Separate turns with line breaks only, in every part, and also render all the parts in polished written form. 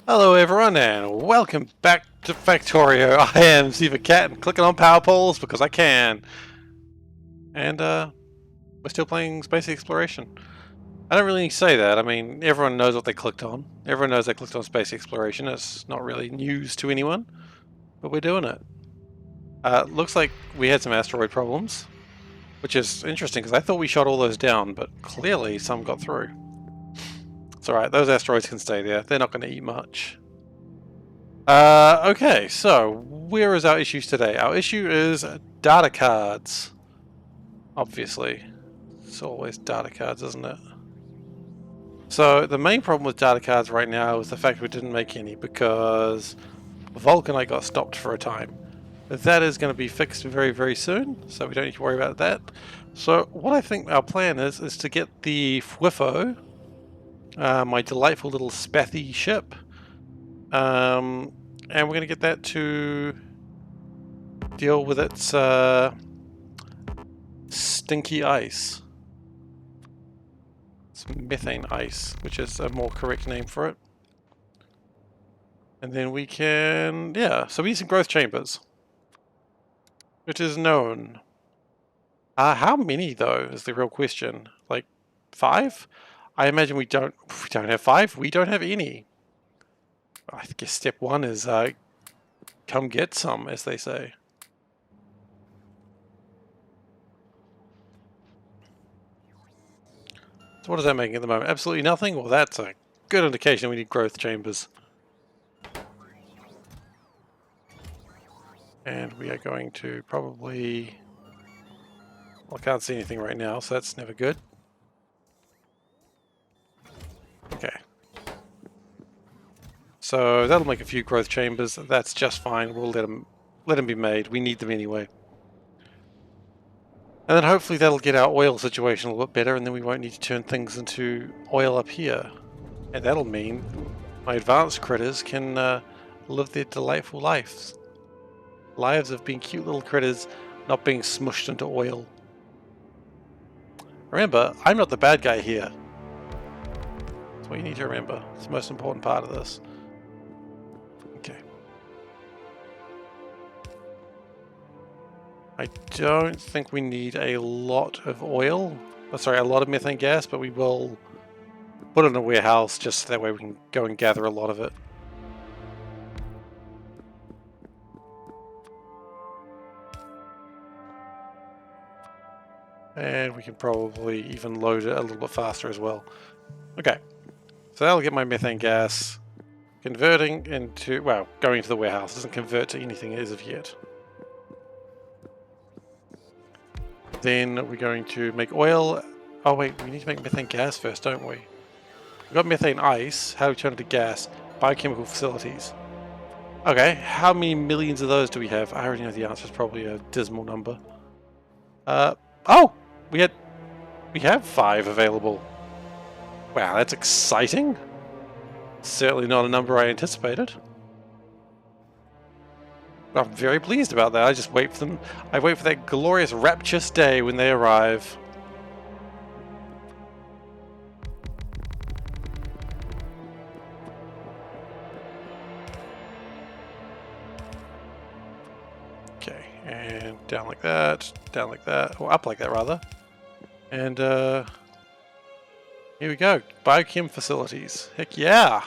Hello everyone and welcome back to Factorio. I am SeiferKatt and clicking on power poles because I can. And we're still playing space exploration. I don't really need to say that. I mean, everyone knows what they clicked on. Everyone knows they clicked on space exploration. It's not really news to anyone, but we're doing it. Looks like we had some asteroid problems, which is interesting because I thought we shot all those down, but clearly some got through. It's alright, those asteroids can stay there. They're not going to eat much. Okay, so where is our issues today? Our issue is data cards. Obviously. It's always data cards, isn't it? So the main problem with data cards right now is the fact we didn't make any because Vulcanite got stopped for a time. That is going to be fixed very, very soon, so we don't need to worry about that. So what I think our plan is to get the Fwifo, my delightful little spathy ship, and we're going to get that to deal with its stinky ice. It's methane ice, which is a more correct name for it. And then we can, yeah, so we need some growth chambers, which is known. How many though is the real question? Like 5? I imagine we don't have 5. We don't have any. I guess step 1 is come get some, as they say. So what is that making at the moment? Absolutely nothing? Well, that's a good indication we need growth chambers. And we are going to probably... Well, I can't see anything right now, so that's never good. Okay. So that'll make a few growth chambers. That's just fine. We'll let them be made. We need them anyway. And then hopefully that'll get our oil situation a little bit better, and then we won't need to turn things into oil up here. And that'll mean my advanced critters can live their delightful lives. Lives of being cute little critters, not being smushed into oil. Remember, I'm not the bad guy here. That's what you need to remember. It's the most important part of this. Okay. I don't think we need a lot of oil. Oh, sorry, a lot of methane gas, but we will put it in a warehouse just so that way we can go and gather a lot of it. And we can probably even load it a little bit faster as well. Okay, so that'll get my methane gas converting into, well, going to the warehouse. It doesn't convert to anything as of yet. Then we're going to make oil. Oh wait, we need to make methane gas first, don't we? We've got methane ice. How do we turn it to gas? Biochemical facilities. Okay, how many millions of those do we have? I already know the answer. It's probably a dismal number. Oh! We have 5 available. Wow, that's exciting. Certainly not a number I anticipated. I'm very pleased about that. I just wait for them. I wait for that glorious, rapturous day when they arrive. Okay, and down like that, or up like that rather. And here we go. Biochem facilities. Heck yeah!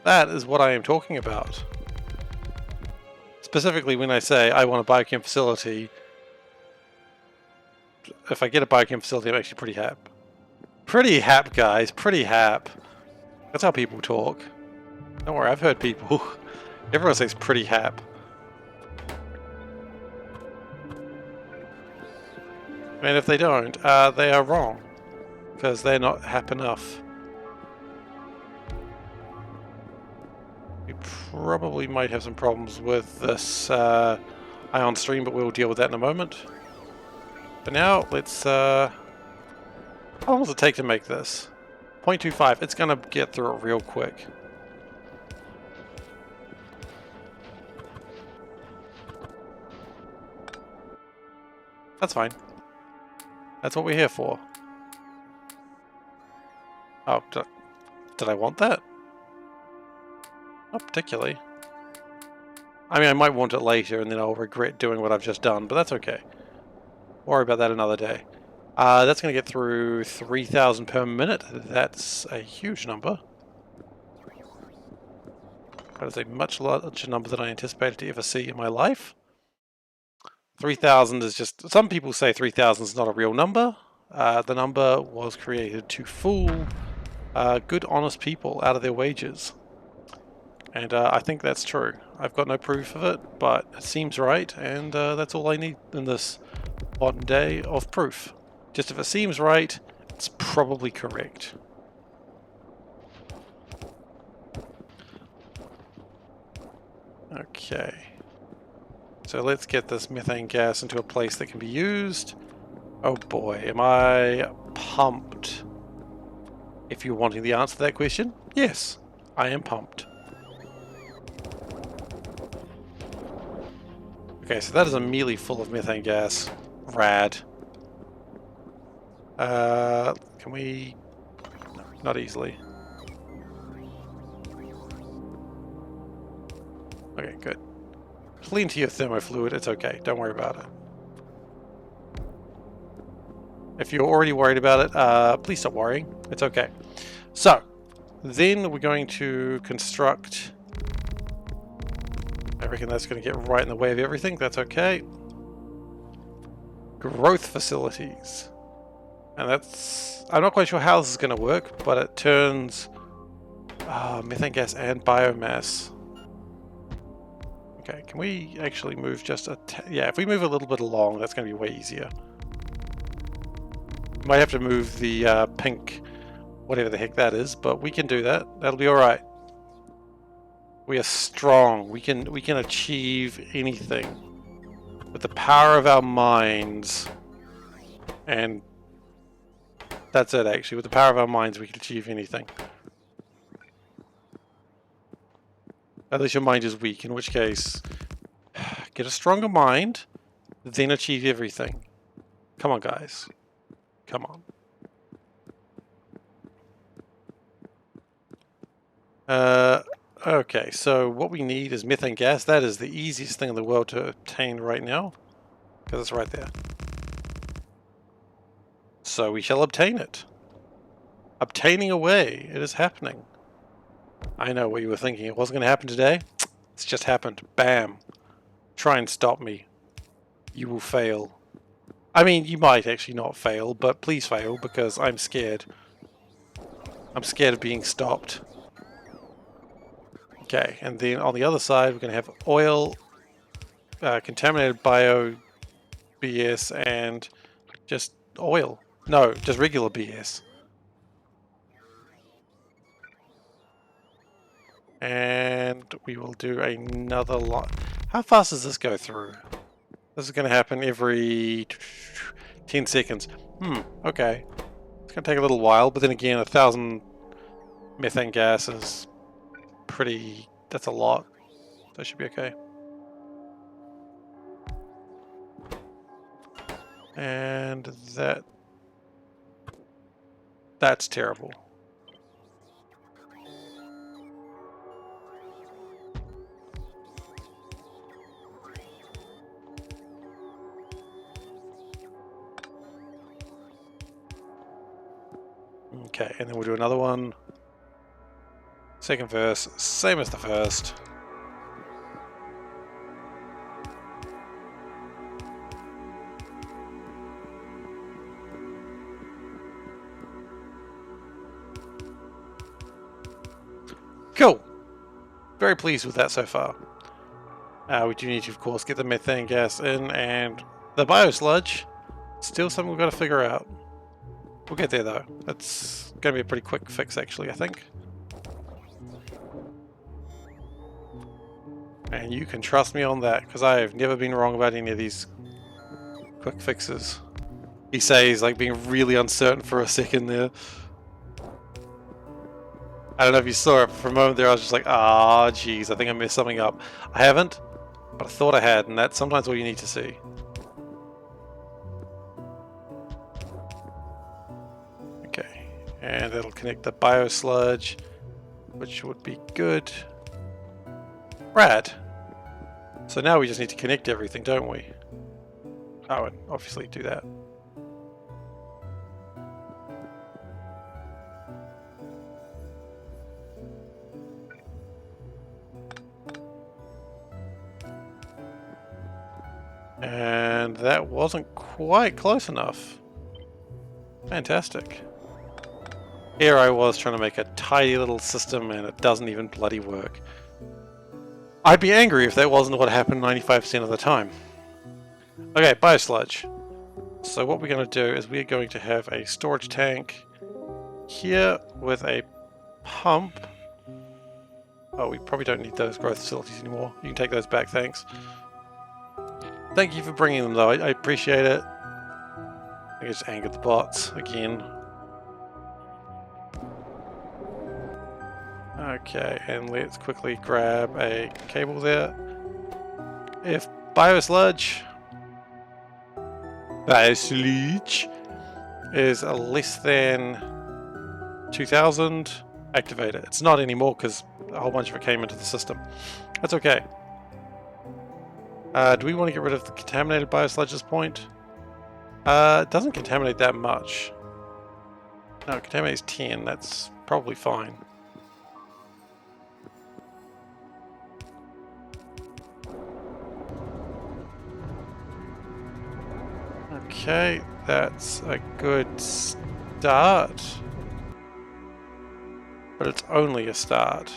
That is what I am talking about. Specifically when I say I want a biochem facility, if I get a biochem facility, I'm actually pretty hap. Pretty hap, guys. Pretty hap. That's how people talk. Don't worry, I've heard people. Everyone says pretty hap. And if they don't, they are wrong. Because they're not hap enough. We probably might have some problems with this ion stream, but we'll deal with that in a moment. But now, let's... how long does it take to make this? 0.25. It's going to get through it real quick. That's fine. That's what we're here for. Oh, did I want that? Not particularly. I mean, I might want it later and then I'll regret doing what I've just done, but that's okay. Worry about that another day. That's going to get through 3,000 per minute. That's a huge number. That is a much larger number than I anticipated to ever see in my life. 3,000 is just... Some people say 3,000 is not a real number. The number was created to fool good, honest people out of their wages. And I think that's true. I've got no proof of it, but it seems right, and that's all I need in this modern day of proof. Just if it seems right, it's probably correct. Okay. So let's get this methane gas into a place that can be used. Oh boy, am I pumped. If you're wanting the answer to that question, yes, I am pumped. Okay, so that is immediately full of methane gas. Rad. Can we... No, not easily. Okay, good. Plenty of thermofluid, it's okay, don't worry about it. If you're already worried about it, please stop worrying, it's okay. So, then we're going to construct... I reckon that's going to get right in the way of everything, that's okay. Growth facilities. And that's... I'm not quite sure how this is going to work, but it turns methane gas and biomass. Okay, can we actually move just a... yeah, if we move a little bit along, that's going to be way easier. Might have to move the pink, whatever the heck that is, but we can do that. That'll be alright. We are strong. We can achieve anything. With the power of our minds. And that's it, actually. With the power of our minds, we can achieve anything. Unless your mind is weak, in which case, get a stronger mind, then achieve everything. Come on, guys. Come on. Okay, so what we need is methane gas. That is the easiest thing in the world to obtain right now, because it's right there. So we shall obtain it. Obtaining away. It is happening. I know what you were thinking. It wasn't going to happen today. It's just happened. Bam. Try and stop me. You will fail. I mean, you might actually not fail, but please fail, because I'm scared. I'm scared of being stopped. Okay, and then on the other side, we're going to have oil, contaminated bio BS, and just oil. No, just regular BS. And we will do another lot. How fast does this go through? This is going to happen every 10 seconds. Okay. It's going to take a little while, but then again, 1,000 methane gas is pretty... that's a lot. That should be okay. And that's terrible. Okay, and then we'll do another one. Second verse, same as the first. Cool. Very pleased with that so far. We do need to, of course, get the methane gas in, and the biosludge. Still something we've got to figure out. We'll get there though. That's going to be a pretty quick fix actually, I think. And you can trust me on that, because I have never been wrong about any of these quick fixes. He says, like, being really uncertain for a second there. I don't know if you saw it, but for a moment there I was just like, ah, geez, I think I messed something up. I haven't, but I thought I had, and that's sometimes all you need to see. Okay, and that'll connect the biosludge, which would be good. Rad. So now we just need to connect everything, don't we? Oh, and obviously do that. And that wasn't quite close enough. Fantastic. Here I was trying to make a tidy little system and it doesn't even bloody work. I'd be angry if that wasn't what happened 95% of the time. Okay, biosludge. So what we're going to do is we're going to have a storage tank here with a pump. Oh, we probably don't need those growth facilities anymore. You can take those back, thanks. Thank you for bringing them though, I appreciate it. I just angered the bots again. Okay, and let's quickly grab a cable there. If biosludge is less than 2000, activate it. It's not anymore because a whole bunch of it came into the system. That's okay. Do we want to get rid of the contaminated biosludge at this point? It doesn't contaminate that much. No, it contaminates 10. That's probably fine. Okay, that's a good start. But it's only a start.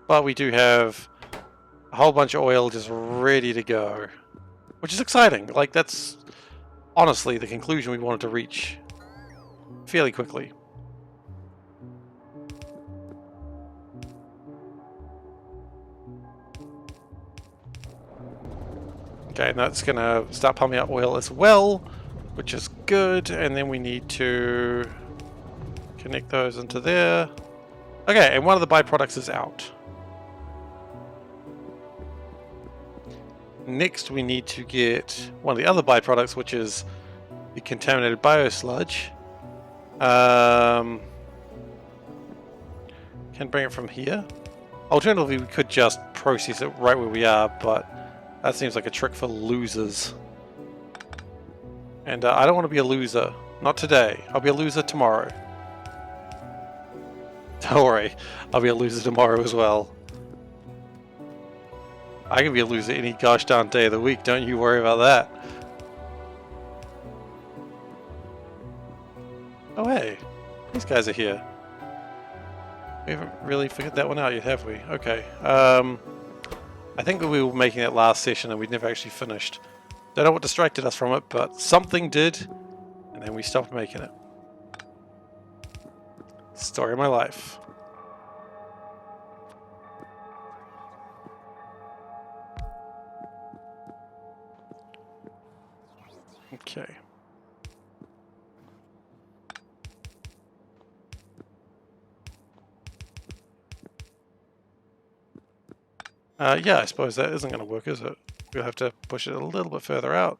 But we do have a whole bunch of oil just ready to go. Which is exciting. Like, that's honestly the conclusion we wanted to reach fairly quickly. Okay, and that's going to start pumping out oil as well, which is good. And then we need to connect those into there. Okay, and one of the byproducts is out. Next, we need to get one of the other byproducts, which is the contaminated biosludge. Can bring it from here. Alternatively, we could just process it right where we are, but that seems like a trick for losers. And I don't want to be a loser. Not today. I'll be a loser tomorrow. Don't worry. I'll be a loser tomorrow as well. I can be a loser any gosh darn day of the week. Don't you worry about that. Oh hey. These guys are here. We haven't really figured that one out yet, have we? Okay. I think we were making that last session and we'd never actually finished. Don't know what distracted us from it, but something did, and then we stopped making it. Story of my life. Okay. Yeah, I suppose that isn't going to work, is it? We'll have to push it a little bit further out.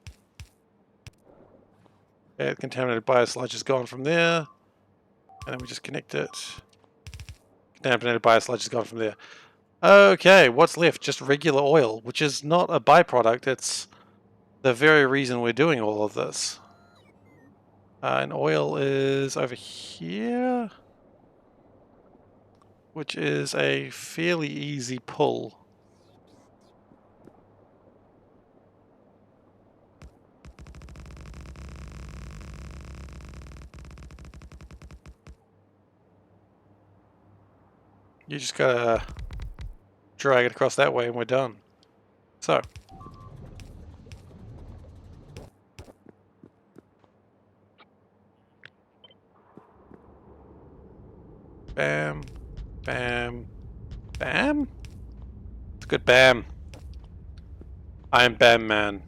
Yeah, the contaminated biosludge is gone from there. And then we just connect it. Contaminated biosludge is gone from there. Okay, what's left? Just regular oil, which is not a byproduct. It's the very reason we're doing all of this. And oil is over here, which is a fairly easy pull. You just gotta drag it across that way and we're done. So. Bam. Bam. Bam? It's a good bam. I am Bam Man.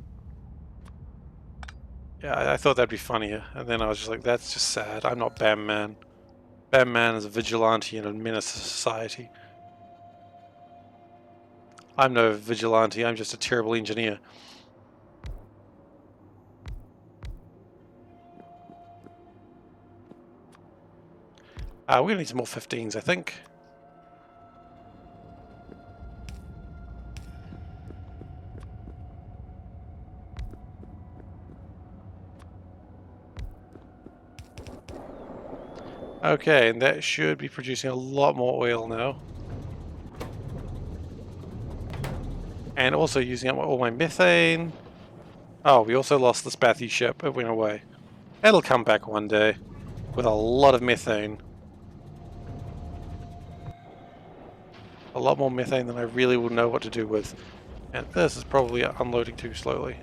Yeah, I thought that'd be funnier. And then I was just like, that's just sad. I'm not Bam Man. Bam Man is a vigilante and a menace to society. I'm no vigilante, I'm just a terrible engineer. We're going to need some more 15s, I think. Okay, and that should be producing a lot more oil now. And also using up all my methane. Oh, we also lost the Spathy ship. It went away. It'll come back one day with a lot of methane. A lot more methane than I really will know what to do with. And this is probably unloading too slowly.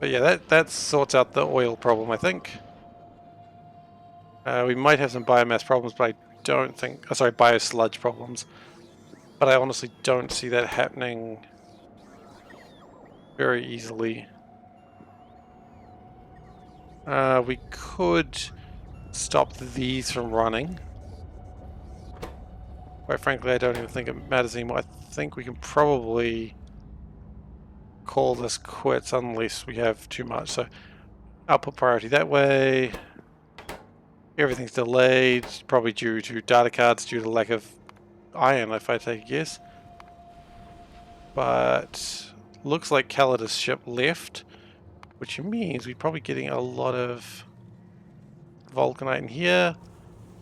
But yeah, that sorts out the oil problem, I think. We might have some biomass problems, but I don't think... Oh, sorry, biosludge problems. But I honestly don't see that happening very easily. We could stop these from running. Quite frankly, I don't even think it matters anymore. I think we can probably call this quits unless we have too much. So output priority that way. Everything's delayed, probably due to data cards, due to lack of iron, if I take a guess. But looks like Calidus' ship left, which means we're probably getting a lot of vulcanite in here.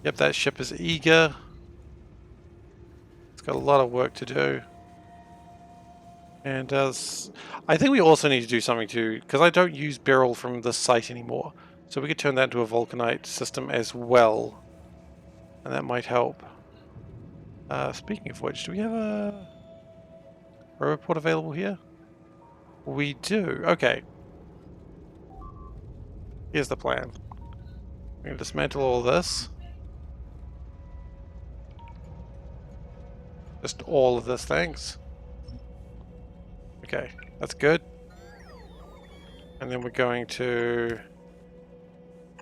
Yep, that ship is eager. It's got a lot of work to do. And I think we also need to do something to, because I don't use beryl from this site anymore. So we could turn that into a vulcanite system as well. And that might help. Speaking of which, do we have a report available here? We do. Okay. Here's the plan. We're going to dismantle all this. Just all of this, thanks. Okay, that's good. And then we're going to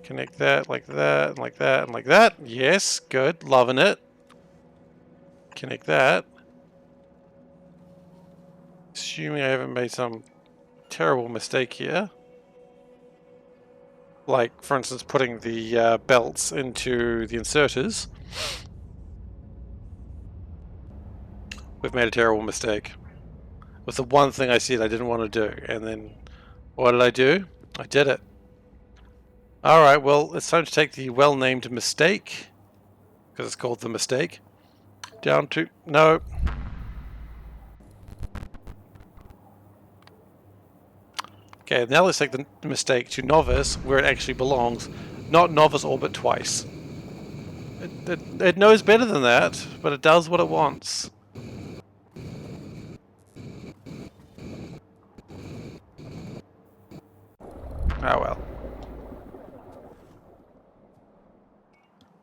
connect that, like that, and like that, and like that. Yes, good. Loving it. Connect that. Assuming I haven't made some terrible mistake here. Like, for instance, putting the belts into the inserters. We've made a terrible mistake. It was the one thing I said I didn't want to do. And then, what did I do? I did it. Alright, well, it's time to take the well-named mistake, because it's called the mistake, down to... No. Okay, now let's take the mistake to novice, where it actually belongs, not novice orbit twice. It knows better than that, but it does what it wants. Oh well.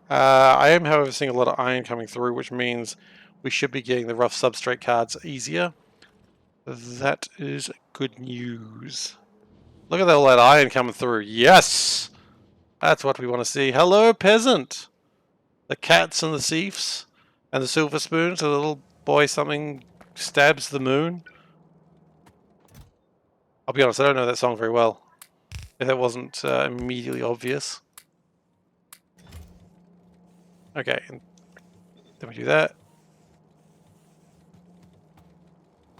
I am, however, seeing a lot of iron coming through, which means we should be getting the rough substrate cards easier. That is good news. Look at all that iron coming through. Yes! That's what we want to see. Hello, peasant! The cats and the thieves and the silver spoons. The little boy something stabs the moon. I'll be honest, I don't know that song very well. If that wasn't immediately obvious. Okay, and then we do that.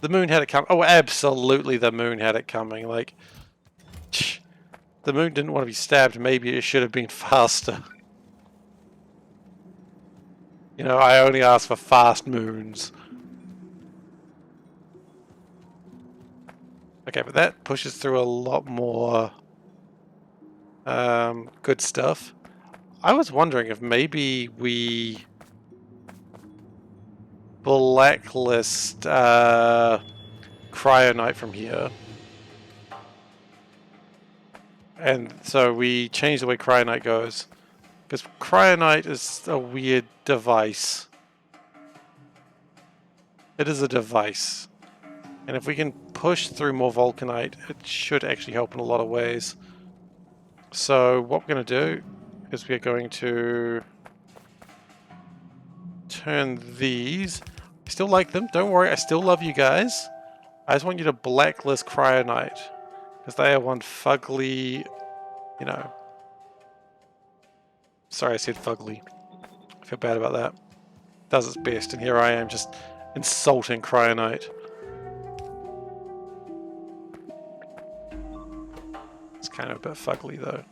The moon had it coming. Oh, absolutely the moon had it coming. Like, the moon didn't want to be stabbed. Maybe it should have been faster. You know, I only ask for fast moons. Okay, but that pushes through a lot more good stuff. I was wondering if maybe we blacklist cryonite from here. And so we change the way cryonite goes. Because cryonite is a weird device. It is a device. And if we can push through more vulcanite, it should actually help in a lot of ways. So what we're going to do is we're going to turn these. I still like them. Don't worry. I still love you guys. I just want you to blacklist cryonite. Because they are one fugly, you know. Sorry I said fugly. I feel bad about that. Does its best, and here I am just insulting Cryonite. It's kind of a bit fugly though.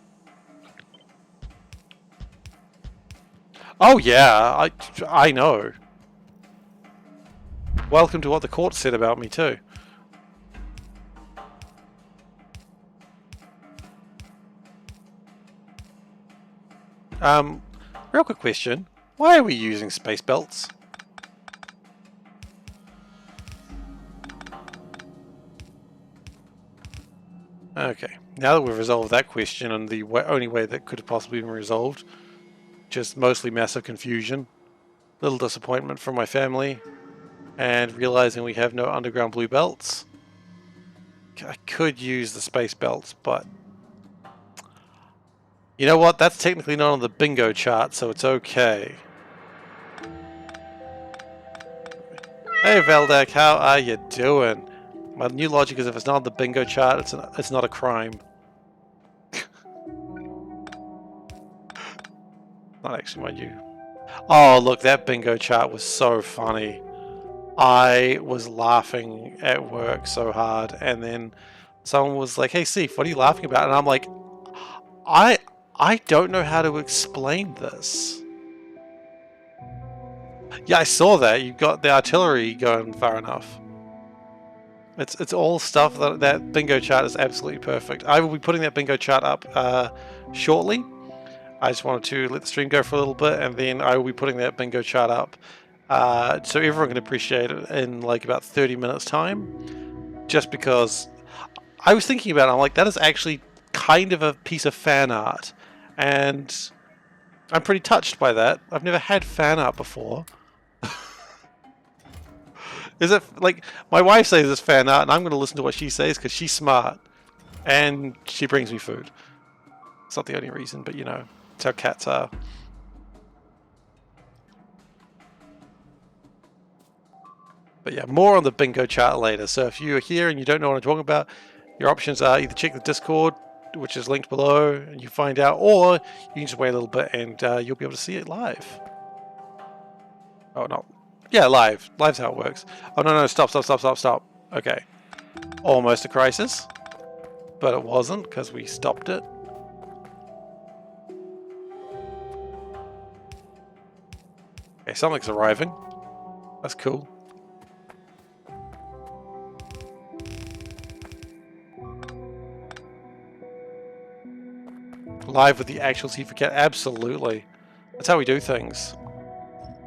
Oh yeah, I know. Welcome to what the court said about me too. Real quick question. Why are we using space belts? Okay, now that we've resolved that question and the only way that could have possibly been resolved, just mostly massive confusion, little disappointment from my family, and realizing we have no underground blue belts. I could use the space belts, but you know what? That's technically not on the bingo chart, so it's okay. Hey Veldak, how are you doing? My new logic is if it's not on the bingo chart, it's not a crime. Not actually my new. Oh look, that bingo chart was so funny. I was laughing at work so hard, and then someone was like, "Hey Seif, what are you laughing about?" And I'm like, I don't know how to explain this. Yeah, I saw that. You've got the artillery going far enough. It's all stuff that bingo chart is absolutely perfect. I will be putting that bingo chart up shortly. I just wanted to let the stream go for a little bit, and then I will be putting that bingo chart up so everyone can appreciate it in like about 30 minutes time. Just because I was thinking about it, I'm like, that is actually kind of a piece of fan art, and I'm pretty touched by that. I've never had fan art before. Is it like my wife says it's fan art, and I'm going to listen to what she says because she's smart and she brings me food. It's not the only reason, but you know, it's how cats are. But yeah, more on the bingo chart later. So if you're here and you don't know what I'm talking about, your options are either check the Discord, which is linked below, and you find out, or you can just wait a little bit and you'll be able to see it live. Oh, no. Yeah, live. Live's how it works. Oh, no, stop. Okay. Almost a crisis, but it wasn't because we stopped it. Okay, something's arriving. That's cool. Live with the actual SeiferKatt, absolutely. That's how we do things.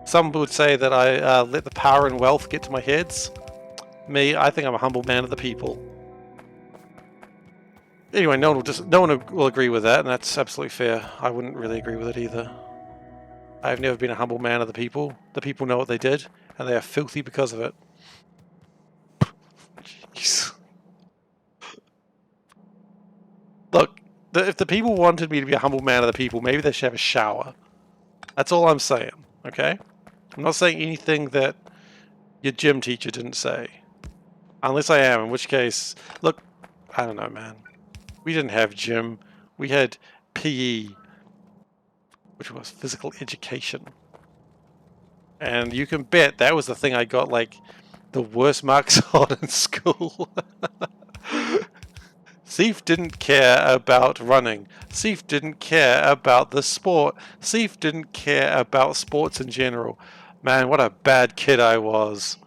Some would say that I let the power and wealth get to my heads. Me, I think I'm a humble man of the people. Anyway, no one will agree with that, and that's absolutely fair. I wouldn't really agree with it either. I've never been a humble man of the people. The people know what they did, and they are filthy because of it. Jeez. Look, if the people wanted me to be a humble man of the people, maybe they should have a shower. That's all I'm saying, okay? I'm not saying anything that your gym teacher didn't say. Unless I am, in which case, look, I don't know, man. We didn't have gym. We had PE, which was physical education. And you can bet that was the thing I got, like, the worst marks on in school. Seif didn't care about running. Seif didn't care about the sport. Seif didn't care about sports in general. Man, what a bad kid I was.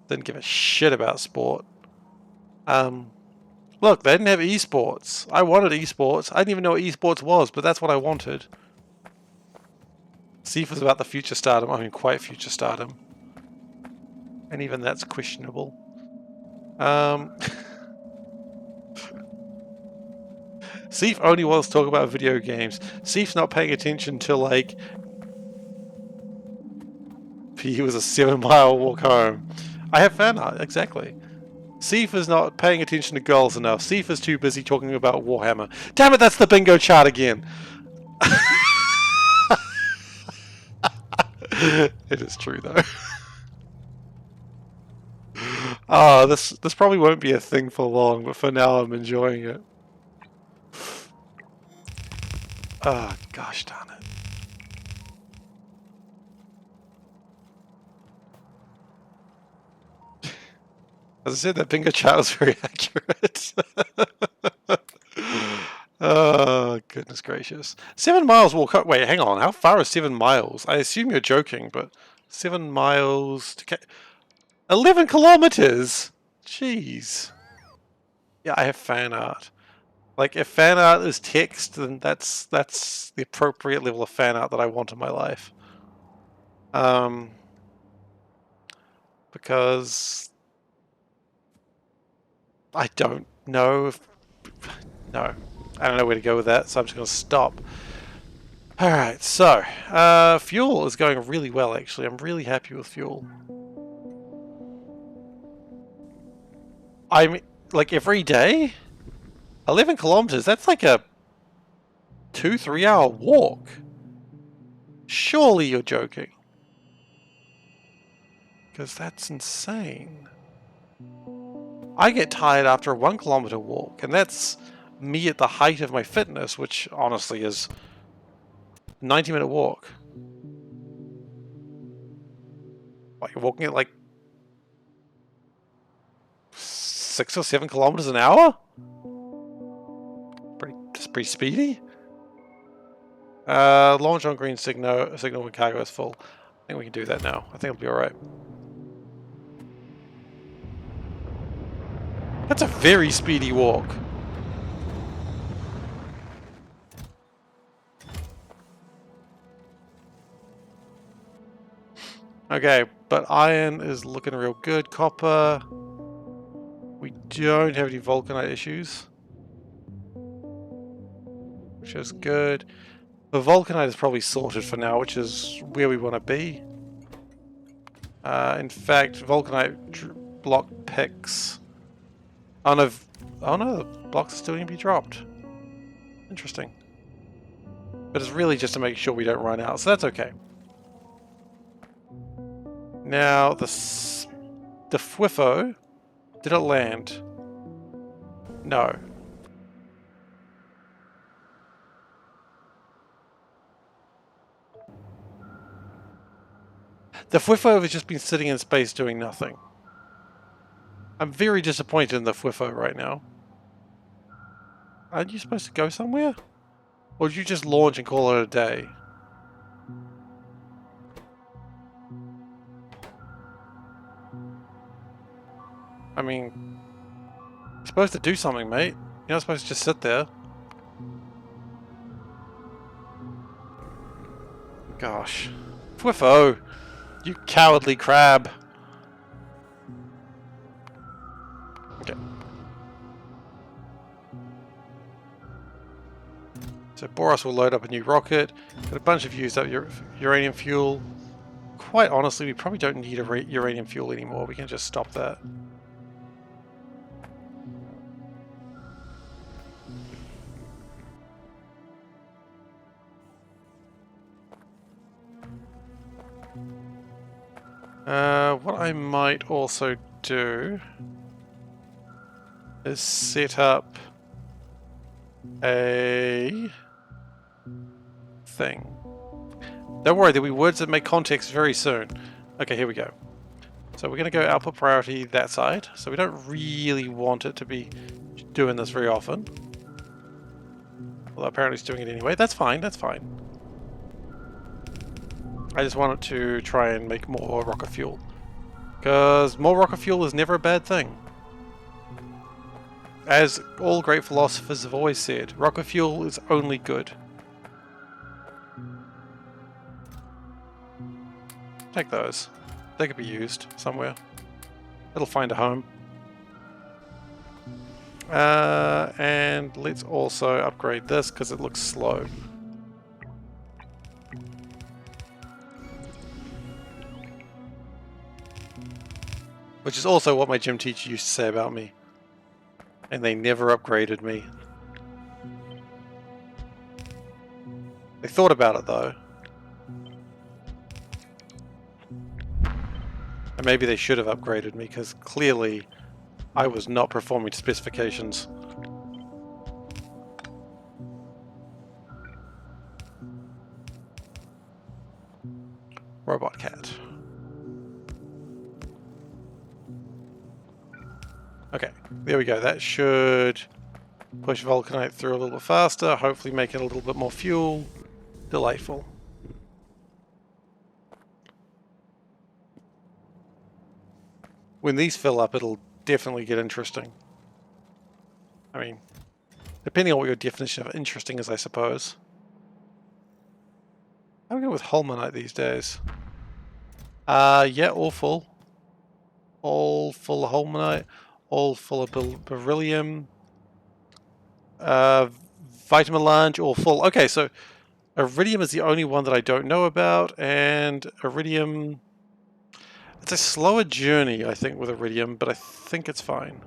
Didn't give a shit about sport. Look, they didn't have esports. I wanted esports. I didn't even know what esports was, but that's what I wanted. Seif was about the future stardom. I mean, quite future stardom. And even that's questionable. Seif only wants to talk about video games. Seif's not paying attention to, like, he was a 7-mile walk home. I have fan art, exactly. Seif is not paying attention to girls enough. Seif is too busy talking about Warhammer. Damn it, that's the bingo chart again! It is true, though. Oh, this probably won't be a thing for long, but for now I'm enjoying it. Oh, gosh darn it. As I said, that bingo chart was very accurate. Oh, goodness gracious. 7 miles walk up. Wait, hang on. How far is 7 miles? I assume you're joking, but 7 miles to 11 kilometers! Jeez. Yeah, I have fan art. Like, if fan art is text, then that's the appropriate level of fan art that I want in my life. Because I don't know if... No. I don't know where to go with that, so I'm just going to stop. Alright, so, fuel is going really well, actually. I'm really happy with fuel. I'm, like, every day? 11 kilometers, that's like a 2-3 hour walk. Surely you're joking. Because that's insane. I get tired after a 1 kilometer walk, and that's me at the height of my fitness, which honestly is 90-minute walk. What, you're walking at like 6 or 7 kilometers an hour? That's pretty speedy. Launch on green signal when cargo is full. I think we can do that now. I think it'll be alright. That's a very speedy walk. Okay, but iron is looking real good. Copper. We don't have any vulcanite issues, which is good. The vulcanite is probably sorted for now, which is where we want to be. In fact, vulcanite block picks. Oh no, the blocks are still going to be dropped. Interesting. But it's really just to make sure we don't run out, so that's okay. Now, the FWIFO, did it land? No. The FWIFO has just been sitting in space doing nothing. I'm very disappointed in the FWIFO right now. Aren't you supposed to go somewhere? Or did you just launch and call it a day? I mean, you're supposed to do something, mate. You're not supposed to just sit there. Gosh. FWIFO! You cowardly crab! Okay. So Boros will load up a new rocket. Got a bunch of used up uranium fuel. Quite honestly, we probably don't need a uranium fuel anymore. We can just stop that. What I might also do is set up a thing. Don't worry, there'll be words that make context very soon. Okay, here we go. So we're going to go output priority that side. So we don't really want it to be doing this very often. Although apparently it's doing it anyway. That's fine, that's fine. I just want it to try and make more rocket fuel. Because more rocket fuel is never a bad thing. As all great philosophers have always said, rocket fuel is only good. Take those. They could be used somewhere. It'll find a home. And let's also upgrade this because it looks slow. Which is also what my gym teacher used to say about me. And they never upgraded me. They thought about it though. I And maybe they should have upgraded me, because clearly I was not performing to specifications. Robot cat. Okay, there we go. That should push Vulcanite through a little bit faster, hopefully make it a little bit more fuel. Delightful. When these fill up, it'll definitely get interesting. I mean, depending on what your definition of interesting is, I suppose. How are we going with Holmanite these days? Yeah, all full. All full of Holmanite. All full of beryllium. Vitamelange, all full. Okay, so Iridium is the only one that I don't know about, and Iridium... It's a slower journey, I think, with Iridium, but I think it's fine.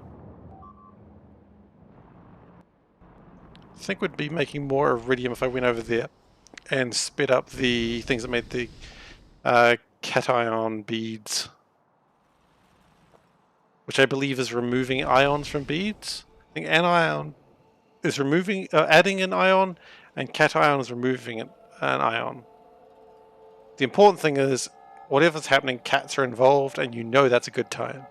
I think we'd be making more Iridium if I went over there and sped up the things that made the cation beads. Which I believe is removing ions from beads. I think anion is removing, adding an ion, and cation is removing an ion. The important thing is, whatever's happening, cats are involved, and you know that's a good time.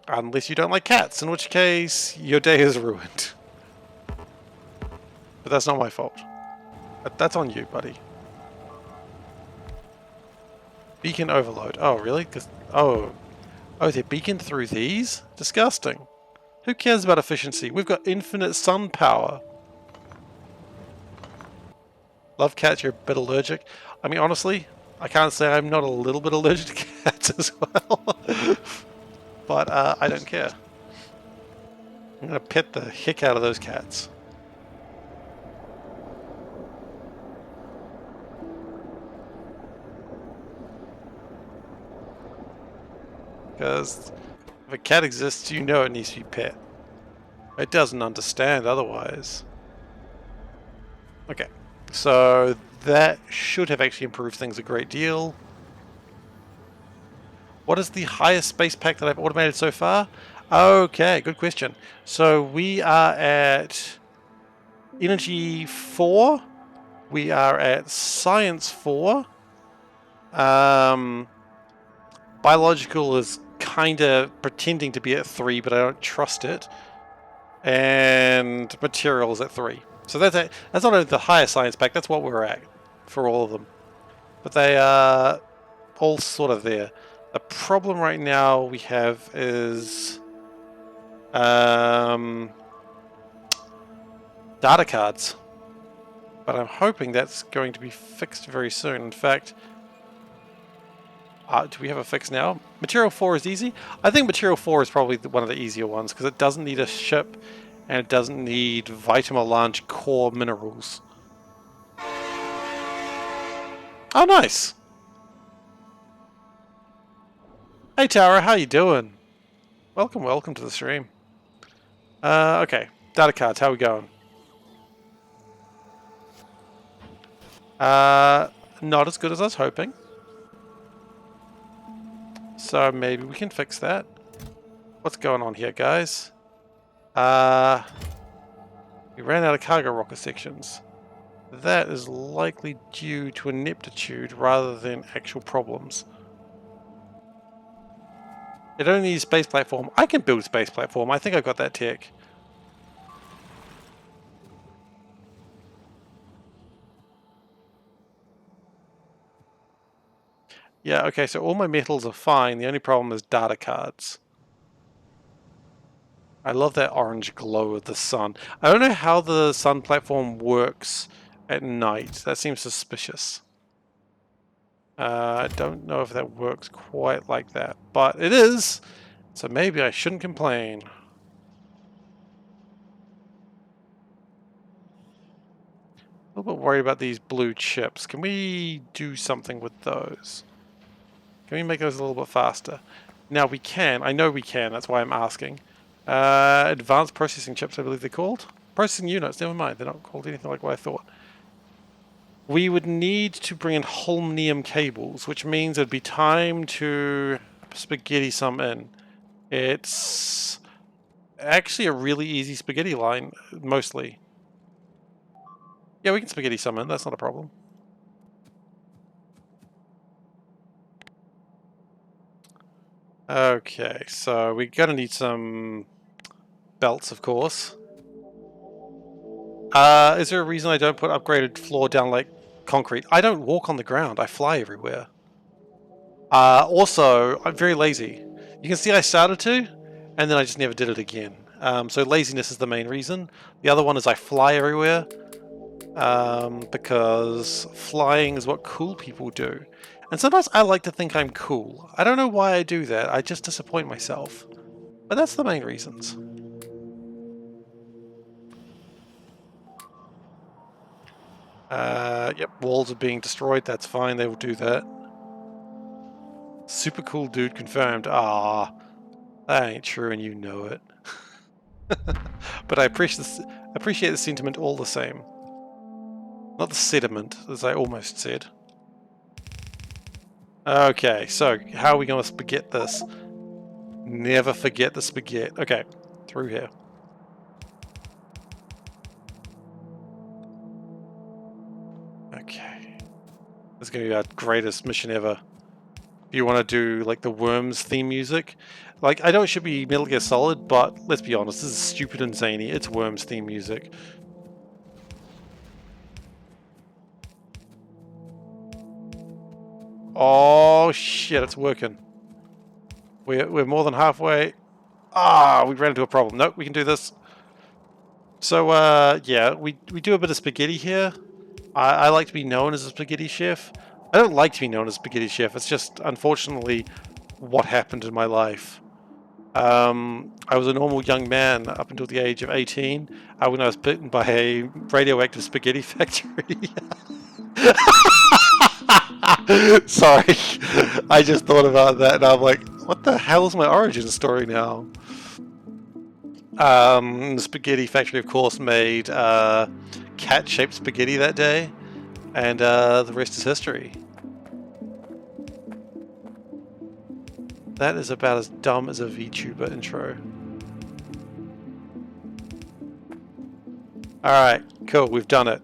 Unless you don't like cats, in which case your day is ruined. But that's not my fault. That's on you, buddy. Beacon overload. Oh, really? Oh, they're beaconed through these? Disgusting. Who cares about efficiency? We've got infinite sun power. Love cats, you're a bit allergic. I mean, honestly, I can't say I'm not a little bit allergic to cats as well. But I don't care. I'm going to pet the heck out of those cats. Because if a cat exists, you know it needs to be pet. It doesn't understand otherwise. Okay, so that should have actually improved things a great deal. What is the highest space pack that I've automated so far? Okay, good question. So we are at Energy 4. We are at Science 4. Biological is kind of pretending to be at 3, but I don't trust it. And material is at 3. So that's not only the highest science pack, that's what we're at for all of them. But they are all sort of there. The problem right now we have is data cards. But I'm hoping that's going to be fixed very soon. In fact, do we have a fix now? Material 4 is easy. I think Material 4 is probably one of the easier ones because it doesn't need a ship and it doesn't need Vitamelange core minerals. Oh, nice! Hey Tara, how you doing? Welcome to the stream. Okay, data cards, how we going? Not as good as I was hoping. So maybe we can fix that. What's going on here, guys? We ran out of cargo rocket sections. That is likely due to ineptitude rather than actual problems. It only needs space platform. I can build space platform. I think I've got that tech. Yeah, okay, so all my metals are fine. The only problem is data cards. I love that orange glow of the sun. I don't know how the sun platform works at night. That seems suspicious. I don't know if that works quite like that, but it is. So maybe I shouldn't complain. A little bit worried about these blue chips. Can we do something with those? Can we make those a little bit faster? Now we can. I know we can. That's why I'm asking. Advanced processing chips, I believe they're called. Processing units, never mind. They're not called anything like what I thought. We would need to bring in holmium cables, which means it'd be time to spaghetti some in. It's actually a really easy spaghetti line, mostly. Yeah, we can spaghetti some in, that's not a problem. Okay, so we're gonna need some belts, of course. Is there a reason I don't put upgraded floor down like concrete? I don't walk on the ground, I fly everywhere. Also, I'm very lazy. You can see I started to, and then I just never did it again. So laziness is the main reason. The other one is I fly everywhere, because flying is what cool people do. And sometimes I like to think I'm cool. I don't know why I do that, I just disappoint myself. But that's the main reasons. Yep, walls are being destroyed, that's fine, they will do that. Super cool dude confirmed. Ah, that ain't true and you know it. But I appreciate the sentiment all the same. Not the sediment, as I almost said. Okay, so how are we going to spaghetti this? Never forget the spaghetti. Okay, through here. Okay. This is going to be our greatest mission ever. If you want to do like the Worms theme music, like I know it should be Metal Gear Solid, but let's be honest, this is stupid and zany. It's Worms theme music. Oh shit, it's working. We're more than halfway. Ah, we ran into a problem. Nope, we can do this. So yeah, we do a bit of spaghetti here. I like to be known as a spaghetti chef. I don't like to be known as a spaghetti chef. It's just unfortunately what happened in my life. I was a normal young man up until the age of 18 when I was bitten by a radioactive spaghetti factory. Sorry, I just thought about that and I'm like, what the hell is my origin story now? The spaghetti factory, of course, made cat-shaped spaghetti that day, and the rest is history. That is about as dumb as a VTuber intro. Alright, cool, we've done it.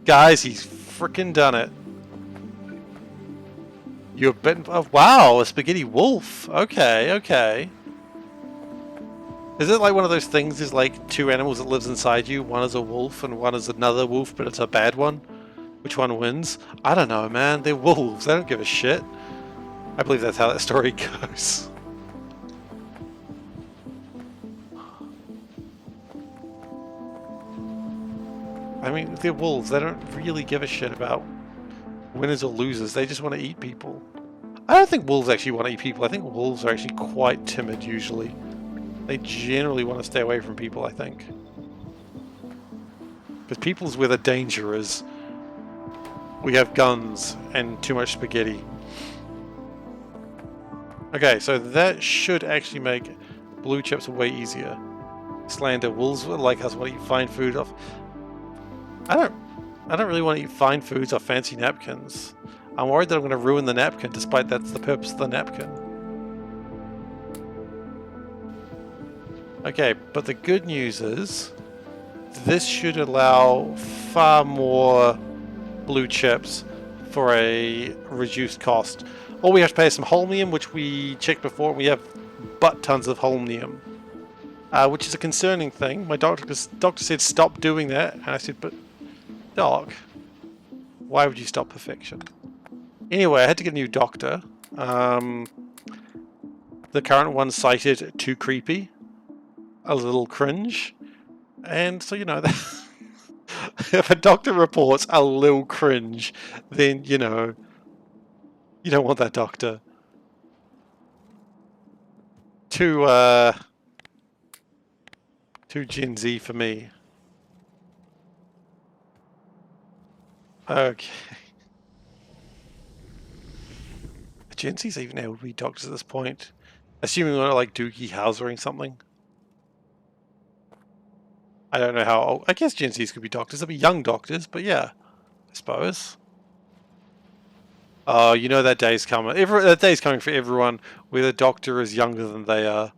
Guys, he's freaking done it. You're bitten. Oh, wow, a spaghetti wolf. Okay, okay. Is it like one of those things, there's like two animals that lives inside you, one is a wolf and one is another wolf, but it's a bad one? Which one wins? I don't know, man. They're wolves. They don't give a shit. I believe that's how that story goes. I mean, they're wolves. They don't really give a shit about winners or losers. They just want to eat people. I don't think wolves actually want to eat people. I think wolves are actually quite timid usually. They generally want to stay away from people, I think. Because people's where the danger is. We have guns and too much spaghetti. Okay, so that should actually make blue chips way easier. Slander, wolves like us want to eat fine food off. I don't really want to eat fine foods off fancy napkins. I'm worried that I'm going to ruin the napkin, despite that's the purpose of the napkin. Okay, but the good news is this should allow far more blue chips for a reduced cost. All we have to pay is some holmium, which we checked before. We have butt tons of holmium, which is a concerning thing. My doctor said stop doing that, and I said, but Doc, why would you stop perfection? Anyway, I had to get a new doctor. The current one cited too creepy, a little cringe, and so you know that if a doctor reports a little cringe, then you know you don't want that doctor. Too Gen Z for me. Okay. Gen Z's even able to be doctors at this point. Assuming we're like Doogie Howsering something. I don't know how old. I guess Gen Z's could be doctors. They'll be young doctors, but yeah, I suppose. Oh, you know that day's coming. That day's coming for everyone where the doctor is younger than they are.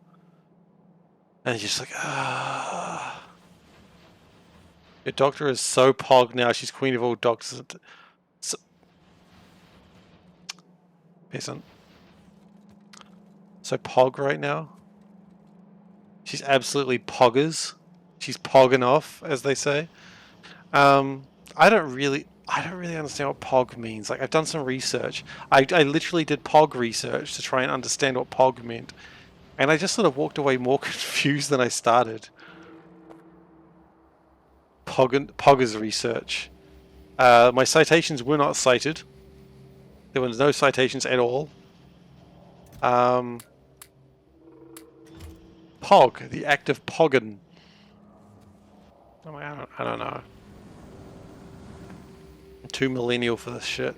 And you're just like, ah. Your doctor is so pog now, she's queen of all doctors. So, peasant. So pog right now. She's absolutely poggers. She's pogging off, as they say. I don't really understand what pog means. Like, I've done some research. I literally did pog research to try and understand what pog meant. And I just sort of walked away more confused than I started. Poggers research. My citations were not cited. There was no citations at all. Pog, the act of pogging. I don't know. I'm too millennial for this shit.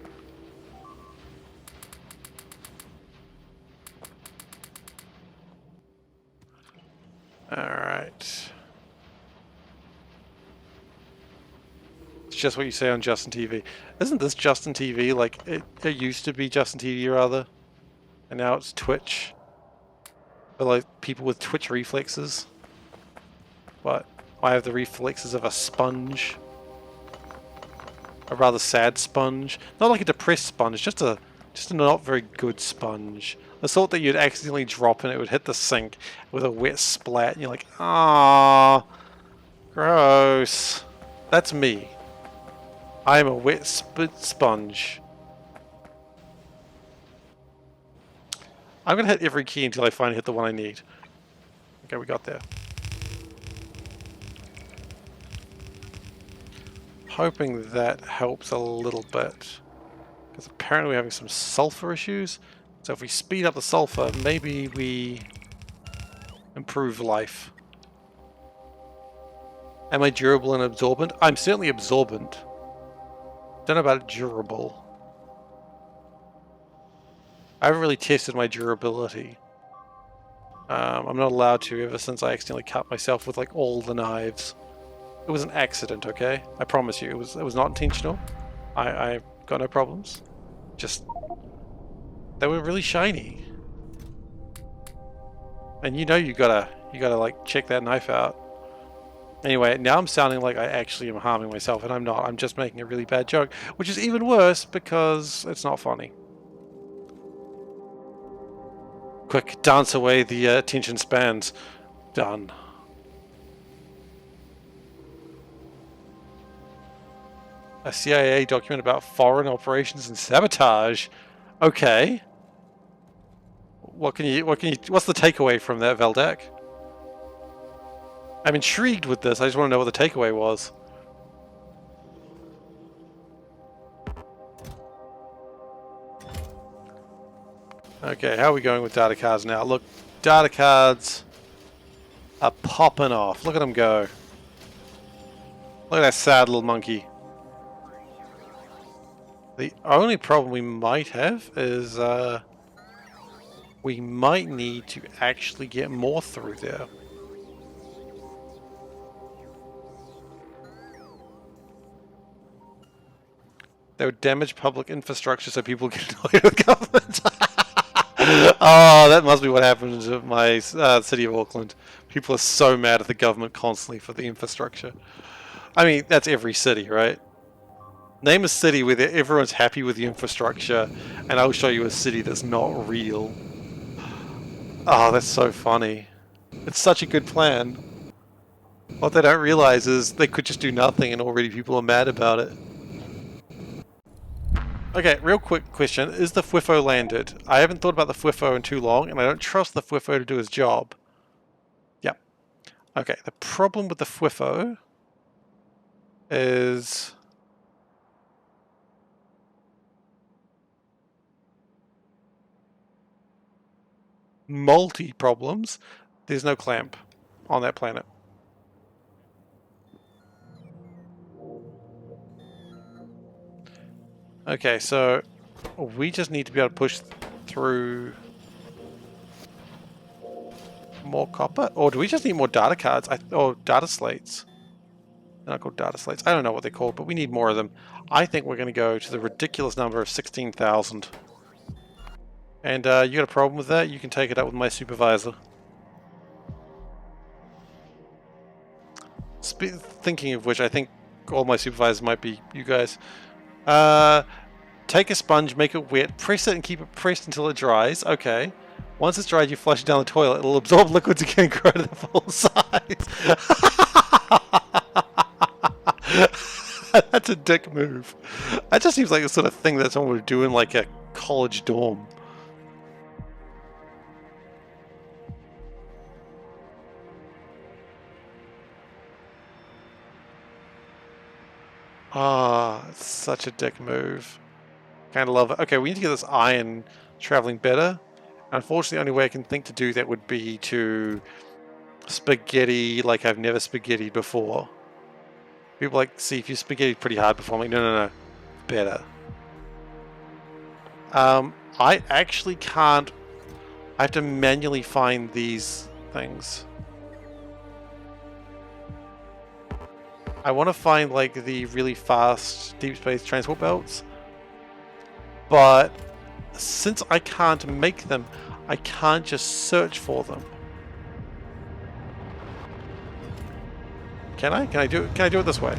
Alright. It's just what you say on Justin TV. Isn't this Justin TV? Like, it used to be Justin TV, rather. And now it's Twitch. But like, people with Twitch reflexes. But I have the reflexes of a sponge. A rather sad sponge. Not like a depressed sponge, just a not very good sponge. The sort that you'd accidentally drop and it would hit the sink with a wet splat and you're like, ah, gross. That's me. I am a wet sponge. I'm gonna hit every key until I finally hit the one I need. Okay, we got there. Hoping that helps a little bit. Because apparently we're having some sulfur issues. So if we speed up the sulfur, maybe we improve life. Am I durable and absorbent? I'm certainly absorbent. Don't know about durable. I haven't really tested my durability. I'm not allowed to ever since I accidentally cut myself with like all the knives. It was an accident, okay? I promise you, it was not intentional. I got no problems. Just they were really shiny. And you know you gotta like check that knife out. Anyway, now I'm sounding like I actually am harming myself, and I'm not. I'm just making a really bad joke, which is even worse because it's not funny. Quick, dance away the attention spans. Done. A CIA document about foreign operations and sabotage. Okay. What's the takeaway from that, Veldak? I'm intrigued with this. I just want to know what the takeaway was. Okay, how are we going with data cards now? Look, data cards are popping off. Look at them go. Look at that sad little monkey. The only problem we might have is we might need to actually get more through there. They would damage public infrastructure so people get annoyed with government. Oh, that must be what happened to my city of Auckland. People are so mad at the government constantly for the infrastructure. I mean, that's every city, right? Name a city where everyone's happy with the infrastructure, and I'll show you a city that's not real. Oh, that's so funny. It's such a good plan. What they don't realize is they could just do nothing and already people are mad about it. Okay, real quick question. Is the FWIFO landed? I haven't thought about the FWIFO in too long, and I don't trust the FWIFO to do his job. Yep. Okay, the problem with the FWIFO is... multi-problems. There's no clamp on that planet. Okay, so we just need to be able to push through more copper? Or do we just need more data cards? Or data slates? They're not called data slates. I don't know what they're called, but we need more of them. I think we're going to go to the ridiculous number of 16,000. And you got a problem with that? You can take it up with my supervisor. Thinking of which, I think all my supervisors might be you guys. Take a sponge, make it wet, press it and keep it pressed until it dries. Okay. Once it's dried, you flush it down the toilet. It'll absorb liquids again and grow to the full size. That's a dick move. That just seems like the sort of thing that someone would do in like a college dorm. Ah, it's such a dick move. Kind of love it. Okay, we need to get this iron traveling better. Unfortunately, the only way I can think to do that would be to spaghetti like I've never spaghettied before. People like, see, if you spaghettied pretty hard before, I'm like, no, better. I actually can't. I have to manually find these things. I want to find like the really fast deep space transport belts, but since I can't make them, I can't just search for them. Can I? Can I do it this way?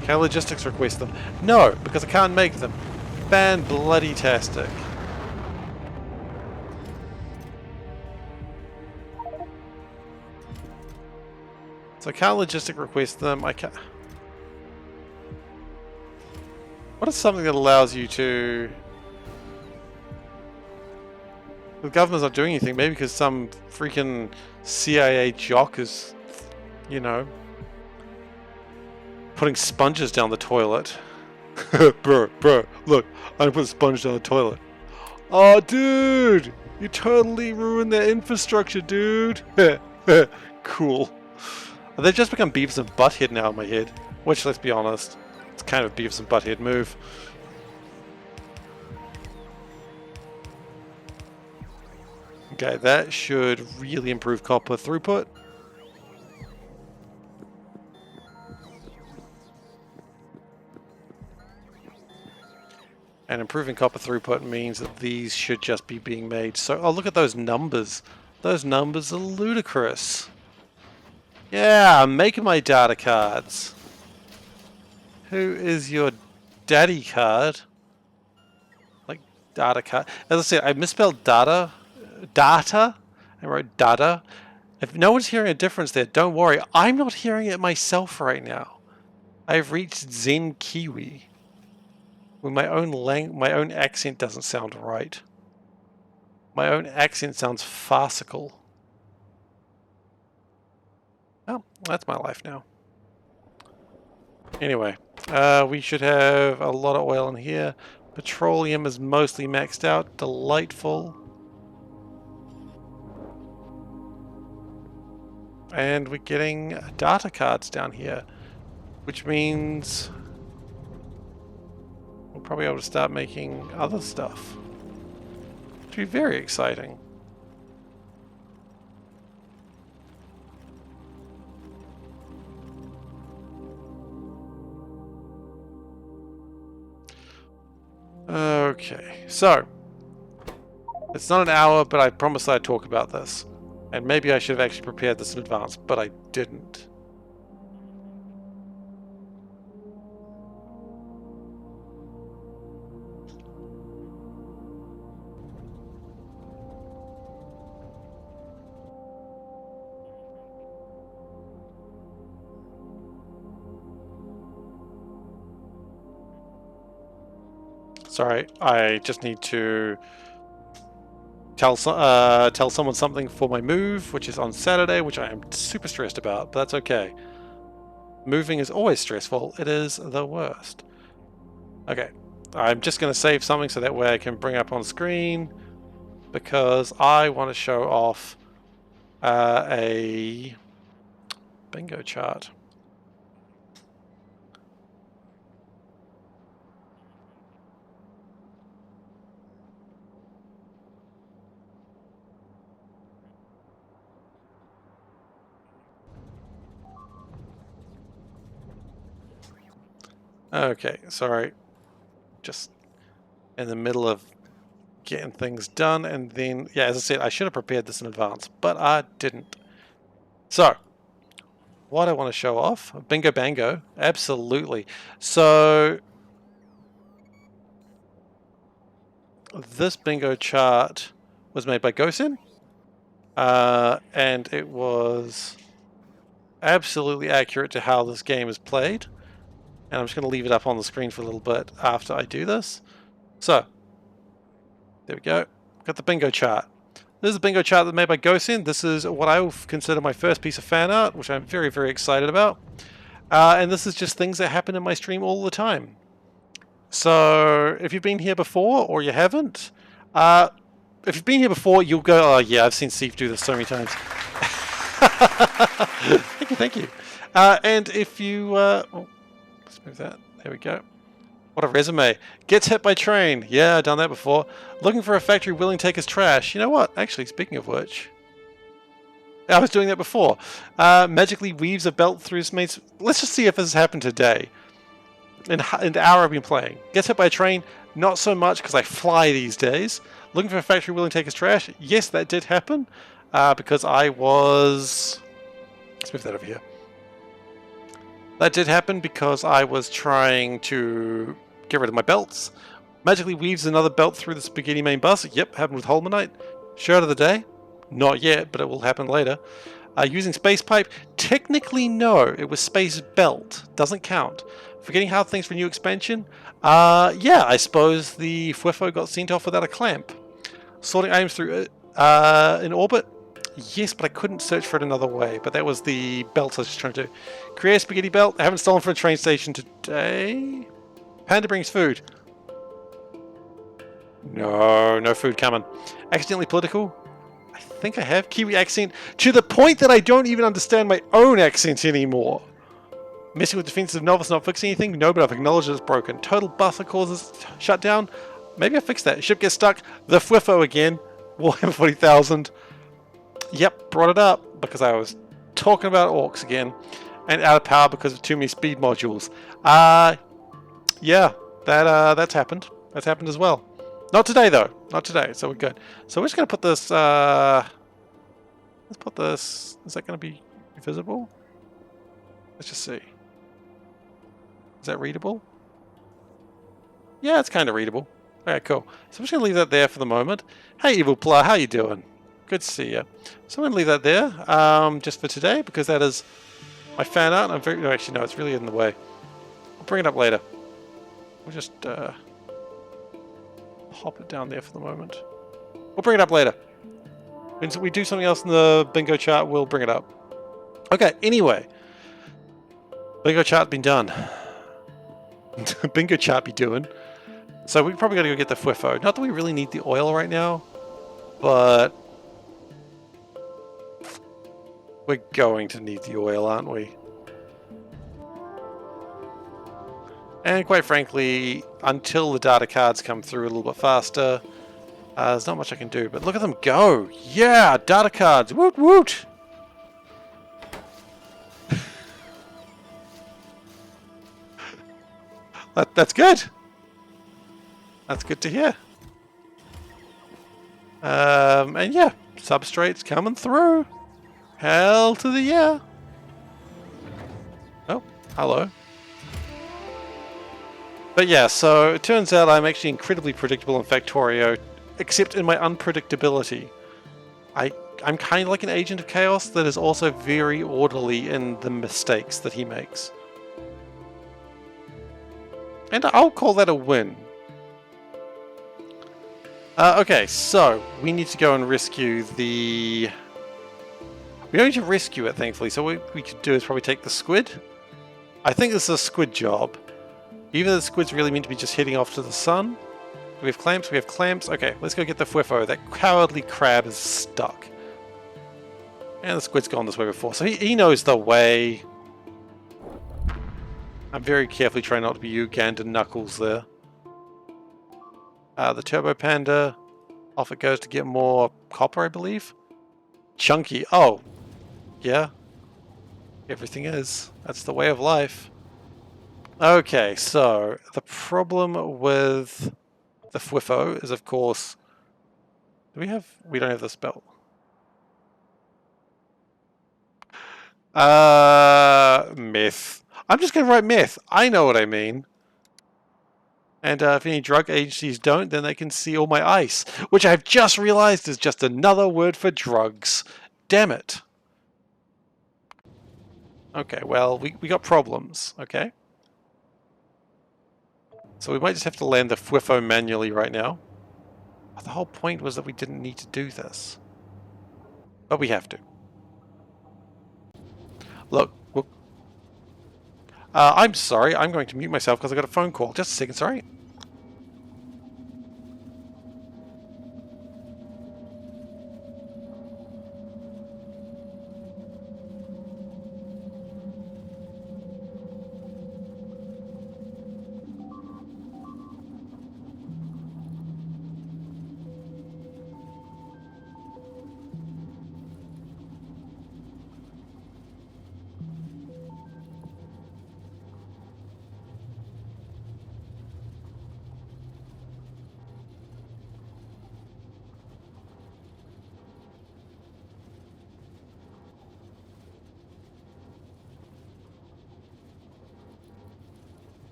Can I logistics request them? No, because I can't make them. Fan-bloody-tastic. So I can't logistic request them. I can't. What is something that allows you to? The government's not doing anything. Maybe because some freaking CIA jock is, you know, putting sponges down the toilet. bro, look, I put a sponge down the toilet. Oh, dude, you totally ruined their infrastructure, dude. Cool. They've just become Beavis and Butthead now in my head. Which, let's be honest, it's kind of a Beavis and Butthead move. Okay, that should really improve copper throughput. And improving copper throughput means that these should just be being made. So, oh, look at those numbers. Those numbers are ludicrous. Yeah, I'm making my data cards. Who is your daddy card? Like, data card. As I said, I misspelled data. Data. I wrote dada. If no one's hearing a difference there, don't worry. I'm not hearing it myself right now. I've reached Zen Kiwi. When my own accent doesn't sound right. My own accent sounds farcical. Oh, that's my life now. Anyway, we should have a lot of oil in here. Petroleum is mostly maxed out. Delightful. And we're getting data cards down here, which means we'll probably be able to start making other stuff. Which will be very exciting. Okay, so it's not an hour, but I promised I'd talk about this. And maybe I should have actually prepared this in advance, but I didn't. Sorry, I just need to tell someone something for my move, which is on Saturday, which I am super stressed about, but that's okay. Moving is always stressful. It is the worst. Okay, I'm just going to save something so that way I can bring up on screen, because I want to show off a bingo chart. Okay, sorry. Just in the middle of getting things done, and then, yeah, as I said, I should have prepared this in advance, but I didn't. So, what I want to show off, bingo bango, absolutely. So, this bingo chart was made by Gosen, and it was absolutely accurate to how this game is played. And I'm just going to leave it up on the screen for a little bit after I do this. So, there we go. Got the bingo chart. This is a bingo chart that made by Gosen. This is what I would consider my first piece of fan art, which I'm very, very excited about. And this is just things that happen in my stream all the time. So, if you've been here before, or you haven't, if you've been here before, you'll go, oh yeah, I've seen Seif do this so many times. Thank you, thank you. And if you, oh, let's move that, there we go. What a resume. Gets hit by train. Yeah, I've done that before. Looking for a factory willing to take his trash. You know what? Actually, speaking of which, I was doing that before. Magically weaves a belt through his mates. Let's just see if this has happened today. In the hour I've been playing. Gets hit by a train. Not so much because I fly these days. Looking for a factory willing to take his trash. Yes, that did happen. Because I was... Let's move that over here. That did happen because I was trying to get rid of my belts. Magically weaves another belt through the spaghetti main bus. Yep, happened with Holmanite. Shirt of the day? Not yet, but it will happen later. Using space pipe? Technically no, it was space belt. Doesn't count. Forgetting how things for new expansion? Yeah, I suppose the Fuefo got sent off without a clamp. Sorting items through in orbit? Yes, but I couldn't search for it another way. But that was the belt I was just trying to do. Create a spaghetti belt. I haven't stolen from a train station today. Panda brings food. No food coming. Accidentally political? I think I have. Kiwi accent. To the point that I don't even understand my own accent anymore. Messing with defensive novice, not fixing anything? No, but I've acknowledged it's broken. Total buffer causes shutdown? Maybe I fixed that. Ship gets stuck. The Fuefo again. Warhammer 40,000. Yep, brought it up because I was talking about orcs again. And out of power because of too many speed modules. Yeah, that's happened. That's happened as well. Not today though. Not today, so we're good. So we're just gonna put this let's put this, is that gonna be visible? Let's just see. Is that readable? Yeah, it's kind of readable. Okay, cool. So I'm just going to leave that there for the moment. Hey, Evil Pla, how you doing? Good to see you. So I'm going to leave that there just for today because that is my fan art. I'm very... No, actually, no, it's really in the way. I'll bring it up later. We'll just pop it down there for the moment. We'll bring it up later. When we do something else in the bingo chart, we'll bring it up. Okay, anyway. Bingo chart been done. Bingo chart be doing. So we probably got to go get the Fuefo. Not that we really need the oil right now, but we're going to need the oil, aren't we? And quite frankly, until the data cards come through a little bit faster, there's not much I can do. But look at them go! Yeah, data cards! Woot woot! That's good. That's good to hear. And yeah, substrate's coming through. Hell to the yeah. Oh, hello. But yeah, so it turns out I'm actually incredibly predictable in Factorio, except in my unpredictability. I'm kind of like an agent of chaos that is also very orderly in the mistakes that he makes. And I'll call that a win. Okay, so we need to go and rescue the... We don't need to rescue it, thankfully, so what we could do is probably take the squid. I think this is a squid job. Even though the squid's really meant to be just heading off to the sun. We have clamps, we have clamps. Okay, let's go get the Fuefo. That cowardly crab is stuck. And the squid's gone this way before, so he knows the way. I'm very carefully trying not to be Uganda Knuckles there. The Turbo Panda, off it goes to get more copper, I believe. Chunky, oh, yeah. Everything is. That's the way of life. Okay, so the problem with the FWIFO is, of course, we don't have the spell. Meth. I'm just gonna write meth. I know what I mean. And if any drug agencies don't, then they can see all my ice, which I've just realized is just another word for drugs. Damn it. Okay, well, we got problems, okay? So we might just have to land the FWIFO manually right now. The whole point was that we didn't need to do this. But we have to. Look, I'm sorry, I'm going to mute myself because I got a phone call. Just a second, sorry.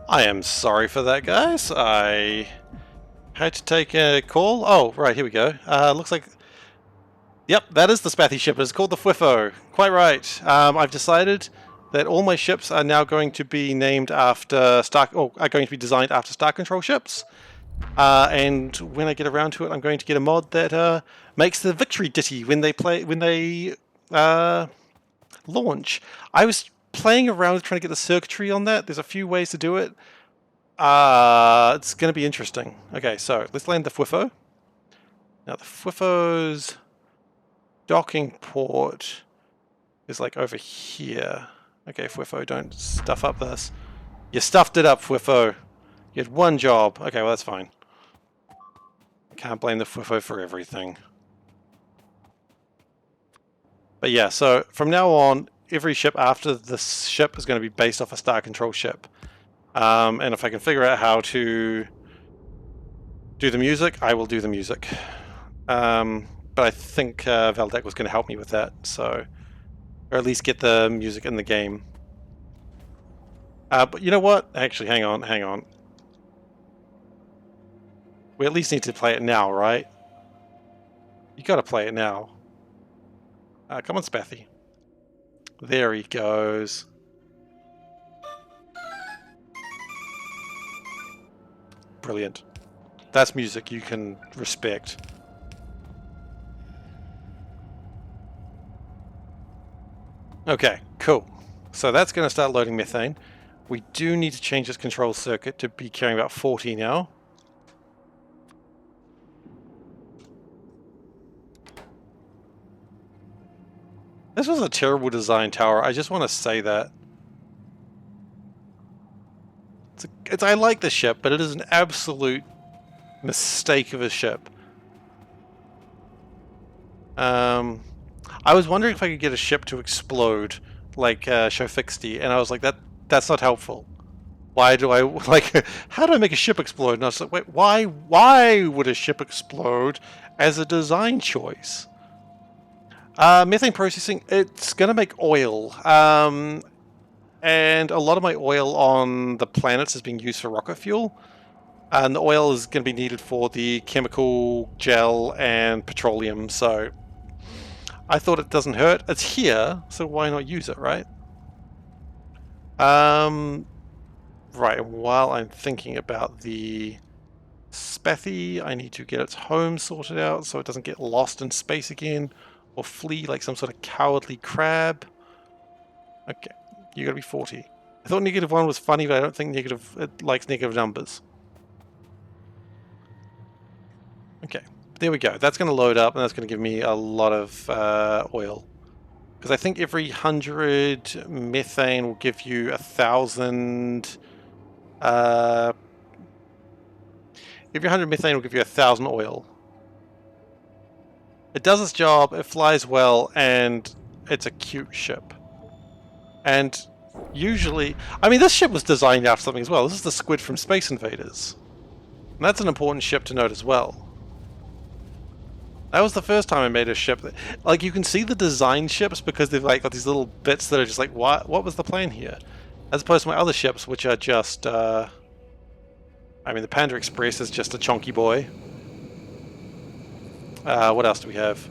I am sorry for that, guys. I had to take a call. Oh, right, here we go. Looks like... Yep, that is the Spathy ship. It's called the FWIFO. Quite right. I've decided that all my ships are now going to be named after are going to be designed after Star Control ships. And when I get around to it, I'm going to get a mod that makes the victory ditty when they launch. I was playing around with trying to get the circuitry on that. There's a few ways to do it. It's going to be interesting. Okay, so let's land the FWIFO. Now the FWIFO's docking port is like over here. Okay, FWIFO, don't stuff up this. You stuffed it up, FWIFO. You had one job. Okay, well that's fine. Can't blame the FWIFO for everything. But yeah, so from now on, every ship after this ship is going to be based off a Star Control ship. And if I can figure out how to do the music, I will do the music. But I think Valdek was going to help me with that, so... Or at least get the music in the game. But you know what? Actually, hang on. We at least need to play it now, right? You gotta play it now. Come on, Spathy. There he goes. Brilliant. That's music you can respect. Okay, cool. So that's going to start loading methane. We do need to change this control circuit to be carrying about 40 now. This was a terrible design tower. I just want to say that. I like the ship, but it is an absolute mistake of a ship. I was wondering if I could get a ship to explode, like SeiferKatt, and I was like, that's not helpful. Why do I, like, how do I make a ship explode? And I was like, wait, why would a ship explode as a design choice? Methane processing, it's going to make oil. And a lot of my oil on the planets is being used for rocket fuel. And the oil is going to be needed for the chemical gel and petroleum, so I thought it doesn't hurt. It's here, so why not use it, right? Right, while I'm thinking about the Spathy, I need to get its home sorted out so it doesn't get lost in space again, or flee like some sort of cowardly crab. Okay, you gotta be 40. I thought -1 was funny, but I don't think it likes negative numbers. Okay, there we go. That's going to load up, and that's going to give me a lot of oil. Because I think every 100 methane will give you 1,000... every 100 methane will give you 1,000 oil. It does its job, it flies well, and it's a cute ship. And usually... I mean, this ship was designed after something as well. This is the Squid from Space Invaders. And that's an important ship to note as well. That was the first time I made a ship that, like, you can see the design ships because they've like got these little bits that are just like, what was the plan here? As opposed to my other ships, which are just, I mean, the Panda Express is just a chonky boy. What else do we have?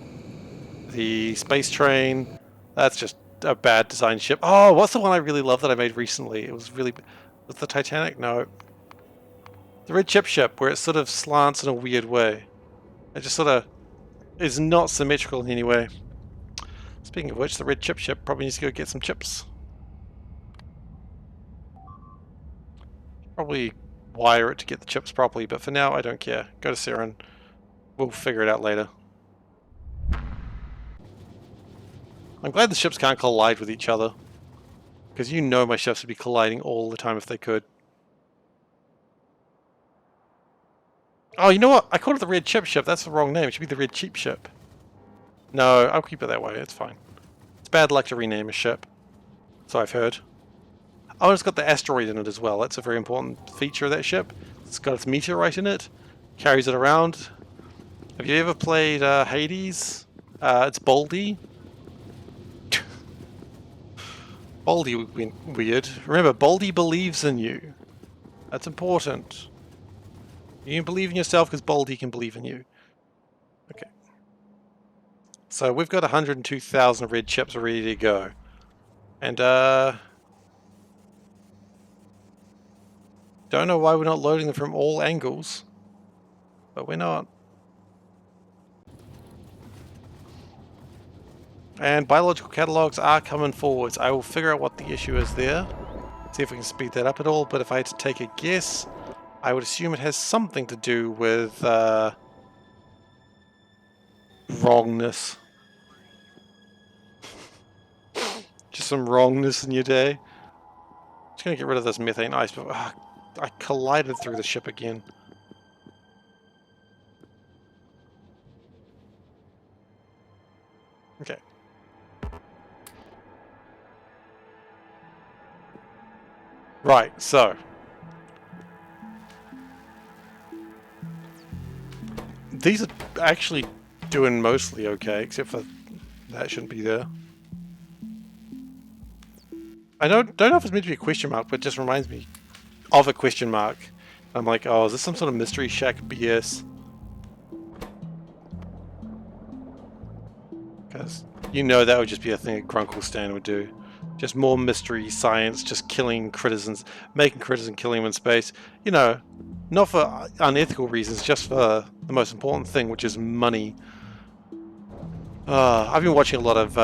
The Space Train, that's just a bad design ship. Oh, what's the one I really love that I made recently? It was really, was the Titanic? No. The Red Chip ship, where it sort of slants in a weird way. It just sort of is not symmetrical in any way. Speaking of which, the Red Chip ship probably needs to go get some chips. Probably wire it to get the chips properly, but for now I don't care. Go to Seren. We'll figure it out later. I'm glad the ships can't collide with each other, because you know my ships would be colliding all the time if they could. Oh, you know what? I called it the Red Chip ship. That's the wrong name. It should be the Red Cheap ship. No, I'll keep it that way. It's fine. It's bad luck to rename a ship. So I've heard. Oh, and it's got the asteroid in it as well. That's a very important feature of that ship. It's got its meteorite in it. Carries it around. Have you ever played Hades? It's Baldy. Baldy went weird. Remember, Baldy believes in you. That's important. You can believe in yourself because Baldy can believe in you. Okay. So we've got 102,000 red chips ready to go. And, don't know why we're not loading them from all angles. But we're not. And biological catalogs are coming forwards. I will figure out what the issue is there. See if we can speed that up at all. But if I had to take a guess, I would assume it has something to do with wrongness. Just some wrongness in your day. Just gonna get rid of this methane ice, but I collided through the ship again. Okay. Right, so these are actually doing mostly okay, except for that shouldn't be there. I don't know if it's meant to be a question mark, but it just reminds me of a question mark. I'm like, oh, is this some sort of Mystery Shack BS? Because you know that would just be a thing a Grunkle Stan would do. Just more mystery science, just killing critters and making critters and killing them in space. You know, not for unethical reasons, just for the most important thing, which is money. I've been watching a lot of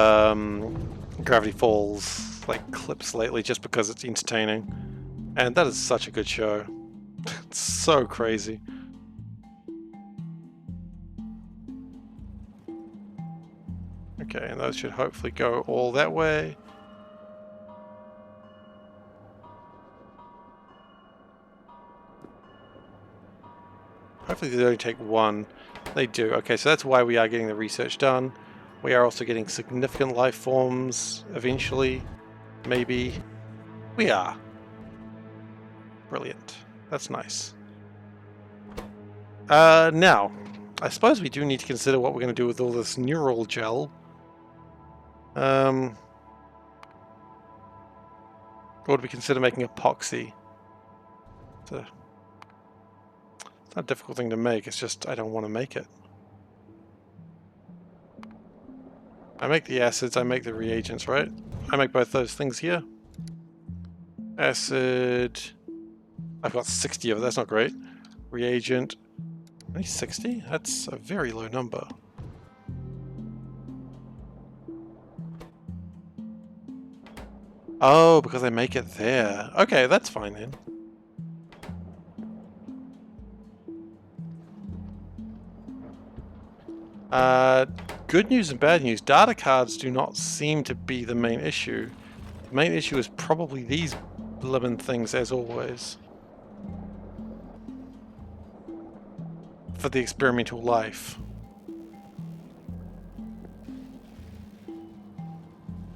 Gravity Falls like clips lately, just because it's entertaining, and that is such a good show. It's so crazy. Okay. Okay, and those should hopefully go all that way. Hopefully they only take one. They do. Okay, so that's why we are getting the research done. We are also getting significant life forms eventually. Maybe. We are. Brilliant. That's nice. Now, I suppose we do need to consider what we're going to do with all this neural gel. Or would we consider making epoxy? It's not a difficult thing to make, it's just I don't want to make it. I make the acids, I make the reagents, right? I make both those things here. Acid... I've got 60 of it, that's not great. Reagent... Only 60? That's a very low number. Oh, because I make it there. Okay, that's fine then. Good news and bad news. Data cards do not seem to be the main issue. The main issue is probably these blimmin' things, as always. For the experimental life.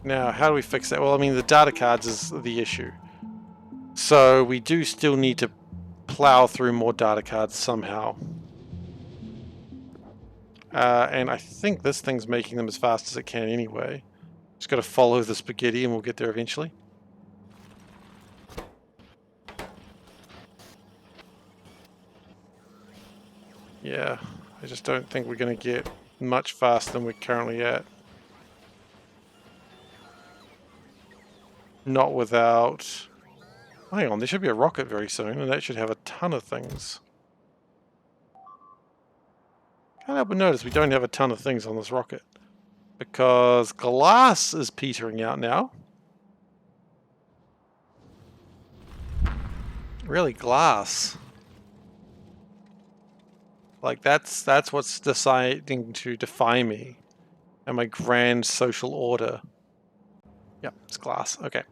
Now, how do we fix that? Well, I mean, the data cards is the issue. So we do still need to plow through more data cards somehow. And I think this thing's making them as fast as it can anyway. Just got to follow the spaghetti and we'll get there eventually. Yeah, I just don't think we're going to get much faster than we're currently at. Not without... Hang on, there should be a rocket very soon, and that should have a ton of things. Can't help but notice we don't have a ton of things on this rocket. Because glass is petering out now. Really, glass. Like, that's what's deciding to define me. And my grand social order. Yep, it's glass. Okay.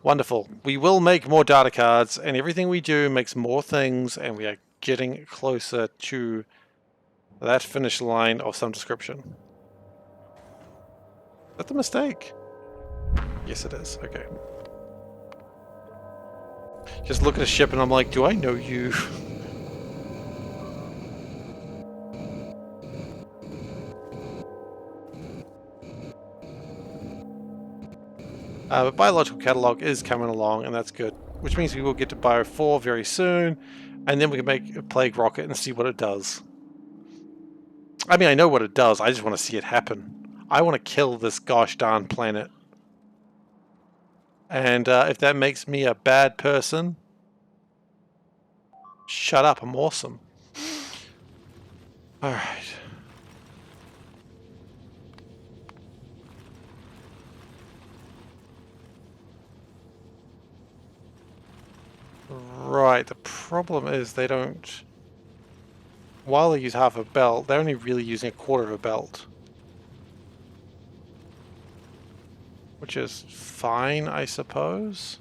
Wonderful. We will make more data cards, and everything we do makes more things, and we are getting closer to that finish line of some description. Is that the mistake? Yes, it is. Okay. Just look at a ship, and I'm like, do I know you? But biological catalog is coming along, and that's good. Which means we will get to Bio 4 very soon, and then we can make a plague rocket and see what it does. I mean, I know what it does, I just want to see it happen. I want to kill this gosh darn planet. And if that makes me a bad person, shut up, I'm awesome. Alright. Right, the problem is they don't... While they use half a belt, they're only really using a quarter of a belt. Which is fine, I suppose.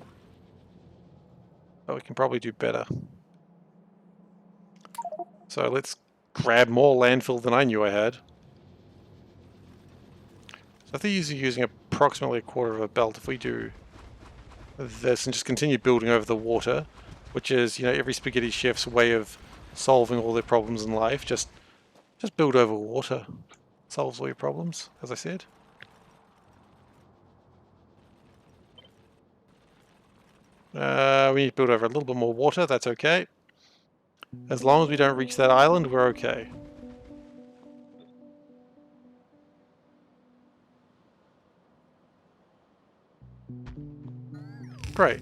But we can probably do better. So let's grab more landfill than I knew I had. So if they're using approximately a quarter of a belt, if we do this and just continue building over the water, which is, you know, every spaghetti chef's way of solving all their problems in life, just build over water. Solves all your problems, as I said. We need to build over a little bit more water, that's okay. As long as we don't reach that island, we're okay. Great.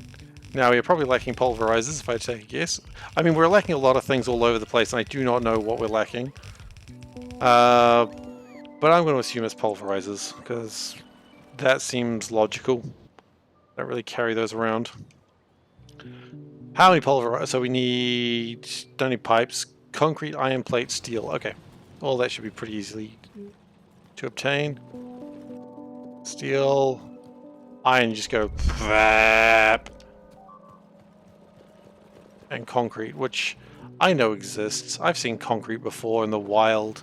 Now we're probably lacking pulverizers, if I take a guess. I mean, we're lacking a lot of things all over the place, and I do not know what we're lacking. But I'm going to assume it's pulverizers, because that seems logical. Don't really carry those around. How many pulverizers? So we need... Don't need pipes. Concrete, iron plate, steel. Okay. All that should be pretty easily to obtain. Steel, iron, you just go flap. And concrete, which I know exists. I've seen concrete before in the wild.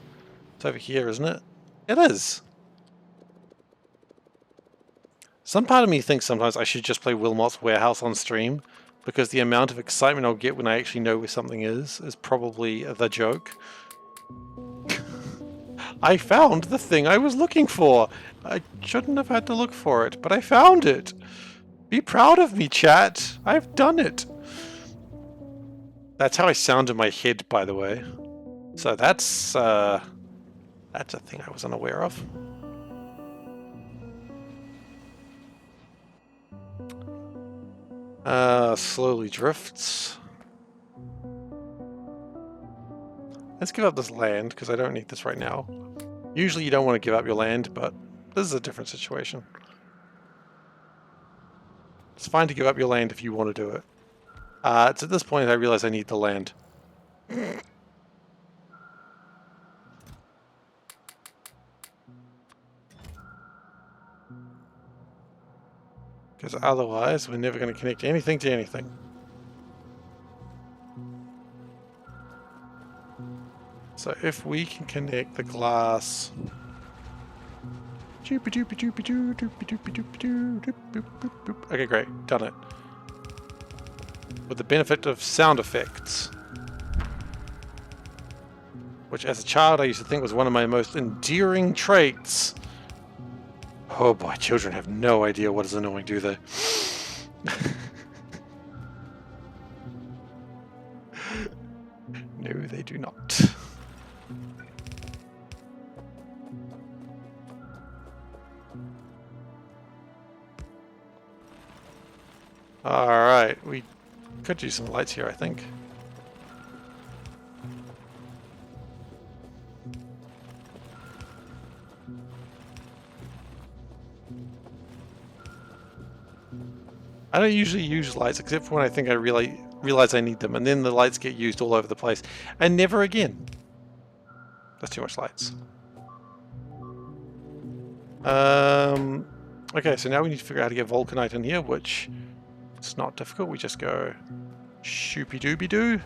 It's over here, isn't it? It is. Some part of me thinks sometimes I should just play Wilmot's Warehouse on stream, because the amount of excitement I'll get when I actually know where something is probably the joke. I found the thing I was looking for. I shouldn't have had to look for it, but I found it. Be proud of me, chat. I've done it. That's how I sound in my head, by the way. So that's a thing I was unaware of. Slowly drifts. Let's give up this land, because I don't need this right now. Usually you don't want to give up your land, but this is a different situation. It's fine to give up your land if you want to do it. It's at this point I realize I need the land. Because otherwise we're never going to connect anything to anything. So if we can connect the glass... Okay, great. Done it. With the benefit of sound effects. Which as a child I used to think was one of my most endearing traits. Oh boy, children have no idea what is annoying, do they? No, they do not. Alright, we could do some lights here, I think. I don't usually use lights except for when I think I realize I need them, and then the lights get used all over the place. And never again. That's too much lights. Okay, so now we need to figure out how to get vulcanite in here, which it's not difficult. We just go shoopy-dooby-doo.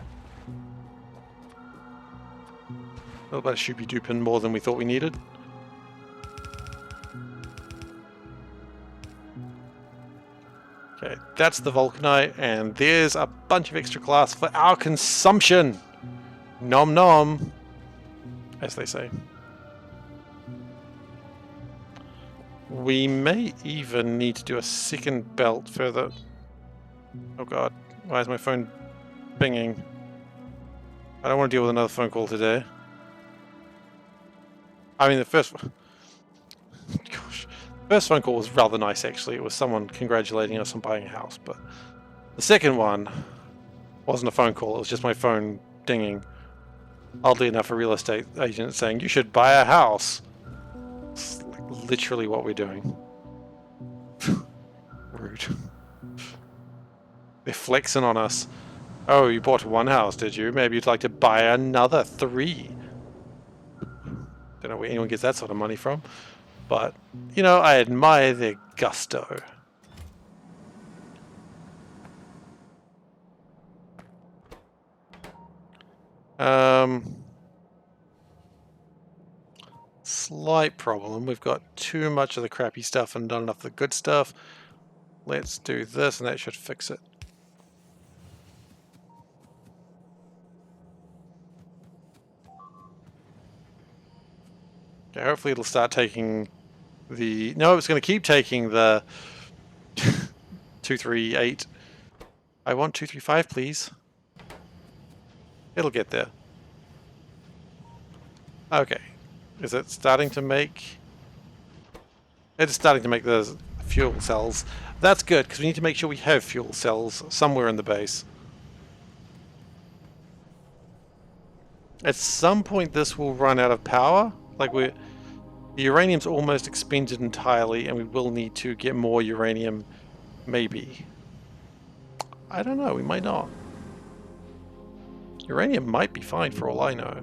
A little bit of shoopy-dooping more than we thought we needed. Okay, that's the vulcanite, and there's a bunch of extra glass for our consumption. Nom nom, as they say. We may even need to do a second belt further. Oh god, why is my phone pinging? I don't want to deal with another phone call today. I mean, the first one... Gosh. The first phone call was rather nice, actually. It was someone congratulating us on buying a house, but... The second one wasn't a phone call, it was just my phone dinging. Oddly enough, a real estate agent saying, you should buy a house. It's like literally what we're doing. Rude. They're flexing on us. Oh, you bought one house, did you? Maybe you'd like to buy another 3. Don't know where anyone gets that sort of money from. But, you know, I admire their gusto. Slight problem. We've got too much of the crappy stuff and not enough of the good stuff. Let's do this and that should fix it. Okay, hopefully it'll start taking the... No, it's going to keep taking the 238. I want 235, please. It'll get there. Okay. Is it starting to make... It's starting to make the fuel cells. That's good, because we need to make sure we have fuel cells somewhere in the base. At some point this will run out of power. Like the uranium's almost expended entirely, and we will need to get more uranium, maybe. I don't know, we might not. Uranium might be fine for all I know.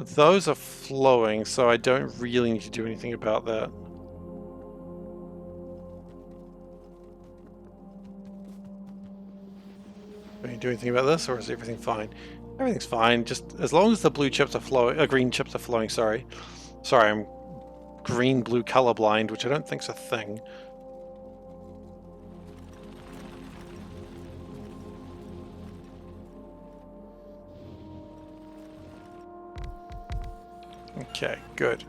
Those are flowing, so I don't really need to do anything about that. Do you do anything about this, or is everything fine? Everything's fine, just as long as the blue chips are flowing, green chips are flowing, sorry. Sorry, I'm green-blue colorblind, which I don't think's a thing. Okay, good.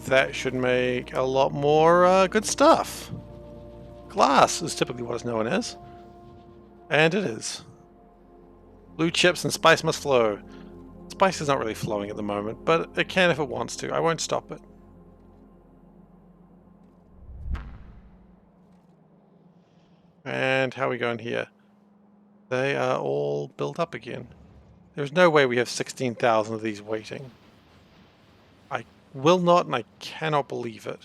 That should make a lot more good stuff. Glass is typically what it's known as. And it is. Blue chips and spice must flow. Spice is not really flowing at the moment, but it can if it wants to. I won't stop it. And how are we going here? They are all built up again. There's no way we have 16,000 of these waiting. I will not and I cannot believe it.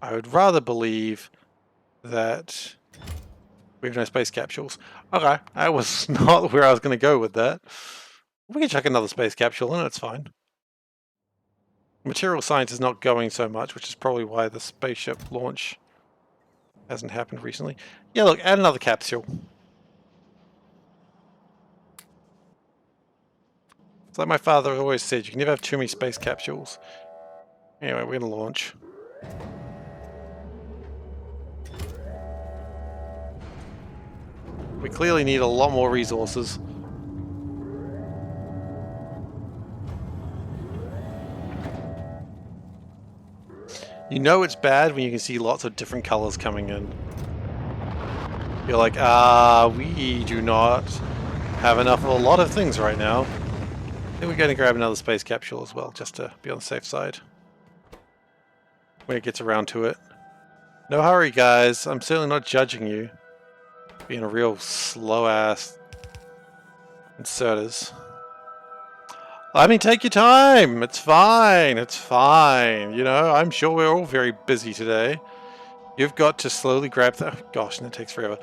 I would rather believe that we have no space capsules. Okay, that was not where I was going to go with that. We can chuck another space capsule in, it's fine. Material science is not going so much, which is probably why the spaceship launch hasn't happened recently. Yeah, look, add another capsule. It's like my father always said, you can never have too many space capsules. Anyway, we're going to launch. We clearly need a lot more resources. You know it's bad when you can see lots of different colors coming in. You're like, we do not have enough of a lot of things right now. I think we're going to grab another space capsule as well, just to be on the safe side. When it gets around to it. No hurry, guys. I'm certainly not judging you. Being a real slow-ass inserters. I mean, take your time. It's fine. It's fine. You know, I'm sure we're all very busy today. You've got to slowly grab the... Oh, gosh, and it takes forever.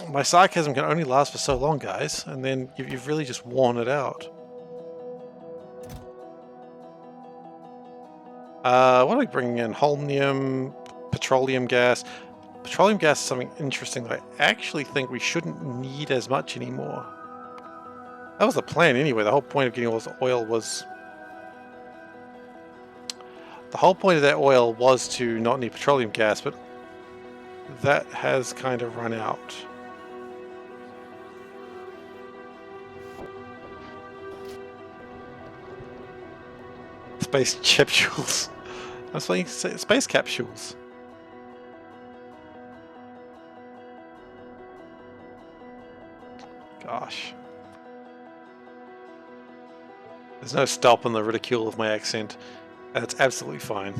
My sarcasm can only last for so long, guys. And then you've really just worn it out. What are we bringing in? Holmium, petroleum gas. Petroleum gas is something interesting that I actually think we shouldn't need as much anymore. That was the plan anyway. The whole point of getting all this oil was... The whole point of that oil was to not need petroleum gas, but that has kind of run out. Space capsules. I was saying space capsules. Gosh. There's no stopping the ridicule of my accent. That's absolutely fine.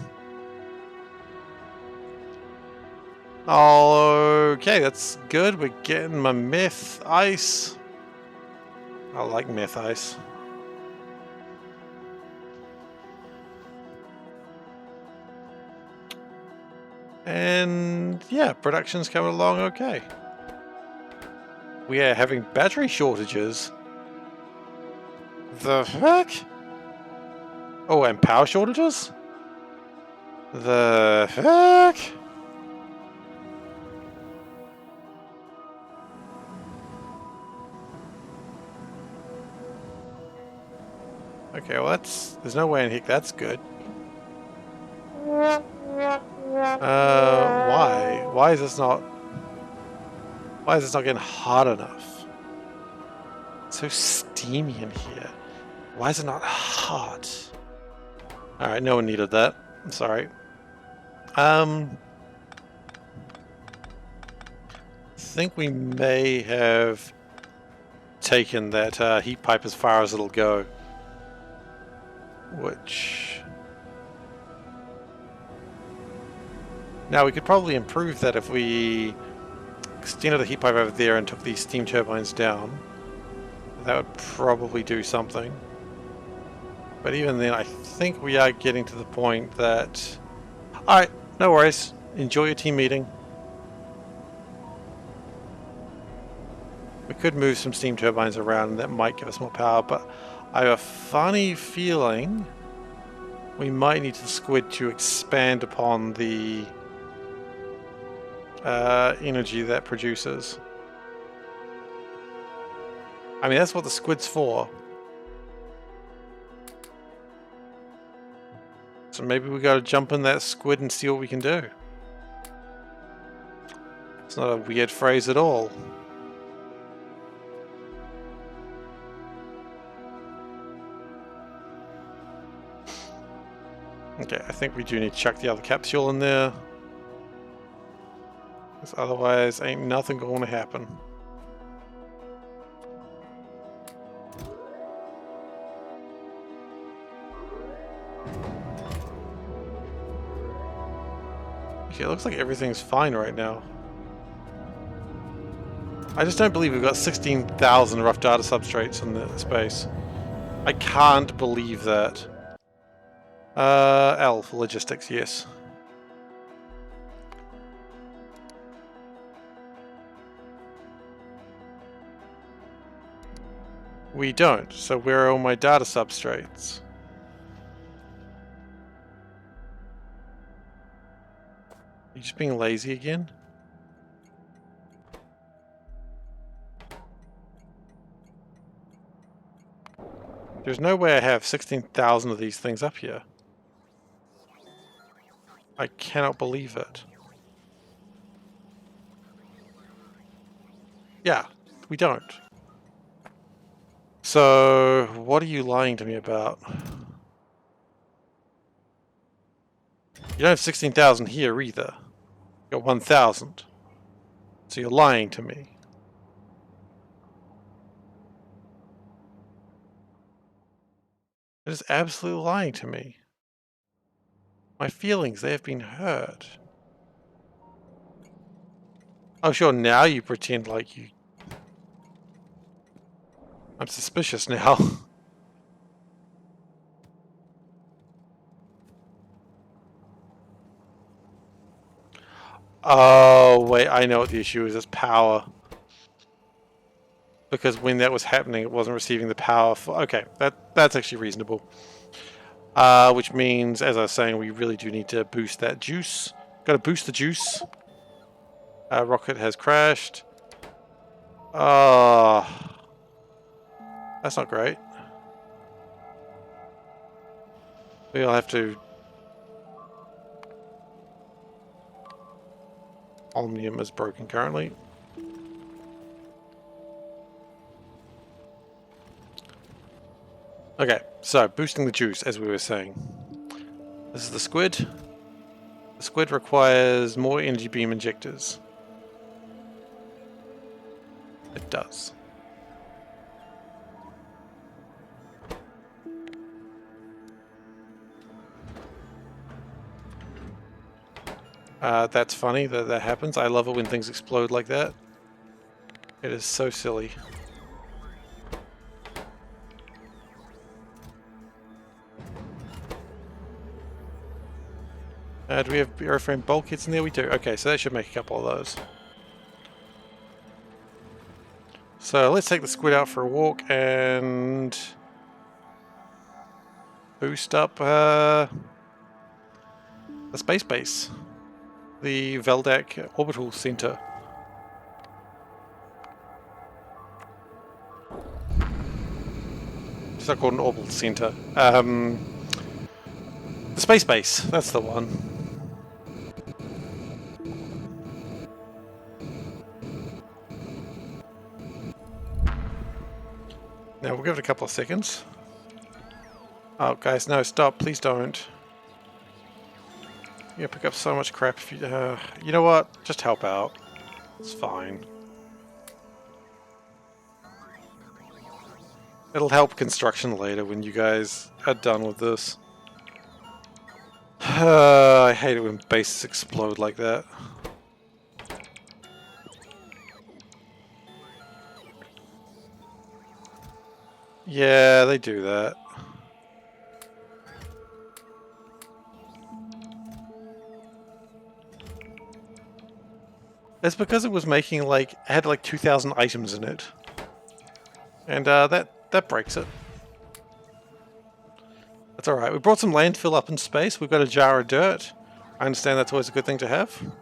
Okay, that's good. We're getting my meth ice. I like meth ice. And yeah, production's coming along okay. We are having battery shortages. The heck? Oh, and power shortages? The heck? Okay, well there's no way in heck that's good. Why? Why is this not getting hot enough? It's so steamy in here. Why is it not hot? Alright, no one needed that. I'm sorry. I think we may have taken that heat pipe as far as it'll go. Which... Now we could probably improve that if we extended the heat pipe over there and took these steam turbines down. That would probably do something. But even then, I think we are getting to the point that... Alright, no worries. Enjoy your team meeting. We could move some steam turbines around and that might give us more power, but I have a funny feeling we might need the squid to expand upon the energy that produces. I mean, that's what the squid's for. So maybe we gotta jump in that squid and see what we can do. It's not a weird phrase at all. Okay, I think we do need to chuck the other capsule in there. Because otherwise ain't nothing going to happen. Okay, it looks like everything's fine right now. I just don't believe we've got 16,000 rough data substrates in the space. I can't believe that. L for logistics, yes. We don't, so where are all my data substrates? Are you just being lazy again? There's no way I have 16,000 of these things up here. I cannot believe it. Yeah, we don't. So, what are you lying to me about? You don't have 16,000 here either. You got 1,000. So you're lying to me. It is absolutely lying to me. My feelings, they have been hurt. Oh sure, now you pretend like you... I'm suspicious now. Oh, wait, I know what the issue is. It's power. Because when that was happening, it wasn't receiving the power for... Okay, that's actually reasonable. Which means, as I was saying, we really do need to boost that juice. Gotta boost the juice. Rocket has crashed. That's not great. We'll have to... Omnium is broken currently. Okay, so boosting the juice, as we were saying. This is the squid. The squid requires more energy beam injectors. It does. That's funny that that happens. I love it when things explode like that. It is so silly. Do we have airframe bulkheads in there? We do. Okay, so that should make a couple of those. So let's take the squid out for a walk and boost up the space base. The Veldak Orbital Center. It's not called an orbital center. The space base, that's the one. Now we'll give it a couple of seconds. Oh guys, no, stop, please don't. You're gonna pick up so much crap if you... you know what? Just help out. It's fine. It'll help construction later when you guys are done with this. I hate it when bases explode like that. Yeah, they do that. It's because it was making like, it had like 2,000 items in it. And that breaks it. That's alright. We brought some landfill up in space. We've got a jar of dirt. I understand that's always a good thing to have.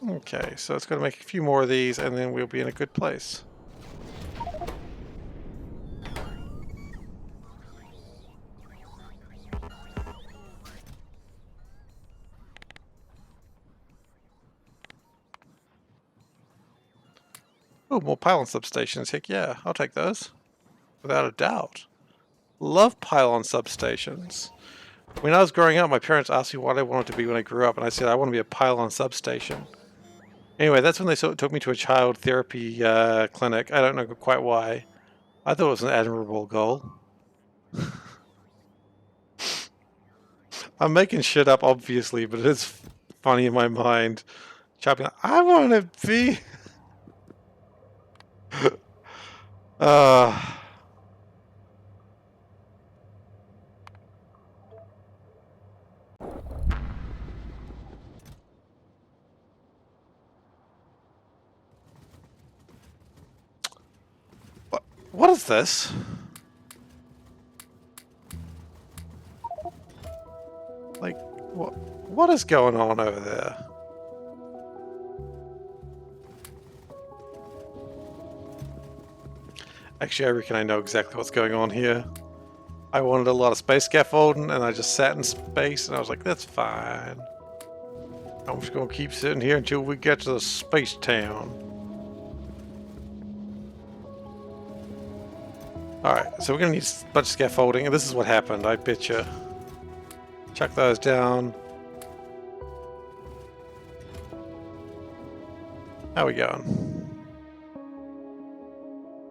Okay, so it's got to make a few more of these and then we'll be in a good place. Oh, more pylon substations. Heck yeah, I'll take those. Without a doubt. Love pylon substations. When I was growing up, my parents asked me what I wanted to be when I grew up, and I said I want to be a pylon substation. Anyway, that's when they took me to a child therapy clinic. I don't know quite why. I thought it was an admirable goal. I'm making shit up, obviously, but it is funny in my mind. Chopping, I want to be... uh... What is this? Like, what is going on over there? Actually, I reckon I know exactly what's going on here. I wanted a lot of space scaffolding, and I just sat in space, and I was like, that's fine. I'm just gonna keep sitting here until we get to the space town. Alright, so we're gonna need a bunch of scaffolding, and this is what happened, I bet you. Chuck those down. How we going?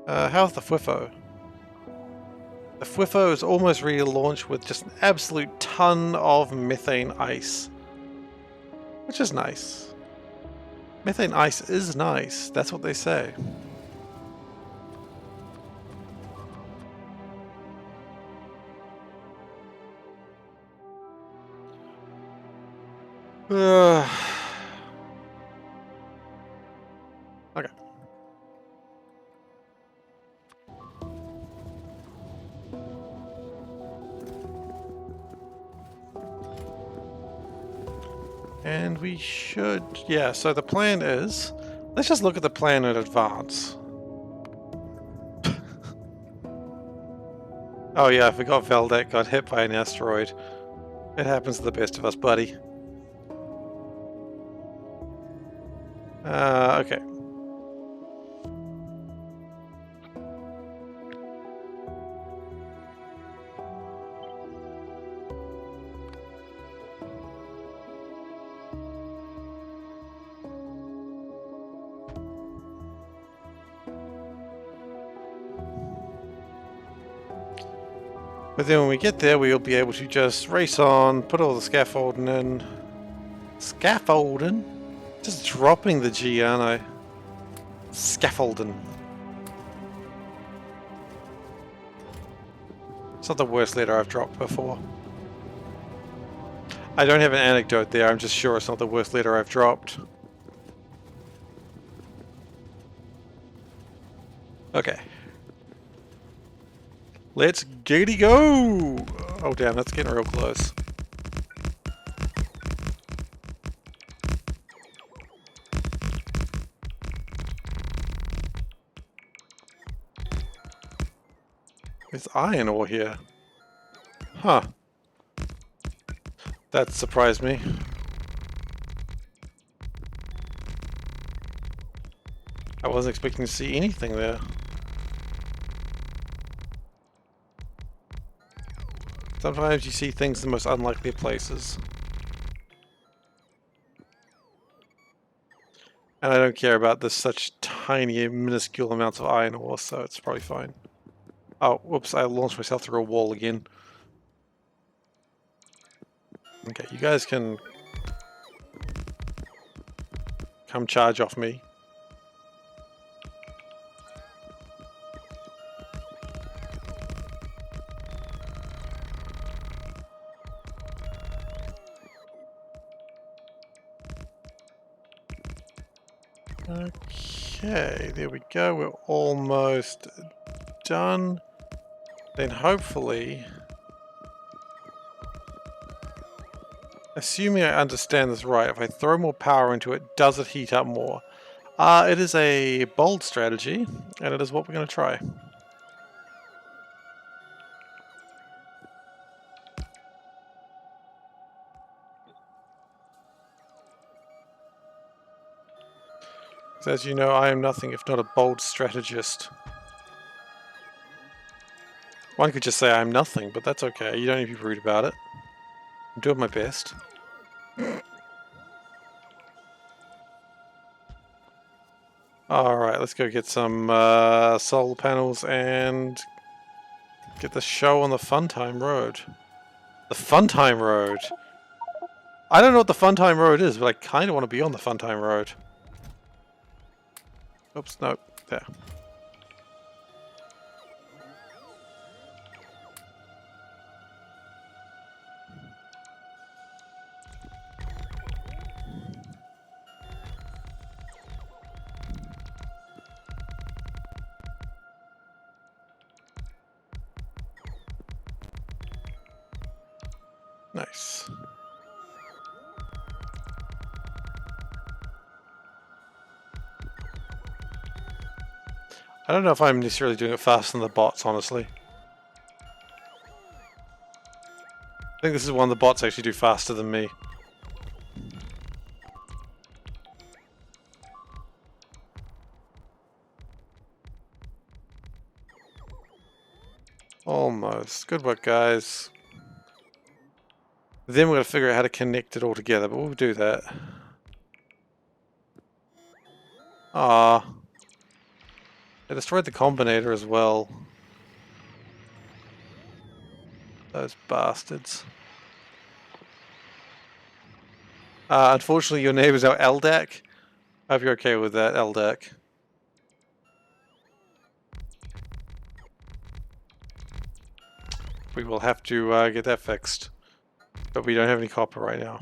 How's the FWIFO? The FWIFO is almost ready to launch with just an absolute ton of methane ice. Which is nice. Methane ice is nice, that's what they say. Okay. And we should, yeah, so the plan is, let's just look at the plan in advance. Oh yeah, I forgot Veldet got hit by an asteroid. It happens to the best of us, buddy. Okay. But then when we get there, we'll be able to just race on, put all the scaffolding in. Scaffolding? Just dropping the G, aren't I? Scaffolding. It's not the worst letter I've dropped before. I don't have an anecdote there, I'm just sure it's not the worst letter I've dropped. Okay. Let's giddy go! Oh damn, that's getting real close. There's iron ore here. Huh. That surprised me. I wasn't expecting to see anything there. Sometimes you see things in the most unlikely places. And I don't care about this such tiny, minuscule amounts of iron ore, so it's probably fine. Oh, whoops, I launched myself through a wall again. Okay, you guys can come charge off me. Okay, there we go. We're almost done. Then hopefully, assuming I understand this right, if I throw more power into it, does it heat up more? It is a bold strategy, and it is what we're going to try. As you know, I am nothing if not a bold strategist. One could just say I'm nothing, but that's okay. You don't need to be rude about it. I'm doing my best. Alright, let's go get some solar panels and get the show on the Funtime Road. The Funtime Road! I don't know what the Funtime Road is, but I kind of want to be on the Funtime Road. Oops, no, there. Nice. I don't know if I'm necessarily doing it faster than the bots, honestly. I think this is one the bots actually do faster than me. Almost. Good work, guys. Then we're going to figure out how to connect it all together, but we'll do that. Ah, they destroyed the combinator as well. Those bastards. Unfortunately, your neighbor's our LDAC. I hope you're okay with that, LDAC. We will have to get that fixed. But we don't have any copper right now.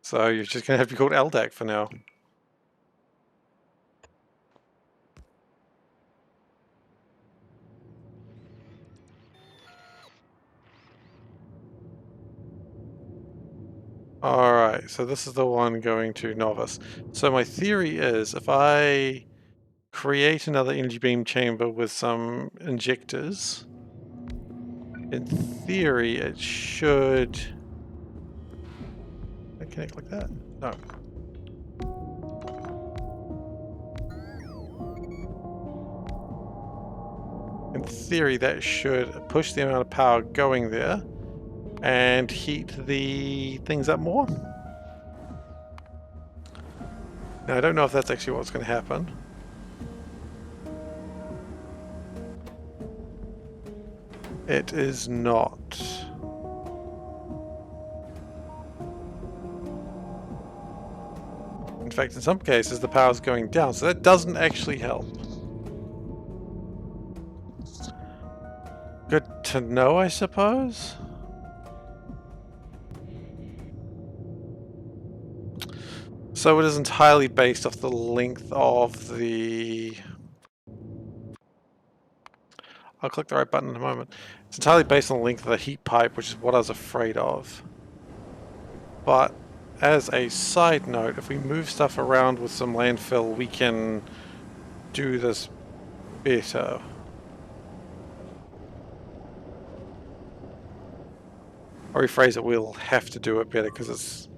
So you're just going to have to be called LDAC for now. Alright, so this is the one going to Novice. So my theory is, if I create another energy beam chamber with some injectors, in theory it should... Can I connect like that? No. In theory that should push the amount of power going there and heat the things up more. Now I don't know if that's actually what's going to happen. It is not. In fact, in some cases the power's going down, so that doesn't actually help. Good to know, I suppose? So it is entirely based off the length of the... I'll click the right button in a moment. It's entirely based on the length of the heat pipe, which is what I was afraid of. But as a side note, if we move stuff around with some landfill, we can do this better. I'll rephrase it, we'll have to do it better because it's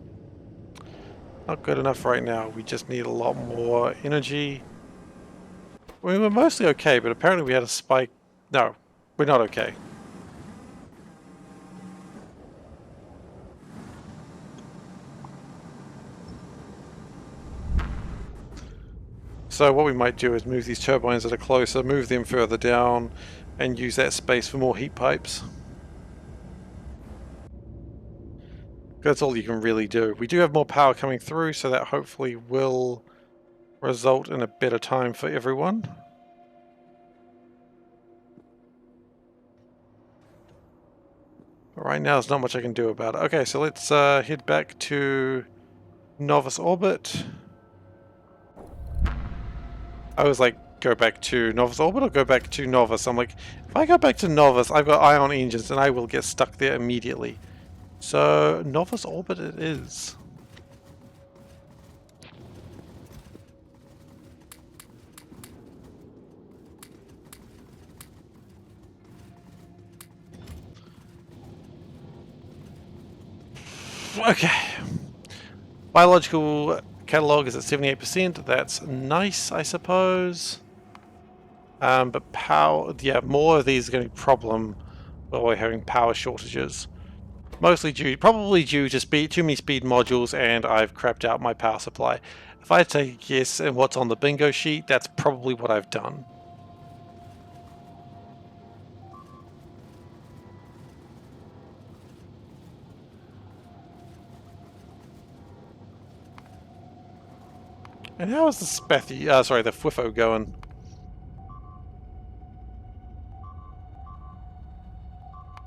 not good enough right now. We just need a lot more energy. We were mostly okay, but apparently we had a spike. No, we're not okay. So what we might do is move these turbines that are closer, move them further down, and use that space for more heat pipes. That's all you can really do. We do have more power coming through, so that hopefully will result in a better time for everyone. But right now there's not much I can do about it. Okay, so let's head back to Novice Orbit. I was like, go back to Novice Orbit or go back to Novice. I'm like, if I go back to Novice, I've got ion engines and I will get stuck there immediately. So, Novice Orbit it is. Okay. Biological catalog is at 78%. That's nice, I suppose. But power, yeah, more of these are going to be a problem while we're having power shortages. Mostly probably due to too many speed modules, and I've crapped out my power supply. If I take a guess at what's on the bingo sheet, that's probably what I've done. And how is the the FWIFO going?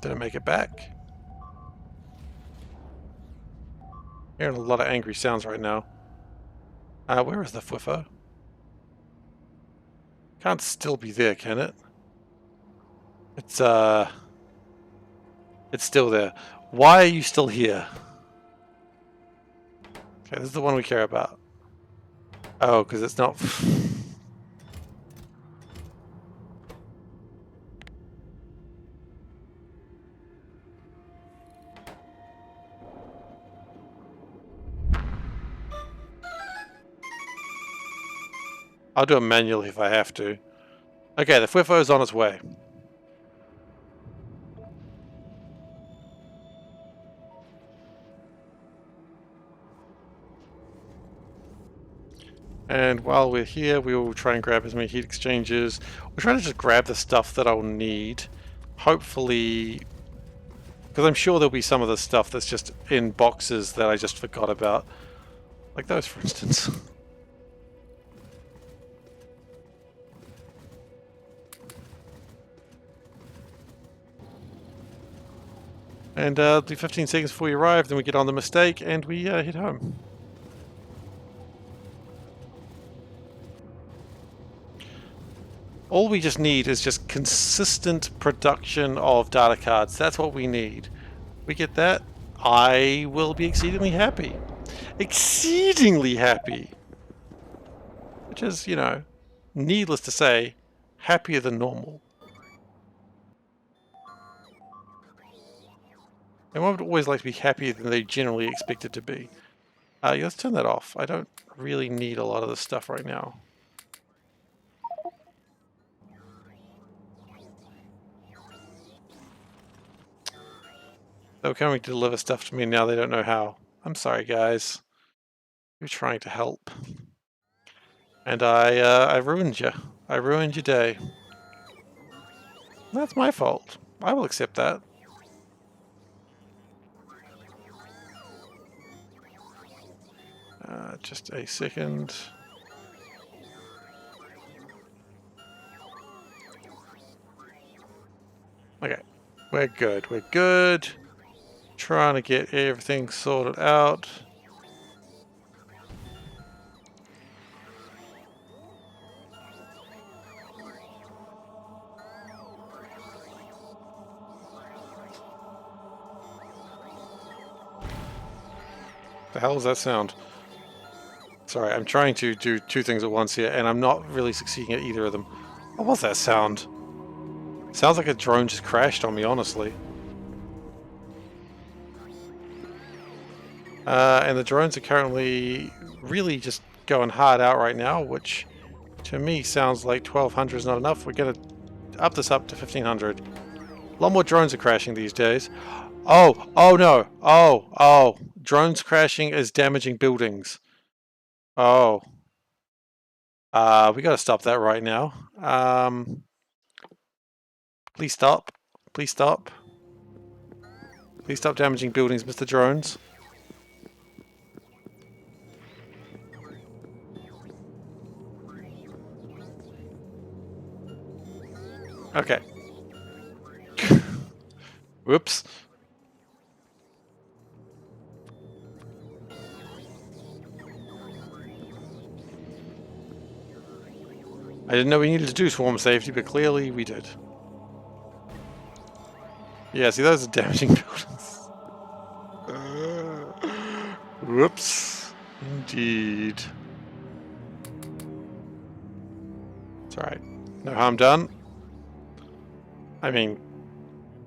Did it make it back? Hearing a lot of angry sounds right now. Where is the FWIFO? Can't still be there, can it? It's still there. Why are you still here? Okay, this is the one we care about. Oh, because it's not... I'll do it manually if I have to. Okay, the FWIFO is on its way. And while we're here, we will try and grab as many heat exchangers. We're trying to just grab the stuff that I'll need. Hopefully, because I'm sure there'll be some of the stuff that's just in boxes that I just forgot about. Like those, for instance. And do 15 seconds before we arrive, then we get on the mistake and we head home. All we just need is just consistent production of data cards. That's what we need. We get that, I will be exceedingly happy. Exceedingly happy! Which is, you know, needless to say, happier than normal. And one would always like to be happier than they generally expect it to be. Yeah, let's turn that off. I don't really need a lot of this stuff right now. They were coming to deliver stuff to me, now they don't know how. I'm sorry, guys. You're trying to help. And I ruined you. I ruined your day. That's my fault. I will accept that. Just a second. Okay, we're good. We're good. Trying to get everything sorted out. The hell does that sound? Sorry, I'm trying to do two things at once here, and I'm not really succeeding at either of them. What was that sound? Sounds like a drone just crashed on me, honestly. And the drones are currently really just going hard out right now, which to me sounds like 1200 is not enough. We're going to up this up to 1500. A lot more drones are crashing these days. Oh no. Oh. Drones crashing is damaging buildings. Oh. We got to stop that right now. Please stop. Please stop. Please stop damaging buildings, Mr. Drones. Okay. Whoops. I didn't know we needed to do swarm safety, but clearly we did. Yeah, see, those are damaging buildings. Whoops. Indeed. It's alright. No harm done. I mean,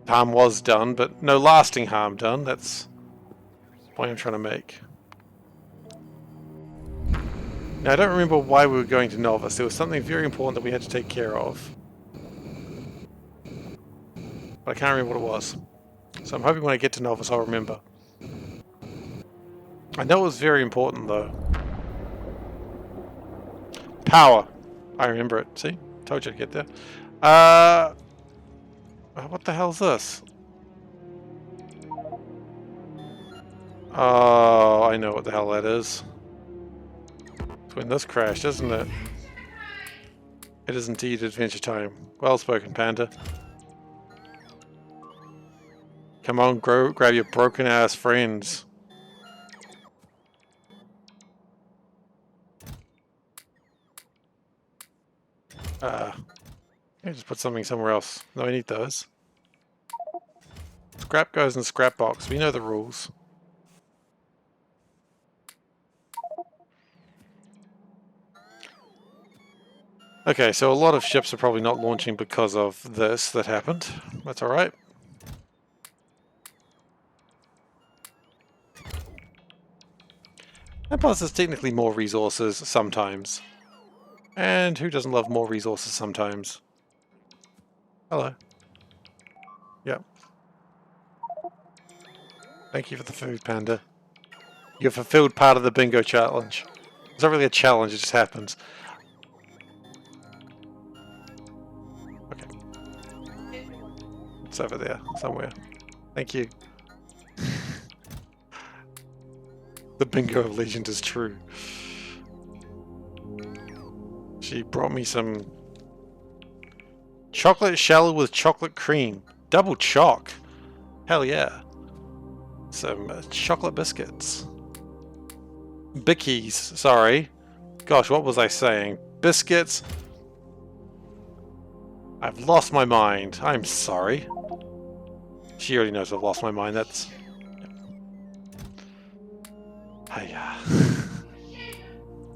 harm was done, but no lasting harm done. That's the point I'm trying to make. Now, I don't remember why we were going to Novice. There was something very important that we had to take care of. But I can't remember what it was. So I'm hoping when I get to Novice I'll remember. I know it was very important though. Power. I remember it. See? Told you to get there. What the hell's this? Oh, I know what the hell that is. It's when this crashed, isn't it? It is indeed adventure time. Well spoken, Panda. Come on, grab your broken ass friends. Just put something somewhere else. No, I need those. Scrap goes in the scrap box. We know the rules. Okay, so a lot of ships are probably not launching because of this that happened. That's alright. And plus, there's technically more resources sometimes. And who doesn't love more resources sometimes? Hello. Yep. Thank you for the food, Panda. You have fulfilled part of the bingo challenge. It's not really a challenge, it just happens. Okay. It's over there, somewhere. Thank you. The bingo of legend is true. She brought me some chocolate shell with chocolate cream. Double choc. Hell yeah. Some chocolate biscuits. Bickies, sorry. Gosh, what was I saying? Biscuits. I've lost my mind. I'm sorry. She already knows I've lost my mind. That's... Hiya.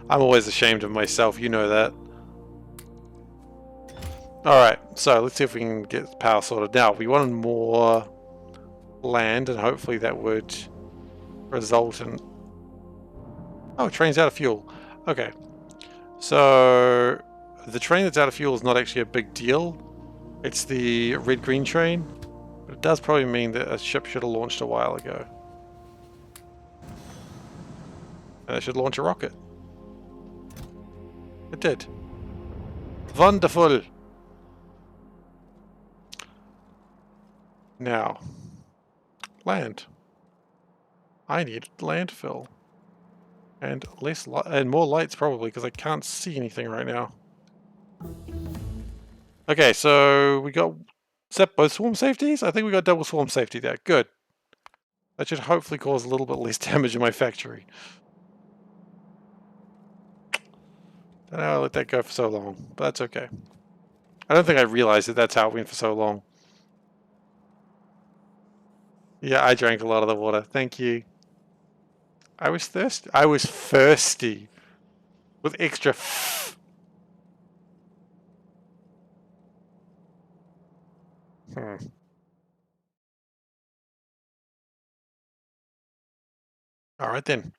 I'm always ashamed of myself, you know that. Alright, so let's see if we can get power sorted. Now, we wanted more land, and hopefully that would result in... Oh, train's out of fuel. Okay. So, the train that's out of fuel is not actually a big deal. It's the red-green train. But it does probably mean that a ship should have launched a while ago. And it should launch a rocket. It did. Wonderful! Now, land. I need landfill. And less and more lights probably, because I can't see anything right now. Okay, so we got... Is that both swarm safeties? I think we got double swarm safety there. Good. That should hopefully cause a little bit less damage in my factory. Don't know how I let that go for so long, but that's okay. I don't think I realized that that's how it went for so long. Yeah, I drank a lot of the water. Thank you. I was thirsty. I was thirsty. With extra Alright then.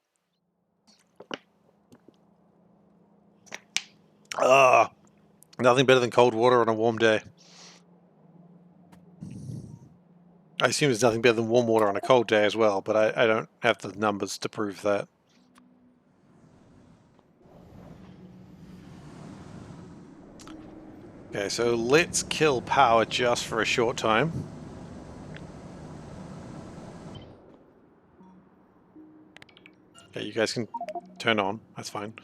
Nothing better than cold water on a warm day. I assume there's nothing better than warm water on a cold day as well, but I don't have the numbers to prove that. Okay, so let's kill power just for a short time. Okay, you guys can turn on, that's fine.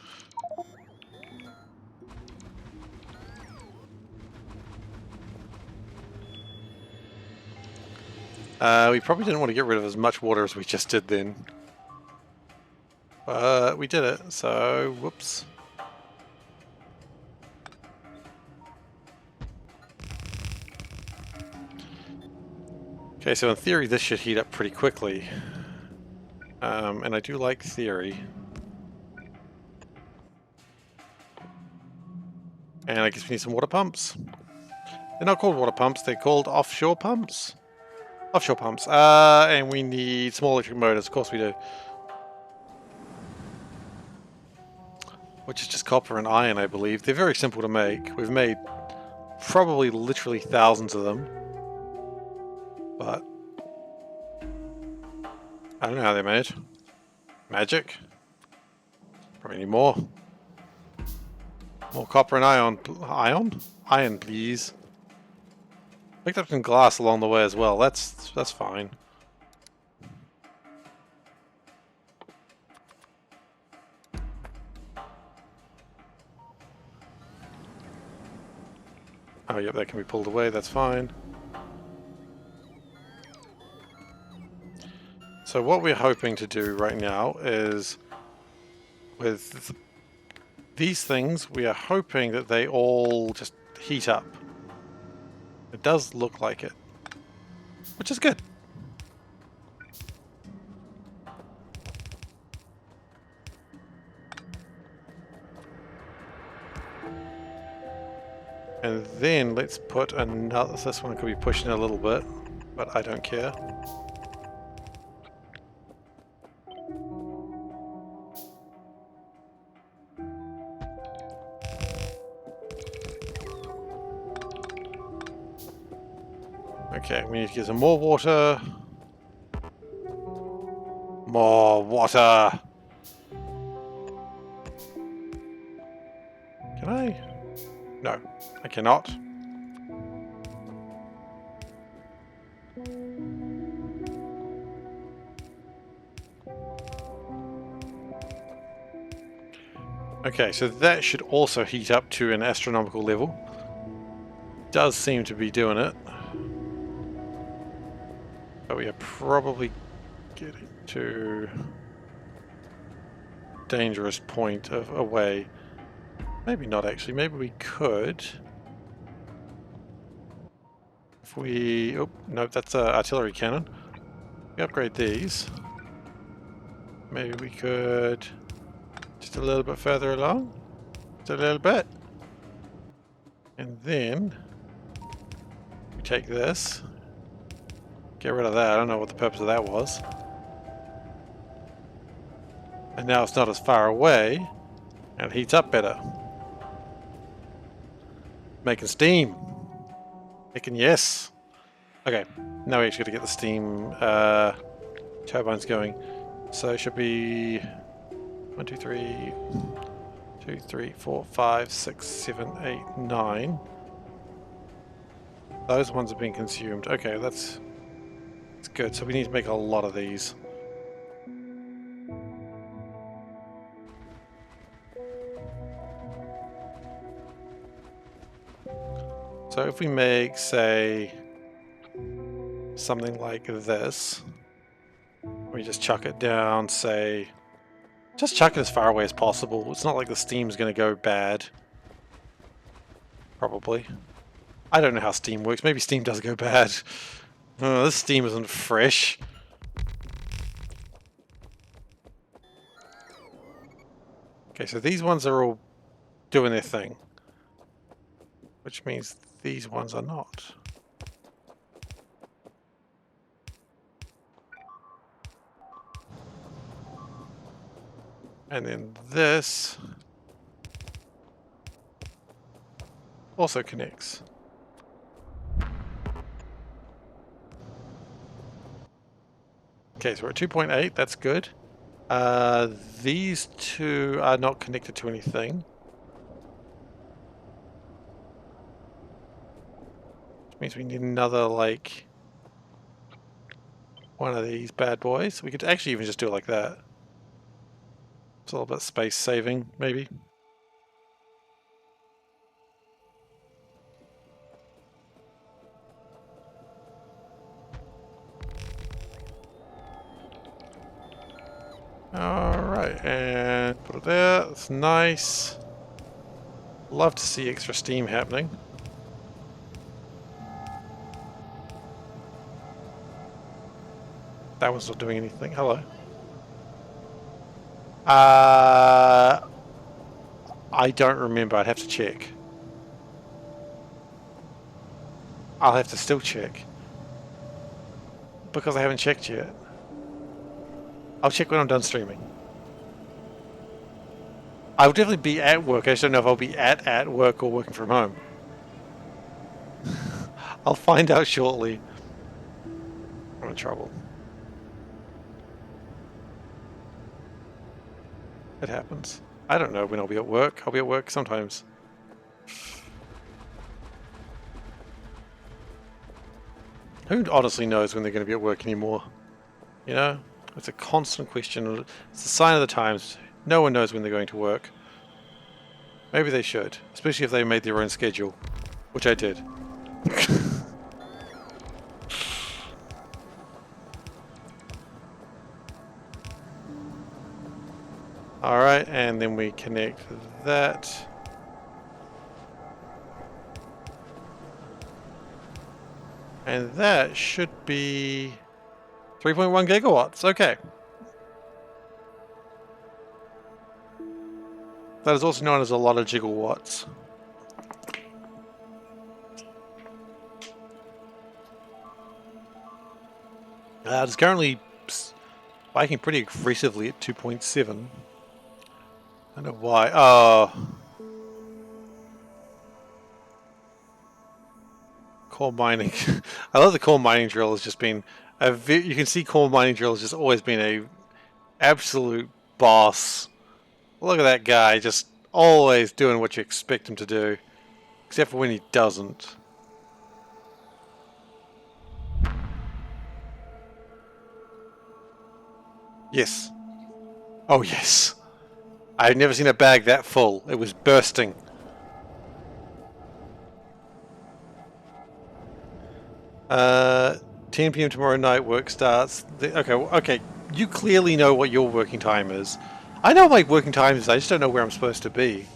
We probably didn't want to get rid of as much water as we just did then. But we did it, so whoops. Okay, so in theory this should heat up pretty quickly. And I do like theory. And I guess we need some water pumps. They're not called water pumps, they're called offshore pumps. Offshore pumps. And we need small electric motors, of course we do. Which is just copper and iron, I believe. They're very simple to make. We've made probably literally thousands of them. But I don't know how they're made. Magic? Probably need more. More copper and iron. Iron, please. Picked up some glass along the way as well. That's fine. Oh, yep, that can be pulled away. That's fine. So what we're hoping to do right now is with these things, we are hoping that they all just heat up. It does look like it, which is good. And then let's put another, this one could be pushing a little bit, but I don't care. Okay, we need to get some more water. More water! Can I? No, I cannot. Okay, so that should also heat up to an astronomical level. Does seem to be doing it. But we are probably getting to a dangerous point of away. Maybe not actually, maybe we could. If we... Oh, no, that's an artillery cannon. We upgrade these. Maybe we could... Just a little bit further along. Just a little bit. And then... We take this. Get rid of that. I don't know what the purpose of that was. And now it's not as far away. And it heats up better. Making steam. Making yes. Okay. Now we actually got to get the steam turbines going. So it should be 1, 2, 3, 2, 3, 4, 5, 6, 7, 8, 9. Those ones have been consumed. Okay, that's good. So we need to make a lot of these. So if we make, say, something like this, we just chuck it down, say, just chuck it as far away as possible. It's not like the steam's going to go bad. Probably. I don't know how steam works. Maybe steam does go bad. Oh, this steam isn't fresh. Okay, so these ones are all doing their thing. Which means these ones are not. And then this also connects. Okay, so we're at 2.8, that's good. These two are not connected to anything. Which means we need another, like, one of these bad boys. We could actually even just do it like that. It's a little bit space saving, maybe. Alright, and put it there. That's nice. Love to see extra steam happening. That one's not doing anything. Hello. I don't remember. I'd have to check. I'll have to still check. Because I haven't checked yet. I'll check when I'm done streaming. I'll definitely be at work. I just don't know if I'll be at work or working from home. I'll find out shortly. I'm in trouble. It happens. I don't know when I'll be at work. I'll be at work sometimes. Who honestly knows when they're going to be at work anymore? You know? It's a constant question. It's a sign of the times. No one knows when they're going to work. Maybe they should. Especially if they made their own schedule. Which I did. Alright, and then we connect that. And that should be 3.1 gigawatts. Okay. That is also known as a lot of gigawatts. It's currently spiking pretty aggressively at 2.7. I don't know why. Oh. Coal mining. I love the coal mining drill has just been you can see coal mining drill has just always been a absolute boss. Look at that guy, just always doing what you expect him to do, except for when he doesn't. Yes. Oh yes. I've never seen a bag that full. It was bursting. Uh, 10 p.m. tomorrow night work starts. Okay. You clearly know what your working time is. I know my working time is. I just don't know where I'm supposed to be.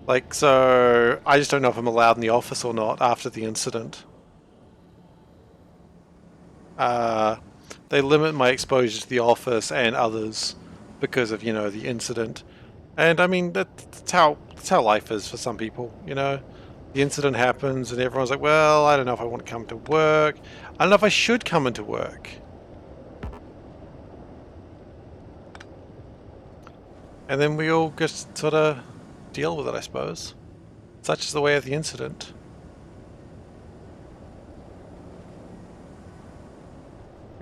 Like, so I just don't know if I'm allowed in the office or not after the incident. They limit my exposure to the office and others because of, you know, the incident. And I mean, that's how life is for some people, you know. The incident happens and everyone's like, well, I don't know if I want to come to work. I don't know if I should come into work. And then we all just sort of deal with it, I suppose. Such is the way of the incident.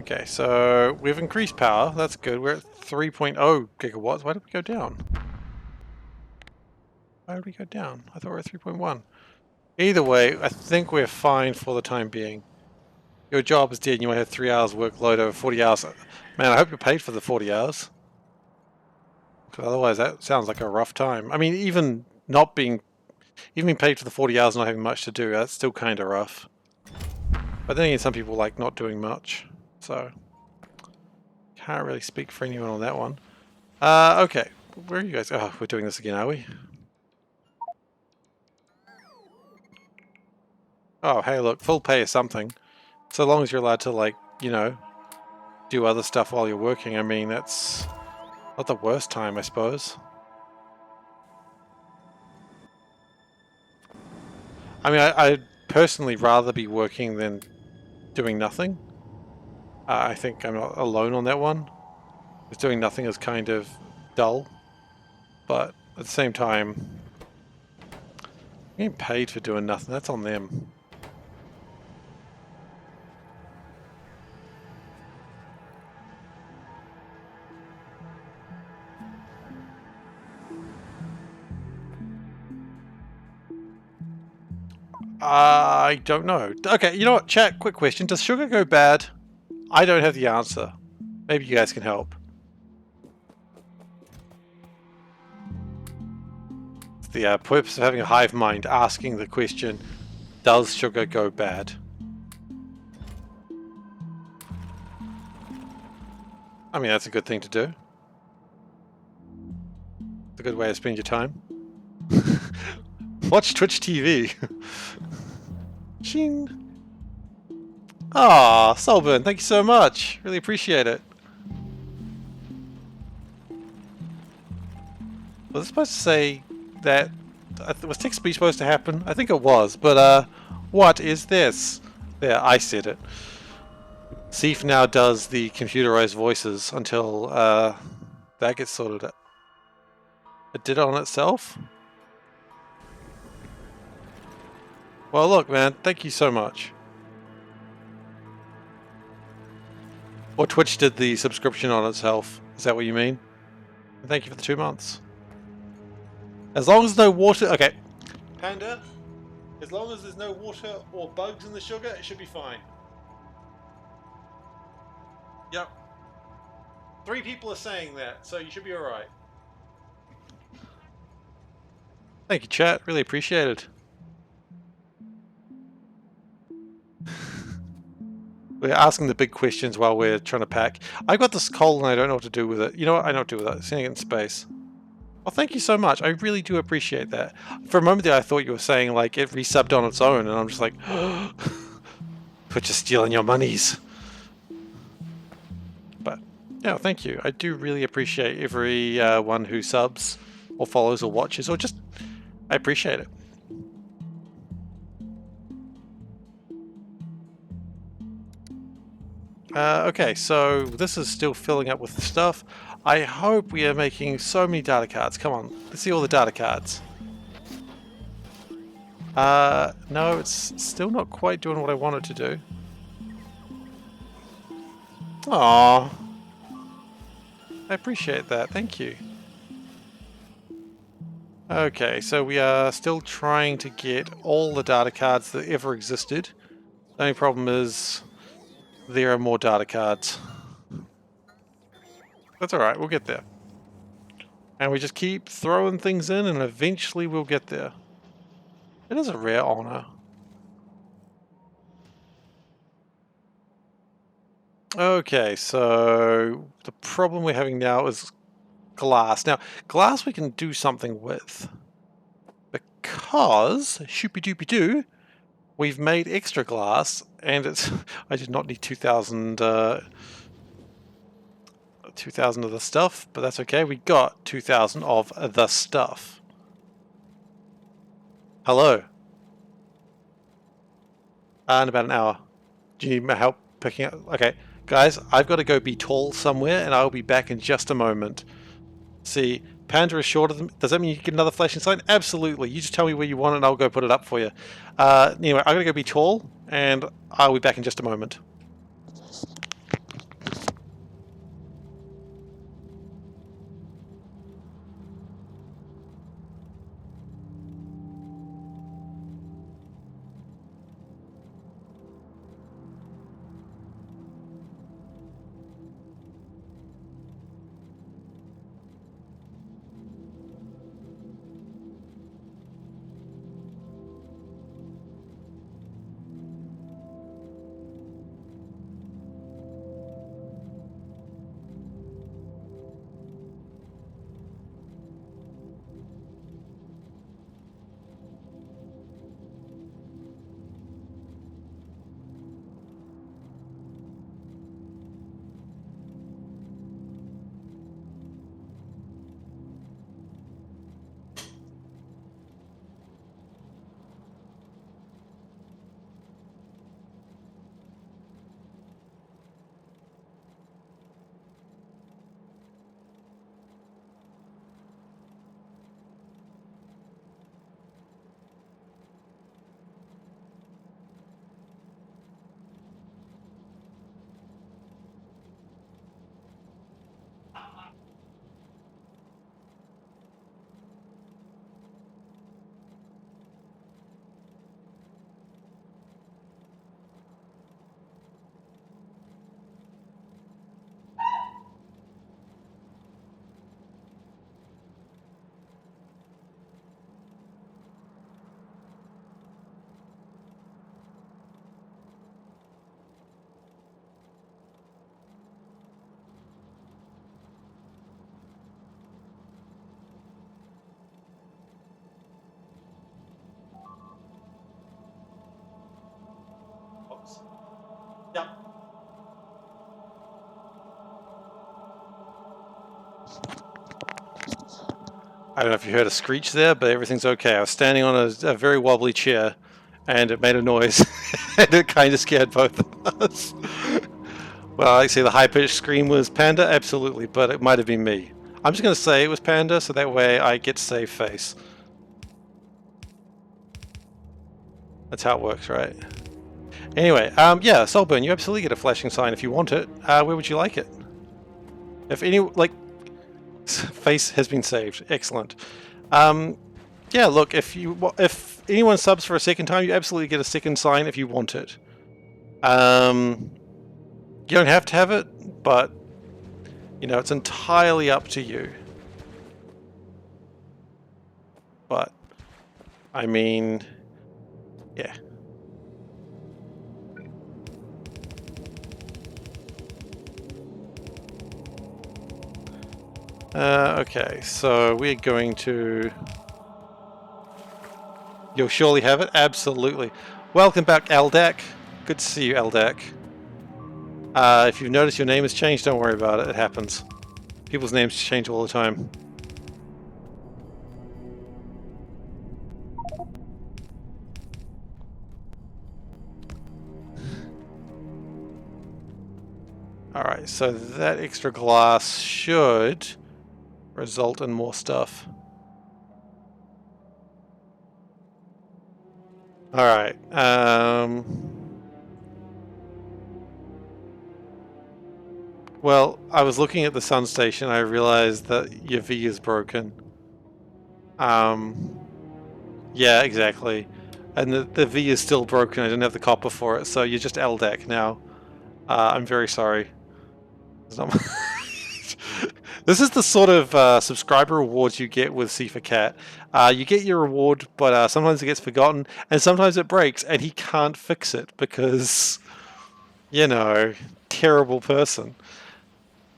Okay, so we've increased power. That's good. We're at 3.0 gigawatts. Why did we go down? Why did we go down? I thought we were at 3.1. Either way, I think we're fine for the time being. Your job is dead and you only have 3 hours workload over 40 hours. Man, I hope you're paid for the 40 hours. Because otherwise that sounds like a rough time. I mean, even being paid for the 40 hours and not having much to do, that's still kind of rough. But then again, some people like not doing much. So, can't really speak for anyone on that one. Okay. Where are you guys? Oh, we're doing this again, are we? Oh, hey, look, full pay is something. So long as you're allowed to, like, you know, do other stuff while you're working. I mean, that's not the worst time, I suppose. I mean, I'd personally rather be working than doing nothing. I think I'm not alone on that one. Because doing nothing is kind of dull. But at the same time, getting paid for doing nothing, that's on them. I don't know. Okay, you know what, chat, quick question. Does sugar go bad? I don't have the answer. Maybe you guys can help. It's the purpose of having a hive mind, asking the question, does sugar go bad? I mean, that's a good thing to do. It's a good way to spend your time. Watch Twitch TV. Ching. Ah, Solburn, thank you so much. Really appreciate it. Was I supposed to say that... Was text-to-speech supposed to happen? I think it was, but what is this? There, I said it. Seif now does the computerized voices until that gets sorted out. It did it on itself? Well, look, man, thank you so much. Or Twitch did the subscription on itself. Is that what you mean? Thank you for the 2 months. As long as no water... Okay. Panda, as long as there's no water or bugs in the sugar, it should be fine. Yep. 3 people are saying that, so you should be alright. Thank you, chat. Really appreciate it. We're asking the big questions while we're trying to pack. I got this coal and I don't know what to do with it. You know what? I know what to do with it. Sending it in space. Well, thank you so much. I really do appreciate that. For a moment there, I thought you were saying, like, it resubbed on its own, and I'm just like, Twitch is stealing your monies. But, yeah, thank you. I do really appreciate every one who subs, or follows, or watches, or just... I appreciate it. Okay, so this is still filling up with the stuff. I hope we are making so many data cards. Come on, let's see all the data cards. No, it's still not quite doing what I want it to do. Aww. I appreciate that, thank you. Okay, so we are still trying to get all the data cards that ever existed. The only problem is there are more data cards. That's alright, we'll get there. And we just keep throwing things in and eventually we'll get there. It is a rare honor. Okay, so the problem we're having now is glass. Now, glass we can do something with. Because, shoopy-doopy-doo, we've made extra glass, and it's... I did not need 2,000 2,000 of the stuff, but that's okay. We got 2,000 of the stuff. Hello. In about an hour. Do you need my help picking up? Okay, guys, I've got to go be tall somewhere, and I'll be back in just a moment. See, Panda is shorter than... Does that mean you get another flashing sign? Absolutely. You just tell me where you want it, and I'll go put it up for you. Anyway, I'm going to go be tall, and I'll be back in just a moment. I don't know if you heard a screech there, but everything's okay. I was standing on a very wobbly chair, and it made a noise, and it kind of scared both of us. Well, I see the high-pitched scream was Panda, absolutely, but it might have been me. I'm just going to say it was Panda, so that way I get to save face. That's how it works, right? Anyway, yeah, Soulburn, you absolutely get a flashing sign if you want it. Where would you like it? If any, like, face has been saved. Excellent. Yeah, look, if anyone subs for a second time, you absolutely get a second sign if you want it. You don't have to have it, but you know, it's entirely up to you. But I mean, yeah. Okay, so we're going to... You'll surely have it? Absolutely. Welcome back, Eldak. Good to see you, Eldak. If you've noticed your name has changed, don't worry about it. It happens. People's names change all the time. Alright, so that extra glass should result in more stuff. Alright, well, I was looking at the sun station, I realized that your V is broken. Yeah, exactly. And the V is still broken, I didn't have the copper for it, so you're just LDAC now. I'm very sorry. This is the sort of subscriber rewards you get with SeiferKatt. You get your reward, but sometimes it gets forgotten, and sometimes it breaks, and he can't fix it because, you know, terrible person.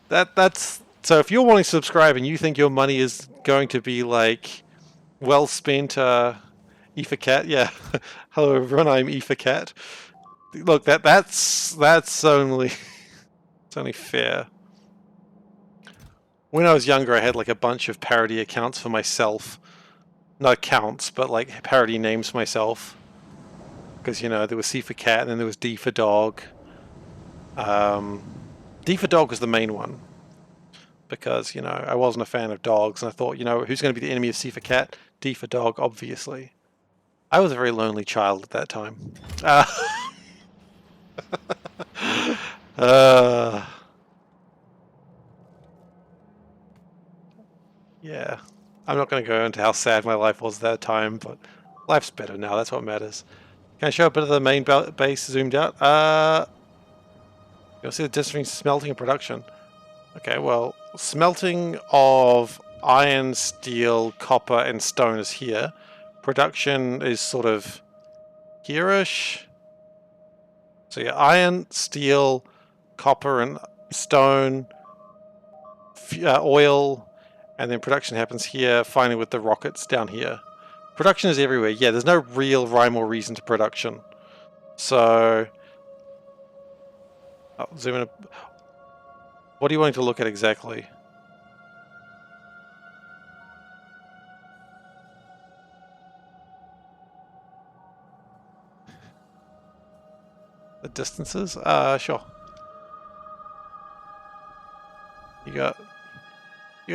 That's so. If you're wanting to subscribe and you think your money is going to be like well spent, SeiferKatt, yeah. Hello everyone, I'm SeiferKatt. Look, that's only it's only fair. When I was younger, I had like a bunch of parody accounts for myself. Not accounts, but like parody names for myself. Because, you know, there was C for cat and then there was D for dog. D for dog was the main one. Because, you know, I wasn't a fan of dogs. And I thought, you know, who's going to be the enemy of SeiferKatt? D for dog, obviously. I was a very lonely child at that time. Yeah. I'm not going to go into how sad my life was at that time, but life's better now. That's what matters. Can I show a bit of the main base zoomed out? You'll see the difference between smelting and production. Okay, well, smelting of iron, steel, copper, and stone is here. Production is sort of here-ish. So yeah, iron, steel, copper, and stone, oil, and then production happens here, finally with the rockets down here. Production is everywhere. Yeah, there's no real rhyme or reason to production. So... Oh, zoom in. What are you wanting to look at exactly? The distances? Sure. You got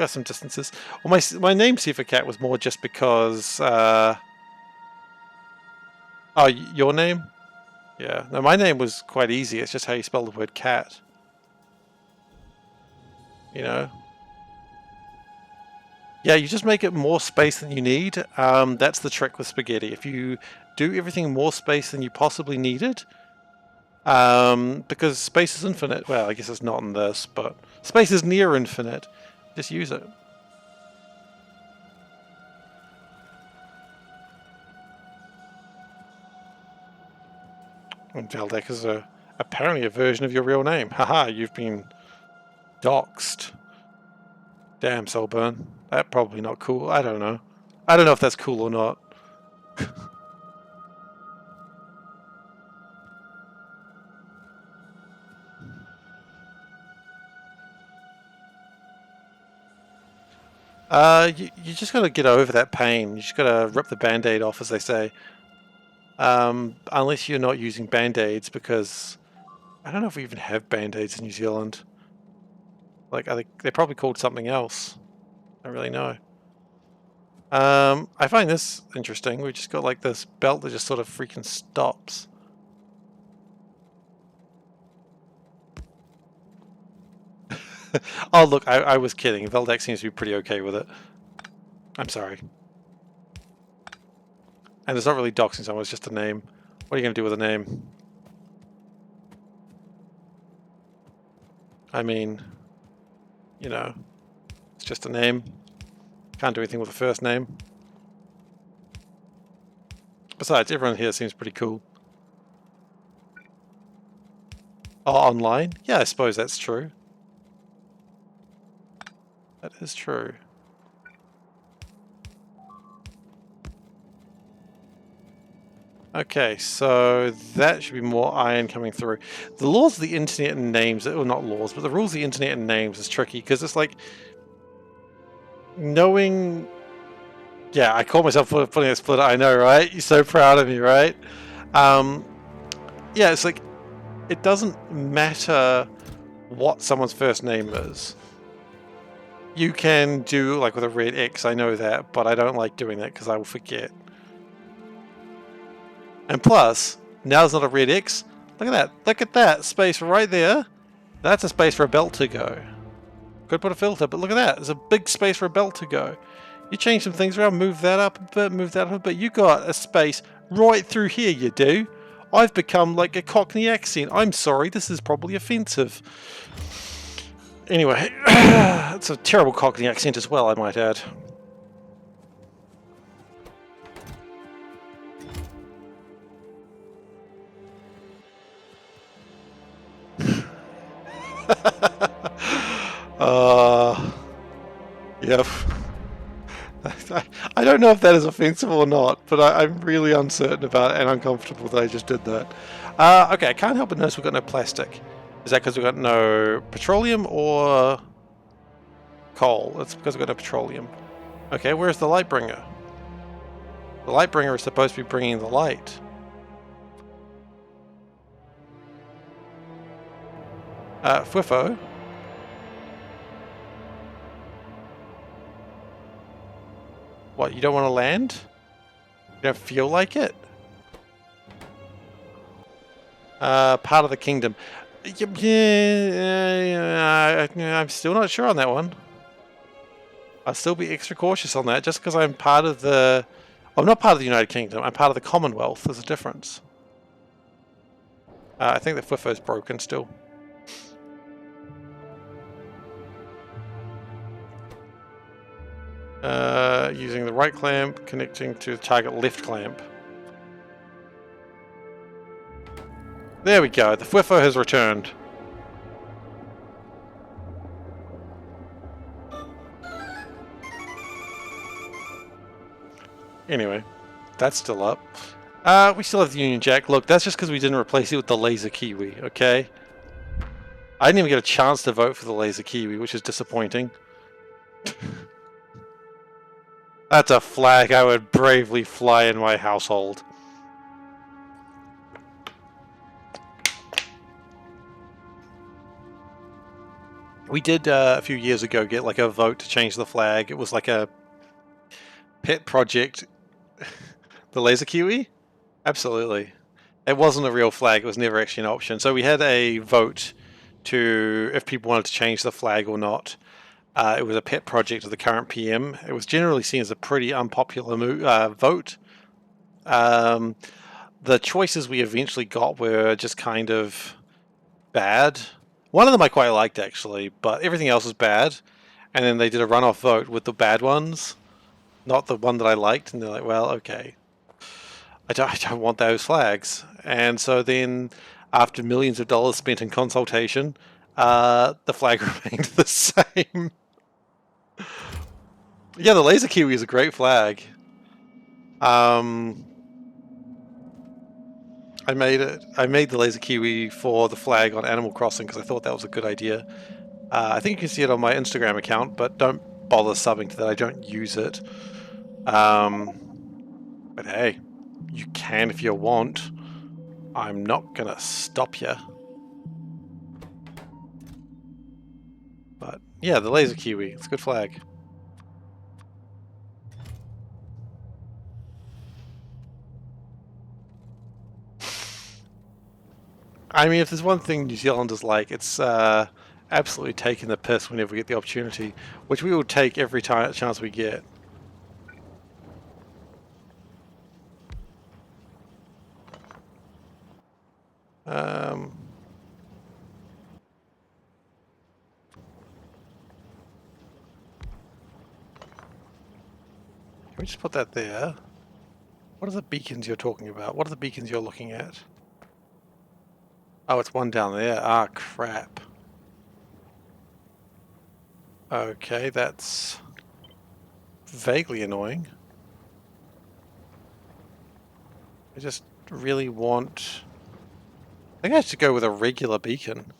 some distances. Well, my name SeiferKatt was more just because. Oh, your name? Yeah. No, my name was quite easy. It's just how you spell the word cat. You know. Yeah, you just make it more space than you need. That's the trick with spaghetti. If you do everything more space than you possibly needed, because space is infinite. Well, I guess it's not in this, but space is near infinite. Just use it. And Valdek is apparently a version of your real name. Haha, you've been doxed. Damn, Soulburn. That probably not cool. I don't know. I don't know if that's cool or not. You just gotta get over that pain. You just gotta rip the band-aid off, as they say. Unless you're not using band-aids, because I don't know if we even have band-aids in New Zealand. Like, they're probably called something else. I don't really know. I find this interesting. We've just got like this belt that just sort of freaking stops. Oh, look, I was kidding. Veldex seems to be pretty okay with it. I'm sorry. And it's not really doxing someone, it's just a name. What are you going to do with a name? I mean, you know, it's just a name. Can't do anything with the first name. Besides, everyone here seems pretty cool. Oh, online? Yeah, I suppose that's true. That is true. Okay, so that should be more iron coming through. The laws of the internet and names, well, not laws, but the rules of the internet and names is tricky because it's like knowing. Yeah, I call myself putting a splitter. I know, right? You're so proud of me, right? Yeah, it's like it doesn't matter what someone's first name is. You can do like with a red X, I know that, but I don't like doing that because I will forget. And plus, now there's not a red X. Look at that. Look at that space right there. That's a space for a belt to go. Could put a filter, but look at that. There's a big space for a belt to go. You change some things around, move that up a bit, move that up a bit. You got a space right through here, you do. I've become like a Cockney accent. I'm sorry, this is probably offensive. Anyway, it's a terrible Cockney accent as well, I might add. Yep. I don't know if that is offensive or not, but I'm really uncertain about it and uncomfortable that I just did that. Okay, I can't help but notice we've got no plastic. Is that because we've got no petroleum or coal? It's because we've got no petroleum. Okay, where's the light bringer? The light bringer is supposed to be bringing the light. Fwifo. What, you don't want to land? You don't feel like it? Part of the kingdom. Yeah, I'm still not sure on that one. I'll still be extra cautious on that, just because I'm part of the... I'm not part of the United Kingdom, I'm part of the Commonwealth. There's a difference. I think the Fwifo's broken still. Using the right clamp, connecting to the target left clamp. There we go, the Fwifo has returned. Anyway, that's still up. We still have the Union Jack. Look, that's just because we didn't replace it with the Laser Kiwi, okay? I didn't even get a chance to vote for the Laser Kiwi, which is disappointing. That's a flag I would bravely fly in my household. We did a few years ago get like a vote to change the flag. It was like a pet project. The Laser Kiwi? Absolutely. It wasn't a real flag, it was never actually an option. So we had a vote to if people wanted to change the flag or not. It was a pet project of the current PM. It was generally seen as a pretty unpopular vote. The choices we eventually got were just kind of bad. One of them I quite liked actually, but everything else was bad. And then they did a runoff vote with the bad ones, not the one that I liked. And they're like, well, okay, I don't want those flags. And so then, after millions of dollars spent in consultation, the flag remained the same. Yeah, the Laser Kiwi is a great flag. I made the Laser Kiwi for the flag on Animal Crossing because I thought that was a good idea. I think you can see it on my Instagram account, but don't bother subbing to that. I don't use it. But hey, you can if you want. I'm not gonna stop you. But yeah, the laser kiwi. It's a good flag. I mean, if there's one thing New Zealanders like, it's absolutely taking the piss whenever we get the opportunity, which we will take every chance we get. Can we just put that there? What are the beacons you're talking about? What are the beacons you're looking at? Oh, it's one down there. Ah, crap. Okay, that's vaguely annoying. I just really want... I think I should go with a regular beacon.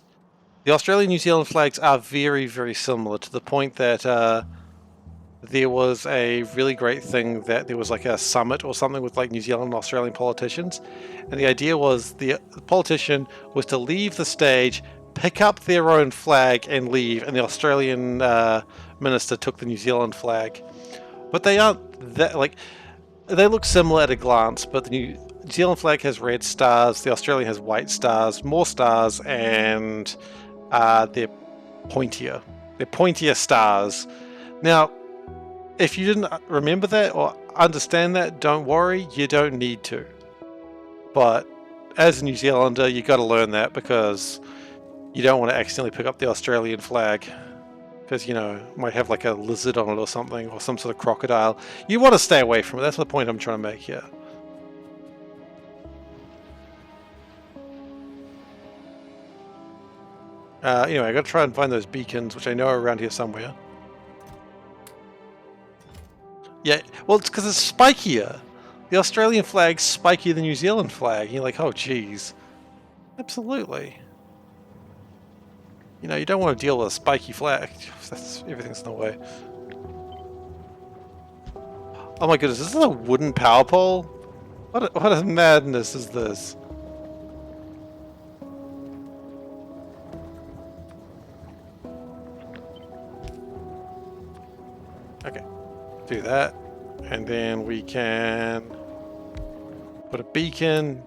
The Australian New Zealand flags are very, very similar, to the point that there was a really great thing that there was like a summit or something with like New Zealand and Australian politicians, and the idea was the politician was to leave the stage, pick up their own flag and leave, and the Australian minister took the New Zealand flag. But they aren't that, like, they look similar at a glance, but the New Zealand flag has red stars, the Australian has white stars, more stars, and they're pointier. They're pointier stars. Now, if you didn't remember that or understand that, don't worry, you don't need to. But as a New Zealander, you got to learn that, because you don't want to accidentally pick up the Australian flag, because, you know, it might have like a lizard on it or something, or some sort of crocodile. You want to stay away from it. That's the point I'm trying to make here. Anyway, I got to try and find those beacons, which I know are around here somewhere. Yeah, well, it's because it's spikier. The Australian flag's spikier than the New Zealand flag. You're like, oh, geez. Absolutely. You know, you don't want to deal with a spiky flag. Everything's in the way. Oh my goodness, this is a wooden power pole? What a madness is this? Okay, do that. And then we can put a beacon.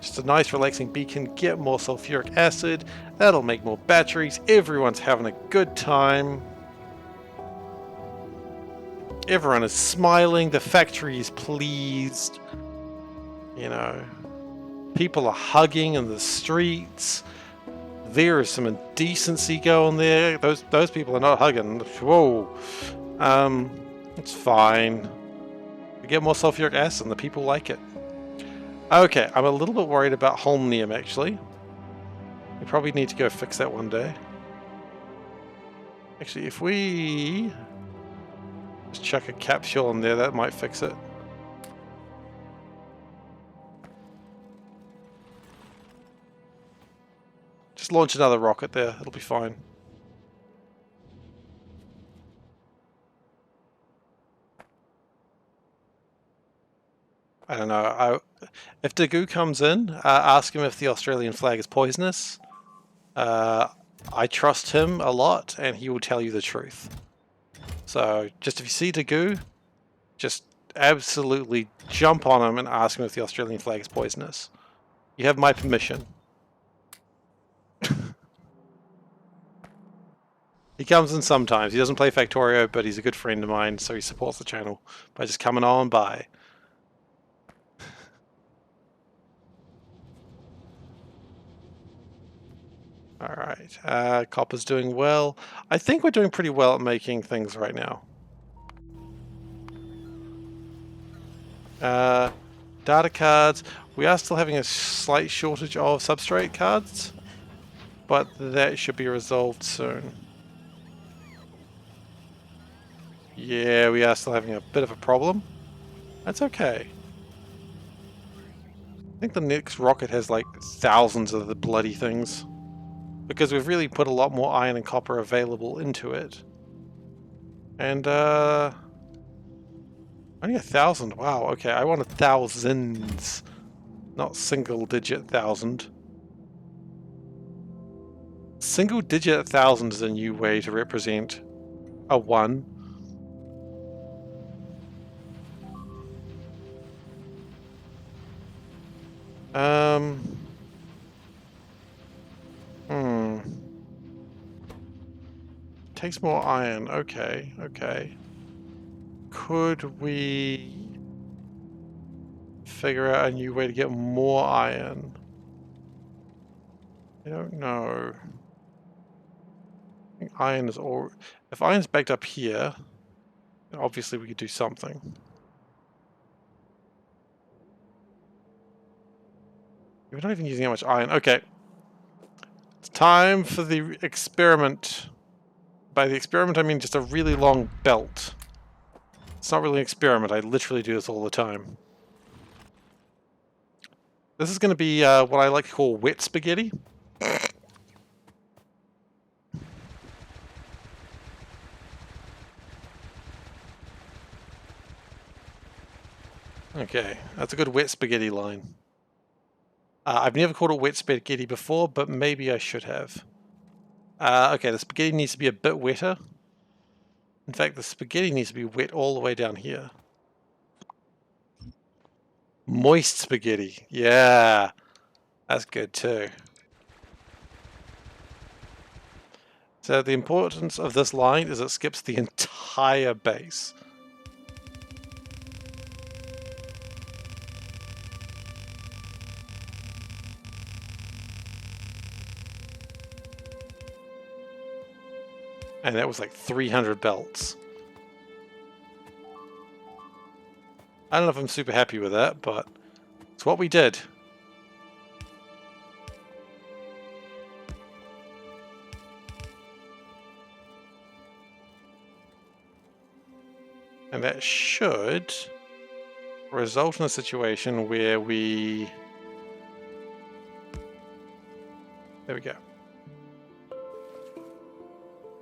Just a nice relaxing beacon. Get more sulfuric acid. That'll make more batteries. Everyone's having a good time. Everyone is smiling. The factory is pleased. You know, people are hugging in the streets. There is some indecency going there. Those people are not hugging. Whoa. It's fine. We get more sulfuric acid and the people like it. Okay, I'm a little bit worried about holmium, actually. We probably need to go fix that one day. Actually, if we just chuck a capsule in there, that might fix it. Just launch another rocket there, it'll be fine. I don't know. If Dagu comes in, ask him if the Australian flag is poisonous. I trust him a lot, and he will tell you the truth. So, just if you see Dagu, just absolutely jump on him and ask him if the Australian flag is poisonous. You have my permission. He comes in sometimes. He doesn't play Factorio, but he's a good friend of mine, so he supports the channel by just coming on by. Alright, Copper's doing well. I think we're doing pretty well at making things right now. Data cards. We are still having a slight shortage of substrate cards, but that should be resolved soon. Yeah, we are still having a bit of a problem. That's okay. I think the next rocket has like thousands of the bloody things, because we've really put a lot more iron and copper available into it. And only 1,000. Wow, okay, I wanted thousands, not single digit 1,000. Single digit 1,000 is a new way to represent a 1. Hmm. Takes more iron. Okay, okay. Could we figure out a new way to get more iron? I don't know. I think iron is all. If iron's backed up here, then obviously we could do something. We're not even using that much iron. Okay. It's time for the experiment. By the experiment, I mean just a really long belt. It's not really an experiment. I literally do this all the time. This is going to be what I like to call wet spaghetti. Okay, that's a good wet spaghetti line. I've never called it wet spaghetti before, but maybe I should have. Okay, the spaghetti needs to be a bit wetter. In fact, the spaghetti needs to be wet all the way down here. Moist spaghetti. Yeah, that's good too. So the importance of this line is it skips the entire base. And that was like 300 belts. I don't know if I'm super happy with that, but it's what we did. And that should result in a situation where we... There we go.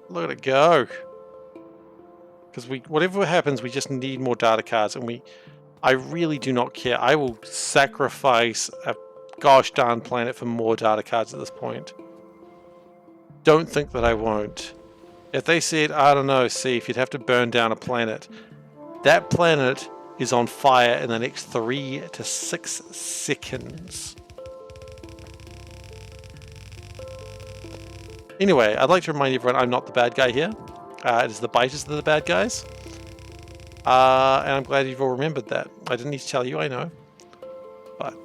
Look at it go. Because whatever happens, we just need more data cards, and I really do not care. I will sacrifice a gosh darn planet for more data cards at this point. Don't think that I won't. If they said, I don't know, see, if you'd have to burn down a planet, that planet is on fire in the next 3 to 6 seconds. Anyway, I'd like to remind everyone I'm not the bad guy here. It is the biters that are the bad guys. And I'm glad you've all remembered that. I didn't need to tell you, I know. But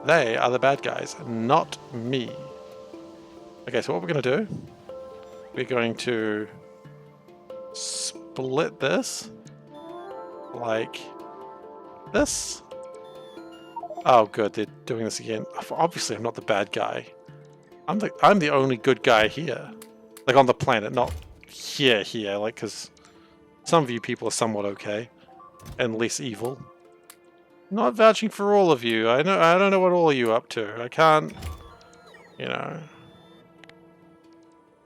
they are the bad guys, not me. Okay, so what we're going to do, we're going to split this like this. Oh good, they're doing this again. Obviously I'm not the bad guy. I'm the only good guy here. Like on the planet, not here, like, because some of you people are somewhat okay and less evil. Not vouching for all of you. I don't know what all of you are up to. I can't, you know.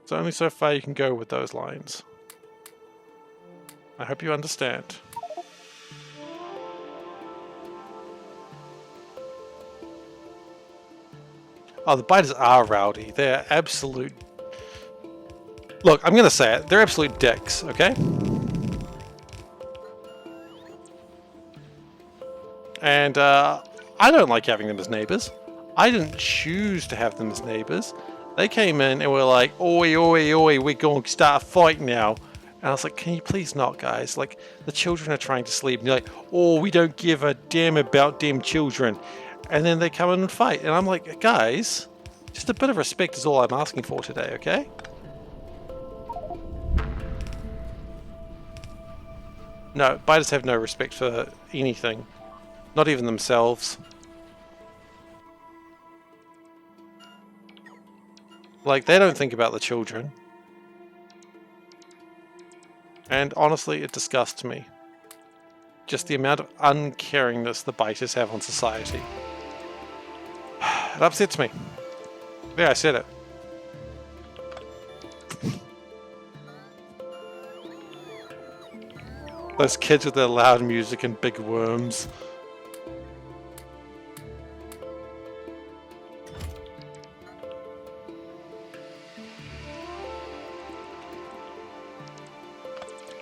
It's only so far you can go with those lines. I hope you understand. Oh, the biters are rowdy. They're absolute... Look, I'm going to say it. They're absolute dicks, okay? And I don't like having them as neighbors. I didn't choose to have them as neighbors. They came in and were like, oi, oi, oi, we're going to start a fight now. And I was like, can you please not, guys? Like, the children are trying to sleep. And you're like, oh, we don't give a damn about them children. And then they come in and fight. And I'm like, guys, just a bit of respect is all I'm asking for today, okay? No, biters have no respect for anything. Not even themselves. Like, they don't think about the children. And honestly, it disgusts me. Just the amount of uncaringness the biters have on society. It upsets me. Yeah, I said it. Those kids with their loud music and big worms.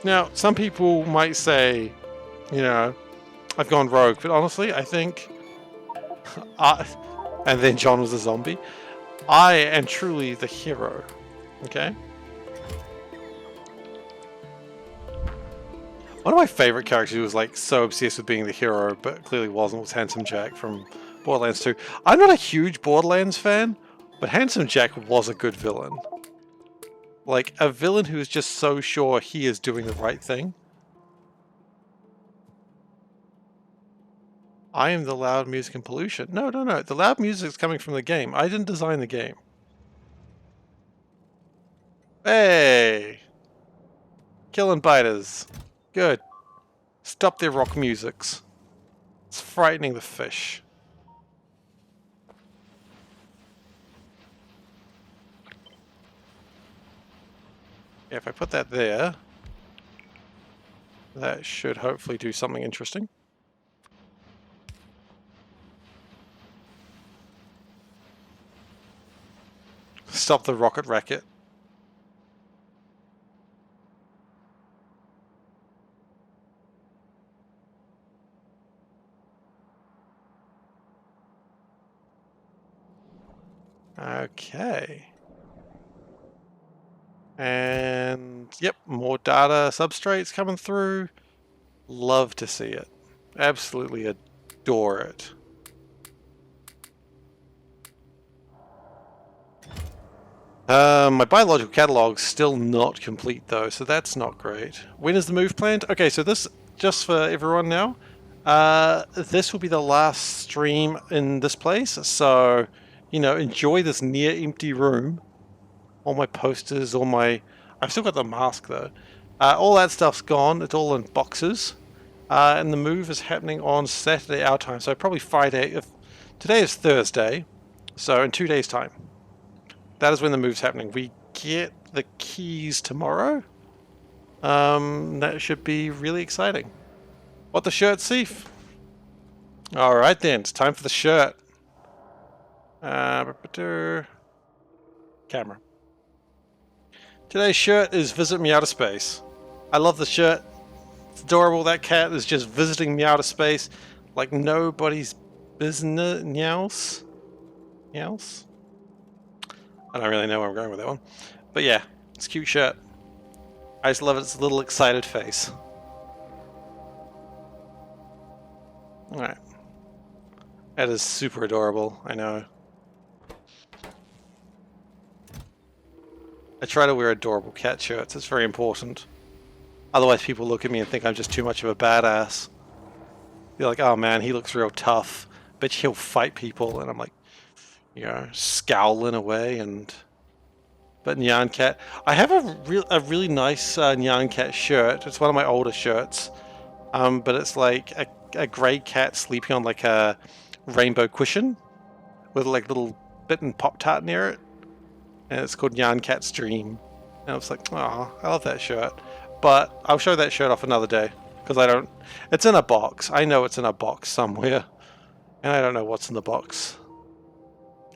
Now, some people might say, you know, I've gone rogue, but honestly, I think... and then John was a zombie. I am truly the hero, okay? One of my favorite characters who was like so obsessed with being the hero, but clearly wasn't, was Handsome Jack from Borderlands 2. I'm not a huge Borderlands fan, but Handsome Jack was a good villain. Like, a villain who is just so sure he is doing the right thing. I am the loud music and pollution. No, no, no. The loud music is coming from the game. I didn't design the game. Hey! Killing biters. Good. Stop their rock musics. It's frightening the fish. Yeah, if I put that there, that should hopefully do something interesting. Stop the rocket racket. Okay. And yep, more data substrates coming through. Love to see it. Absolutely adore it. My biological catalog's still not complete though, so that's not great. When is the move planned? Okay, so this, just for everyone now, this will be the last stream in this place, so, you know, enjoy this near empty room. All my posters, all my... I've still got the mask though. All that stuff's gone, it's all in boxes. And the move is happening on Saturday our time, so probably Friday. If today is Thursday, so in 2 days' time. That is when the move's happening. We get the keys tomorrow. That should be really exciting. What the shirt, Seif? Alright then, it's time for the shirt. Camera. Today's shirt is Visit Me Outer Space. I love the shirt. It's adorable. That cat is just visiting me outer space like nobody's business. Meows? Meows? I don't really know where I'm going with that one. But yeah, it's a cute shirt. I just love its little excited face. Alright. That is super adorable, I know. I try to wear adorable cat shirts, it's very important. Otherwise people look at me and think I'm just too much of a badass. They're like, oh man, he looks real tough. Bet he'll fight people. And I'm like, you know, scowling away. And but Nyan Cat, I have a really nice Nyan Cat shirt. It's one of my older shirts, but it's like a grey cat sleeping on like a rainbow cushion with like little bitten Pop-Tart near it, and it's called Nyan Cat's Dream. And I was like, oh, I love that shirt. But I'll show that shirt off another day because I don't. It's in a box. I know it's in a box somewhere, and I don't know what's in the box.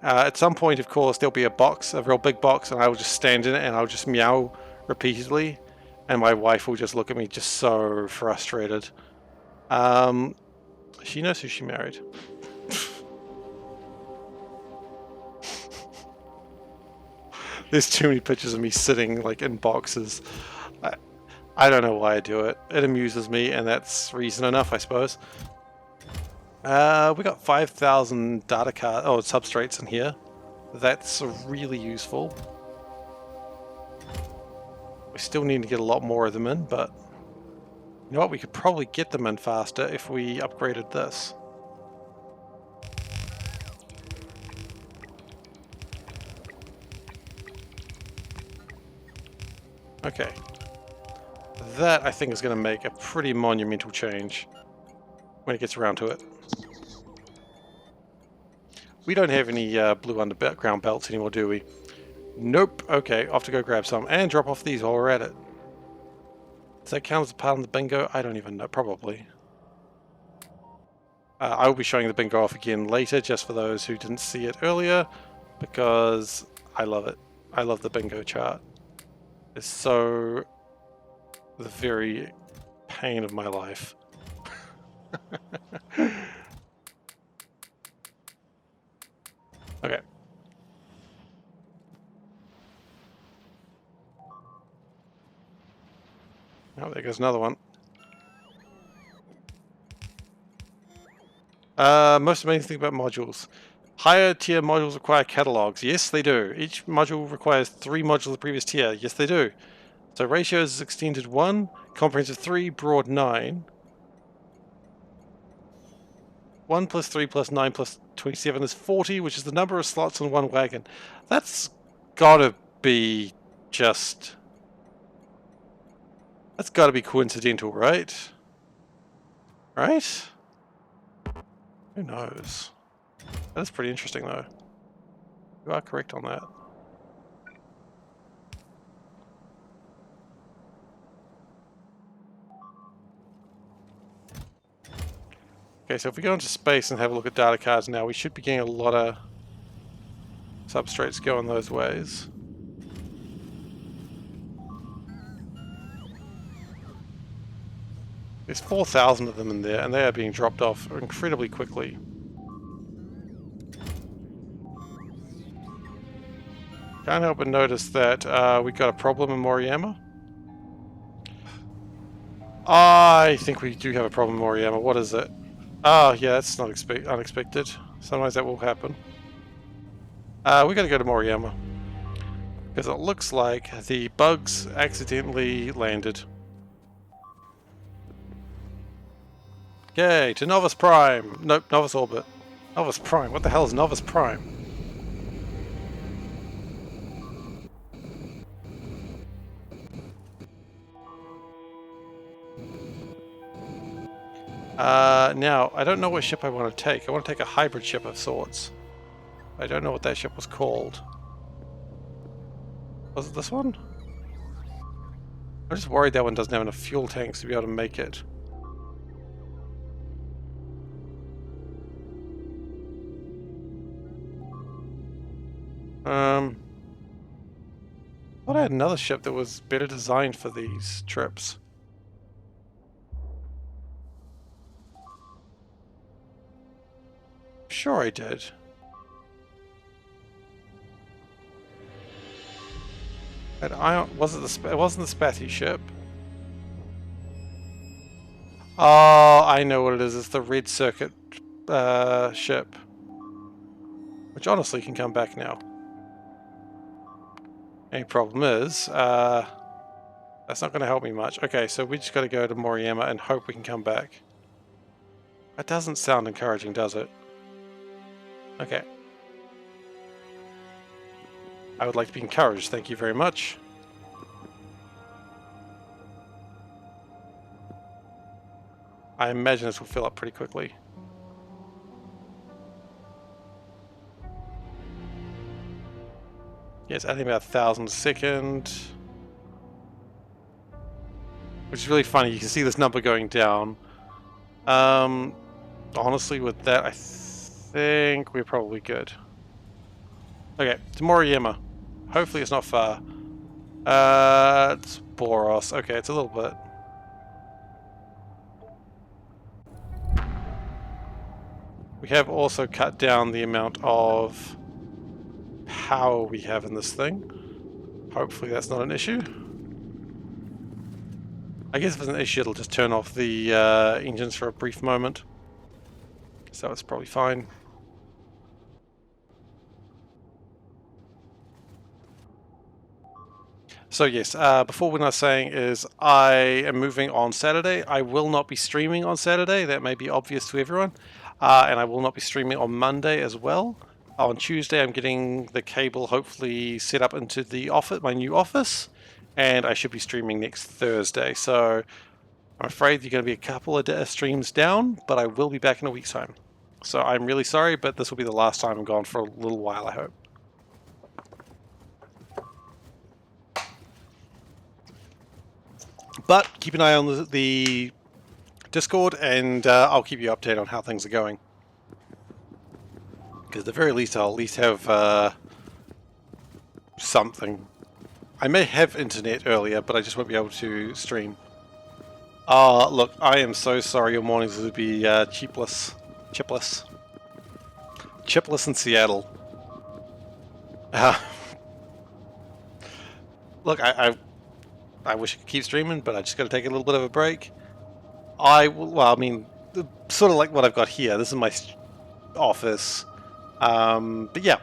At some point, of course, there'll be a box, a real big box, and I will just stand in it and I'll just meow repeatedly, and my wife will just look at me just so frustrated. She knows who she married. There's too many pictures of me sitting like in boxes. I don't know why I do it. It amuses me, and that's reason enough, I suppose. We got 5,000 data card, substrates in here. That's really useful. We still need to get a lot more of them in, but you know what? We could probably get them in faster if we upgraded this. Okay. That, I think, is going to make a pretty monumental change when it gets around to it. We don't have any blue underground belts anymore, do we? Nope. Okay, off to go grab some and drop off these while we're at it. Does that count as a part of the bingo? I don't even know. Probably. I will be showing the bingo off again later, just for those who didn't see it earlier, because I love it. I love the bingo chart. It's so the very pain of my life. Okay. Oh, there goes another one. Most amazing thing about modules. Higher tier modules require catalogs. Yes, they do. Each module requires 3 modules of the previous tier. Yes, they do. So ratio is extended 1, comprehensive 3, broad 9. 1 plus 3 plus 9 plus 27 is 40, which is the number of slots on one wagon. That's gotta be just... That's gotta be coincidental, right? Right? Who knows? That's pretty interesting, though. You are correct on that. Okay, so if we go into space and have a look at data cards now, we should be getting a lot of substrates going those ways. There's 4,000 of them in there, and they are being dropped off incredibly quickly. Can't help but notice that we got a problem in Moriyama. I think we do have a problem in Moriyama. What is it? Oh, yeah, that's not unexpected. Sometimes that will happen. We gotta go to Moriyama. Because it looks like the bugs accidentally landed. Yay, to Novice Prime! Nope, Novice Orbit. Novice Prime, what the hell is Novice Prime? Now, I don't know what ship I want to take. I want to take a hybrid ship of sorts. I don't know what that ship was called. Was it this one? I'm just worried that one doesn't have enough fuel tanks to be able to make it. I thought I had another ship that was better designed for these trips. Sure I did. But it wasn't the Spatty ship. Oh, I know what it is. It's the Red Circuit ship. Which honestly can come back now. Only problem is, that's not going to help me much. Okay, so we just got to go to Moriyama and hope we can come back. That doesn't sound encouraging, does it? Okay. I would like to be encouraged, thank you very much. I imagine this will fill up pretty quickly. Yes, I think about 1,000 a second. Which is really funny, you can see this number going down. Honestly, with that, I think we're probably good. Okay, to Moriyama. Hopefully it's not far. It's Boros. Okay, it's a little bit. We have also cut down the amount of power we have in this thing. Hopefully that's not an issue. I guess if it's an issue, it'll just turn off the engines for a brief moment. So it's probably fine. So yes, before what I was saying is I am moving on Saturday. I will not be streaming on Saturday. That may be obvious to everyone. And I will not be streaming on Monday as well. On Tuesday, I'm getting the cable hopefully set up into the office, my new office. And I should be streaming next Thursday. So I'm afraid you're going to be a couple of streams down, but I will be back in a week's time. So I'm really sorry, but this will be the last time I'm gone for a little while, I hope. But keep an eye on the Discord, and I'll keep you updated on how things are going. Because at the very least, I'll at least have something. I may have internet earlier, but I just won't be able to stream. Look, I am so sorry your mornings would be chipless in Seattle. Look, I wish I could keep streaming, but I just got to take a little bit of a break. Well, I mean, sort of like what I've got here. This is my office. But yeah,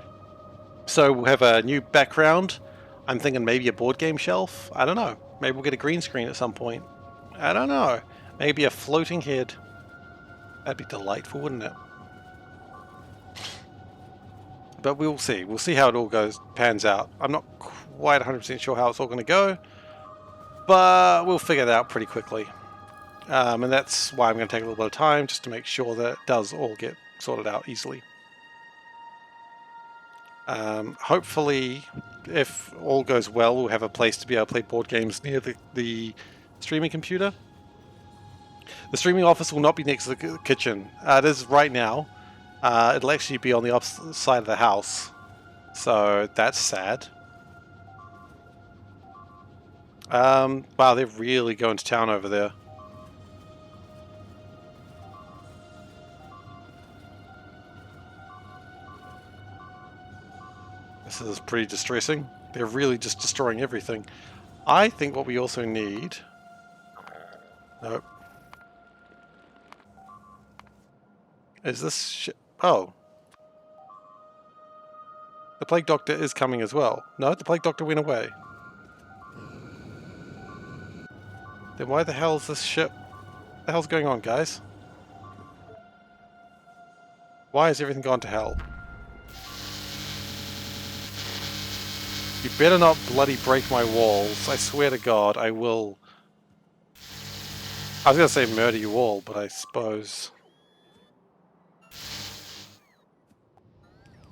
so we'll have a new background. I'm thinking maybe a board game shelf. I don't know. Maybe we'll get a green screen at some point. I don't know. Maybe a floating head. That'd be delightful, wouldn't it? But we'll see. We'll see how it all pans out. I'm not quite 100% sure how it's all going to go, but we'll figure it out pretty quickly. And that's why I'm going to take a little bit of time just to make sure that it does all get sorted out easily. Hopefully, if all goes well, we'll have a place to be able to play board games near the streaming computer. The streaming office will not be next to the kitchen. It is right now. It'll actually be on the opposite side of the house. So that's sad. Wow, they're really going to town over there. This is pretty distressing. They're really just destroying everything. I think what we also need... Nope. Is this oh. The Plague Doctor is coming as well. No, the Plague Doctor went away. Then why the hell is this ship... What the hell's going on, guys? Why has everything gone to hell? You better not bloody break my walls. I swear to God, I will... I was going to say murder you all, but I suppose...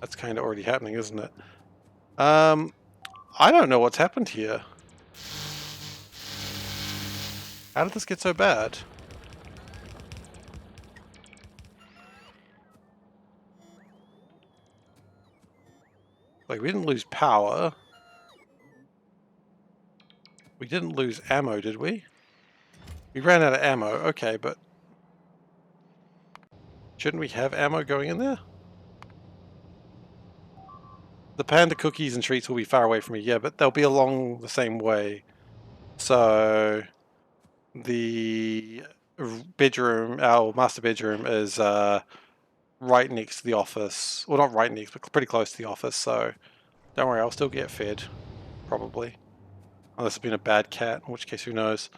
That's kind of already happening, isn't it? I don't know what's happened here. How did this get so bad? Like, we didn't lose power. We didn't lose ammo, did we? We ran out of ammo, okay, but... Shouldn't we have ammo going in there? The panda cookies and treats will be far away from me, yeah, but they'll be along the same way. So... The bedroom, our master bedroom, is right next to the office. Well, not right next, but pretty close to the office, so... Don't worry, I'll still get fed. Probably. Unless it's been a bad cat, in which case who knows.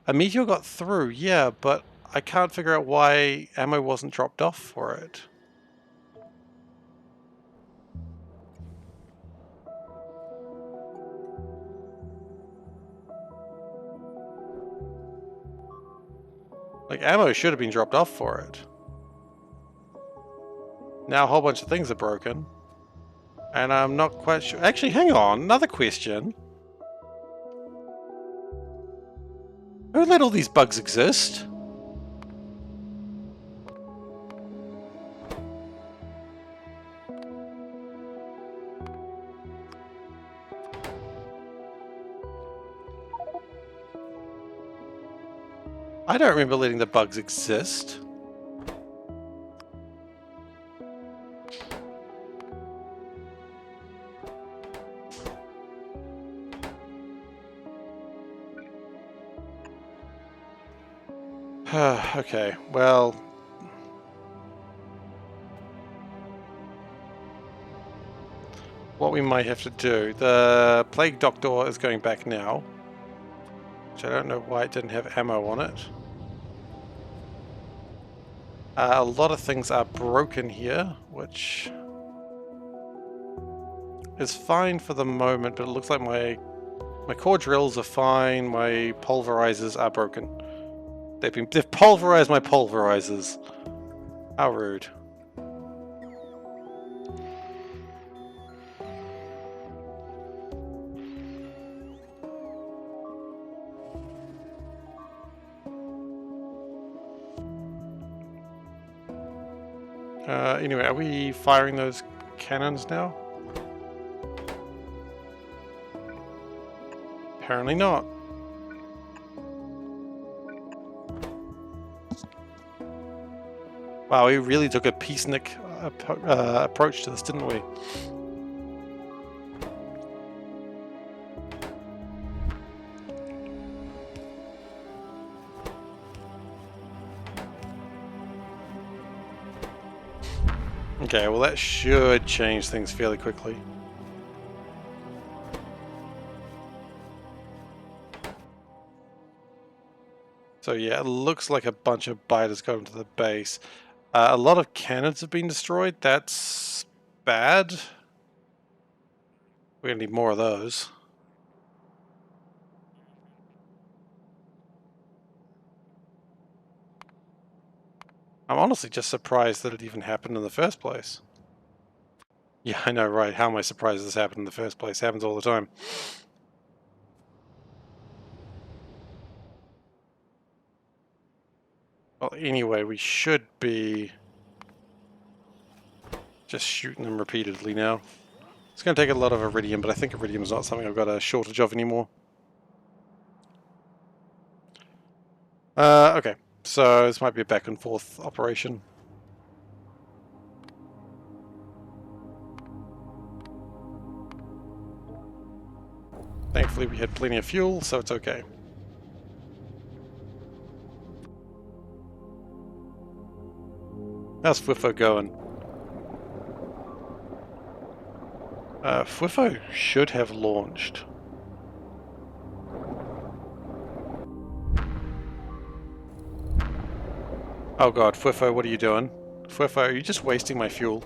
A meteor got through, yeah, but I can't figure out why ammo wasn't dropped off for it. Like, ammo should have been dropped off for it. Now a whole bunch of things are broken. And I'm not quite sure. Actually, hang on, another question. Who let all these bugs exist? I don't remember letting the bugs exist. Okay, well... What we might have to do... The Plague Doctor is going back now. Which I don't know why it didn't have ammo on it. A lot of things are broken here, which... is fine for the moment, but it looks like my core drills are fine, my pulverizers are broken. They've pulverized my pulverizers. How rude. Anyway, are we firing those cannons now? Apparently not. Wow, we really took a peacenik approach to this, didn't we? Okay, well that should change things fairly quickly. So yeah, it looks like a bunch of biters got into the base. A lot of cannons have been destroyed. That's bad. We're gonna need more of those. I'm honestly just surprised that it even happened in the first place. Yeah, I know, right? How am I surprised this happened in the first place? It happens all the time. Well, anyway, we should be just shooting them repeatedly now. It's going to take a lot of iridium, but I think iridium is not something I've got a shortage of anymore. Okay, so this might be a back and forth operation. Thankfully we had plenty of fuel, so it's okay. How's FWIFO going? FWIFO should have launched. Oh god, FWIFO, what are you doing? FWIFO, are you just wasting my fuel?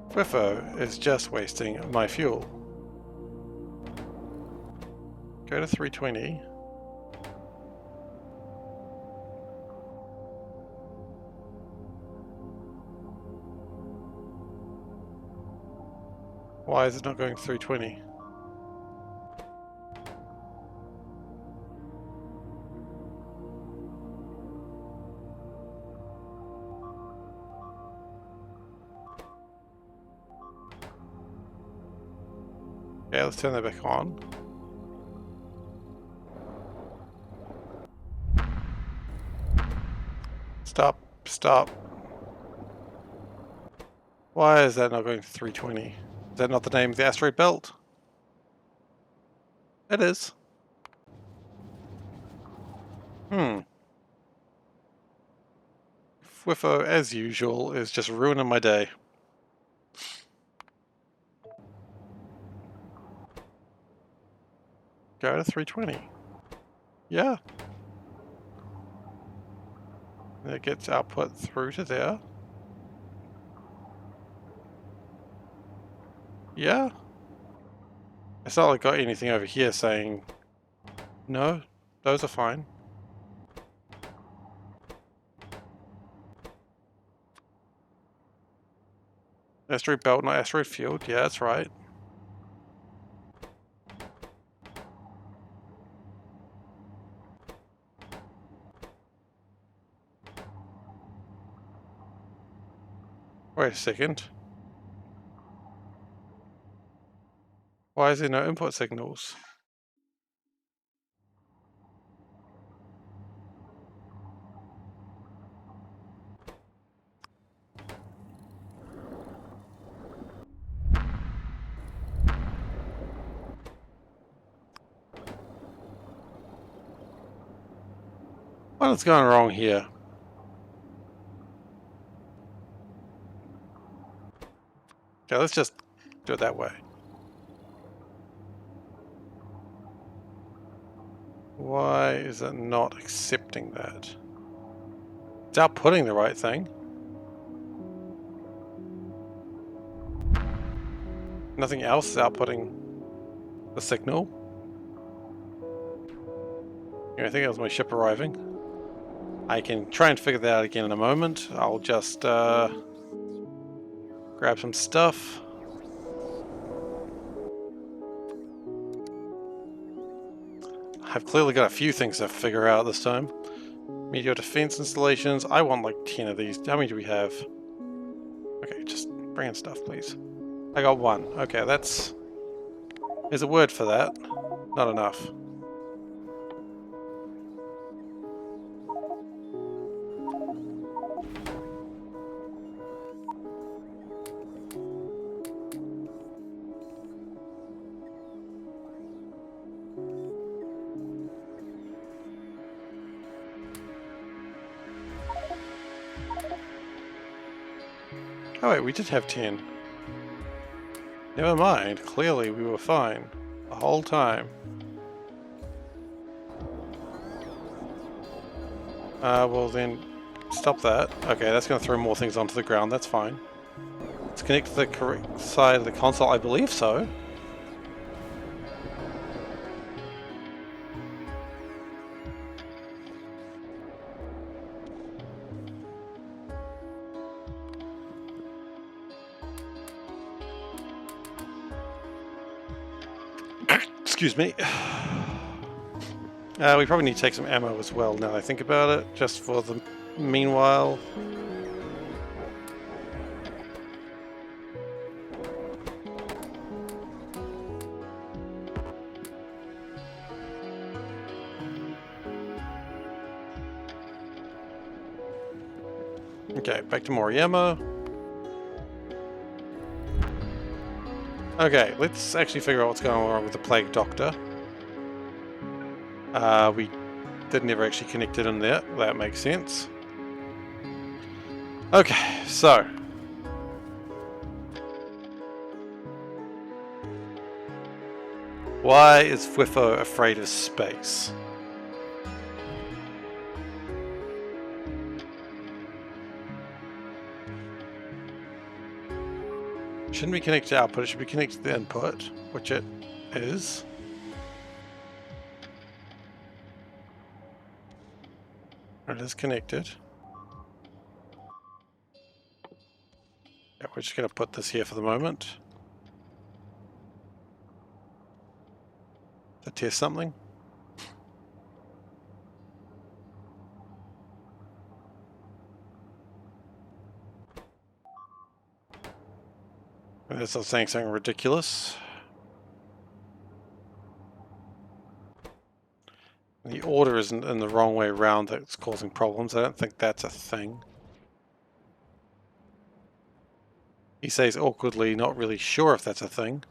FWIFO is just wasting my fuel. Go to 320. Why is it not going 320? Okay, let's turn that back on. Stop, stop. Why is that not going to 320? Is that not the name of the asteroid belt? It is. FWIFO, as usual, is just ruining my day. Go to 320. Yeah. It gets output through to there. Yeah. It's not like got anything over here saying, no, those are fine. Asteroid belt, not asteroid field. Yeah, that's right. Wait a second. Why is there no input signals? What is going wrong here? Okay, let's just do it that way. Why is it not accepting that? It's outputting the right thing. Nothing else is outputting the signal. I think that was my ship arriving. I can try and figure that out again in a moment. I'll just grab some stuff. I've clearly got a few things to figure out this time. Meteor defense installations. I want like 10 of these. How many do we have? Okay, just bring in stuff, please. I got one. Okay, that's... There's a word for that. Not enough. Oh wait, we did have 10. Never mind, clearly we were fine. The whole time. Well then, stop that. Okay, that's going to throw more things onto the ground, that's fine. Let's connect to the correct side of the console, I believe so. Excuse me. We probably need to take some ammo as well now that I think about it, just for the meanwhile. Okay, back to more ammo. Okay, let's actually figure out what's going on with the Plague Doctor. We never actually connected in there. That makes sense. Okay, so. Why is Fwifo afraid of space? Shouldn't be connected to output, it should be connected to the input, which it is. It is connected. Yeah, we're just going to put this here for the moment. To test something. And it's not saying something ridiculous. The order isn't in the wrong way around that's causing problems. I don't think that's a thing. He says awkwardly, not really sure if that's a thing.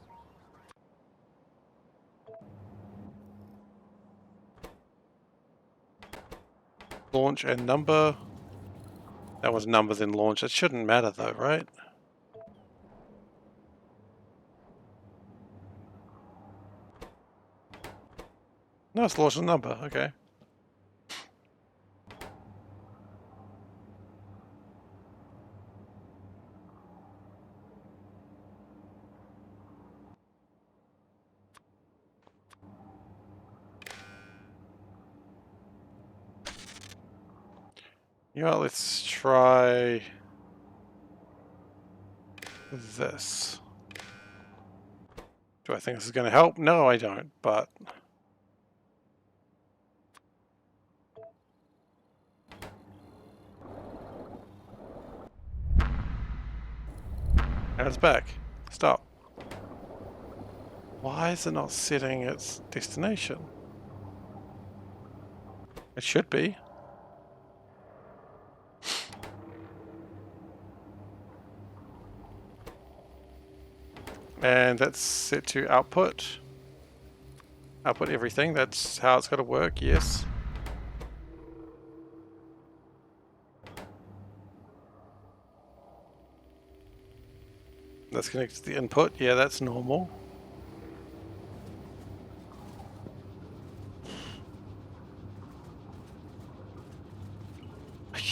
Launch and number. That was number then launch. It shouldn't matter though, right? No, it's launch and number. Okay. You know what, let's try this. Do I think this is going to help? No, I don't, but... And it's back. Stop. Why is it not setting its destination? It should be. And that's set to output. Output everything. That's how it's got to work, yes. That's connected to the input. Yeah, that's normal.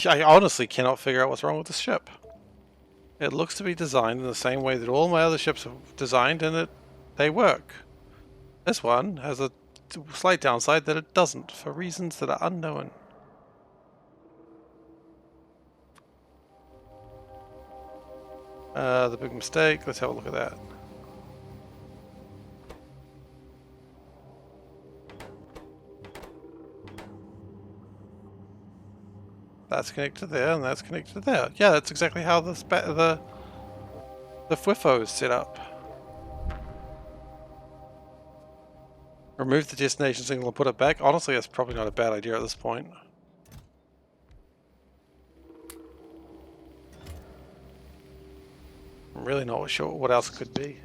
I honestly cannot figure out what's wrong with this ship. It looks to be designed in the same way that all my other ships are designed, and they work. This one has a slight downside that it doesn't, for reasons that are unknown. The big mistake, let's have a look at that. That's connected to there, and that's connected to there. Yeah, that's exactly how the FWIFO is set up. Remove the destination signal and put it back. Honestly, that's probably not a bad idea at this point. I'm really not sure what else it could be.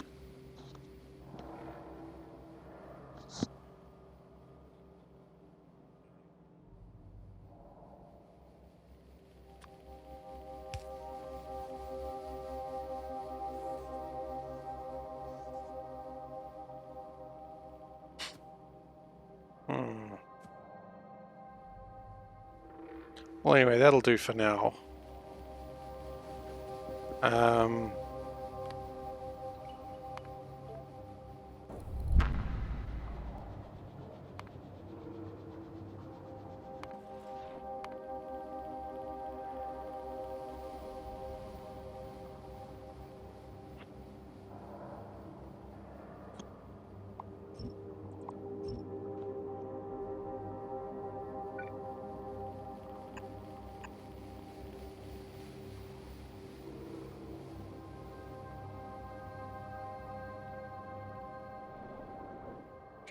Well, anyway, that'll do for now.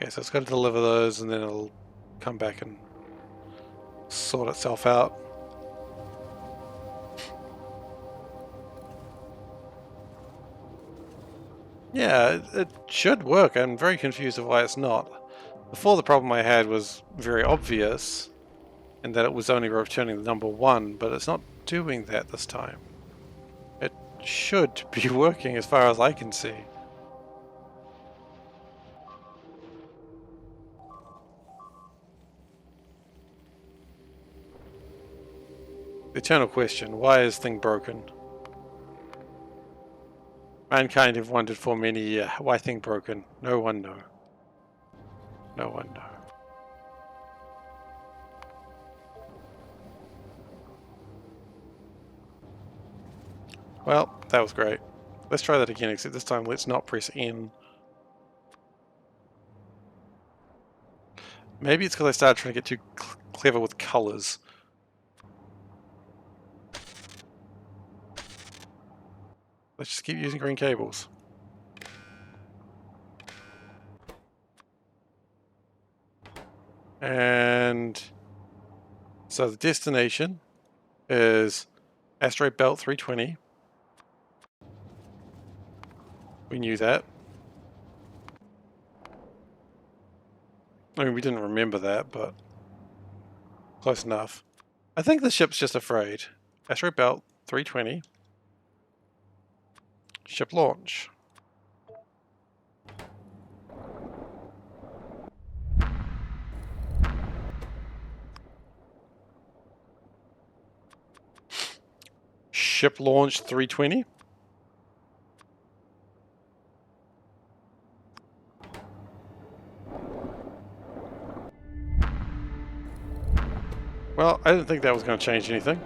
Okay, so it's got to deliver those, and then it'll come back and sort itself out. Yeah, it should work. I'm very confused of why it's not. Before, the problem I had was very obvious, in that it was only returning the number 1, but it's not doing that this time. It should be working as far as I can see. The eternal question, why is thing broken? Mankind have wondered for many years, why thing broken? No one know. No one know. Well, that was great. Let's try that again, except this time let's not press N. Maybe it's because I started trying to get too clever with colors. Let's just keep using green cables. And so the destination is asteroid belt 320. We knew that. I mean, we didn't remember that, but close enough. I think the ship's just afraid. Asteroid belt 320. Ship launch. Ship launch 320. Well, I didn't think that was going to change anything.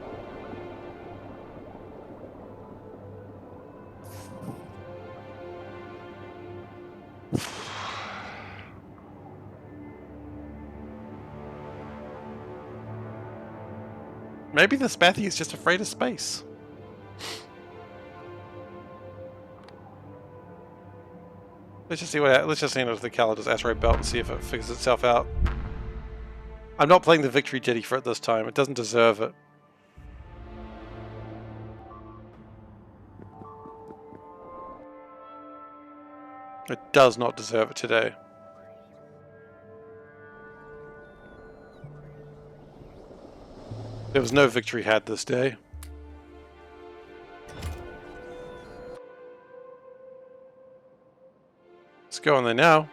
Maybe the Spathy is just afraid of space. Let's just see what. Let's just enter the Calidus asteroid belt and see if it figures itself out. I'm not playing the victory jetty for it this time. It doesn't deserve it. It does not deserve it today. There was no victory had this day. Let's go on there now.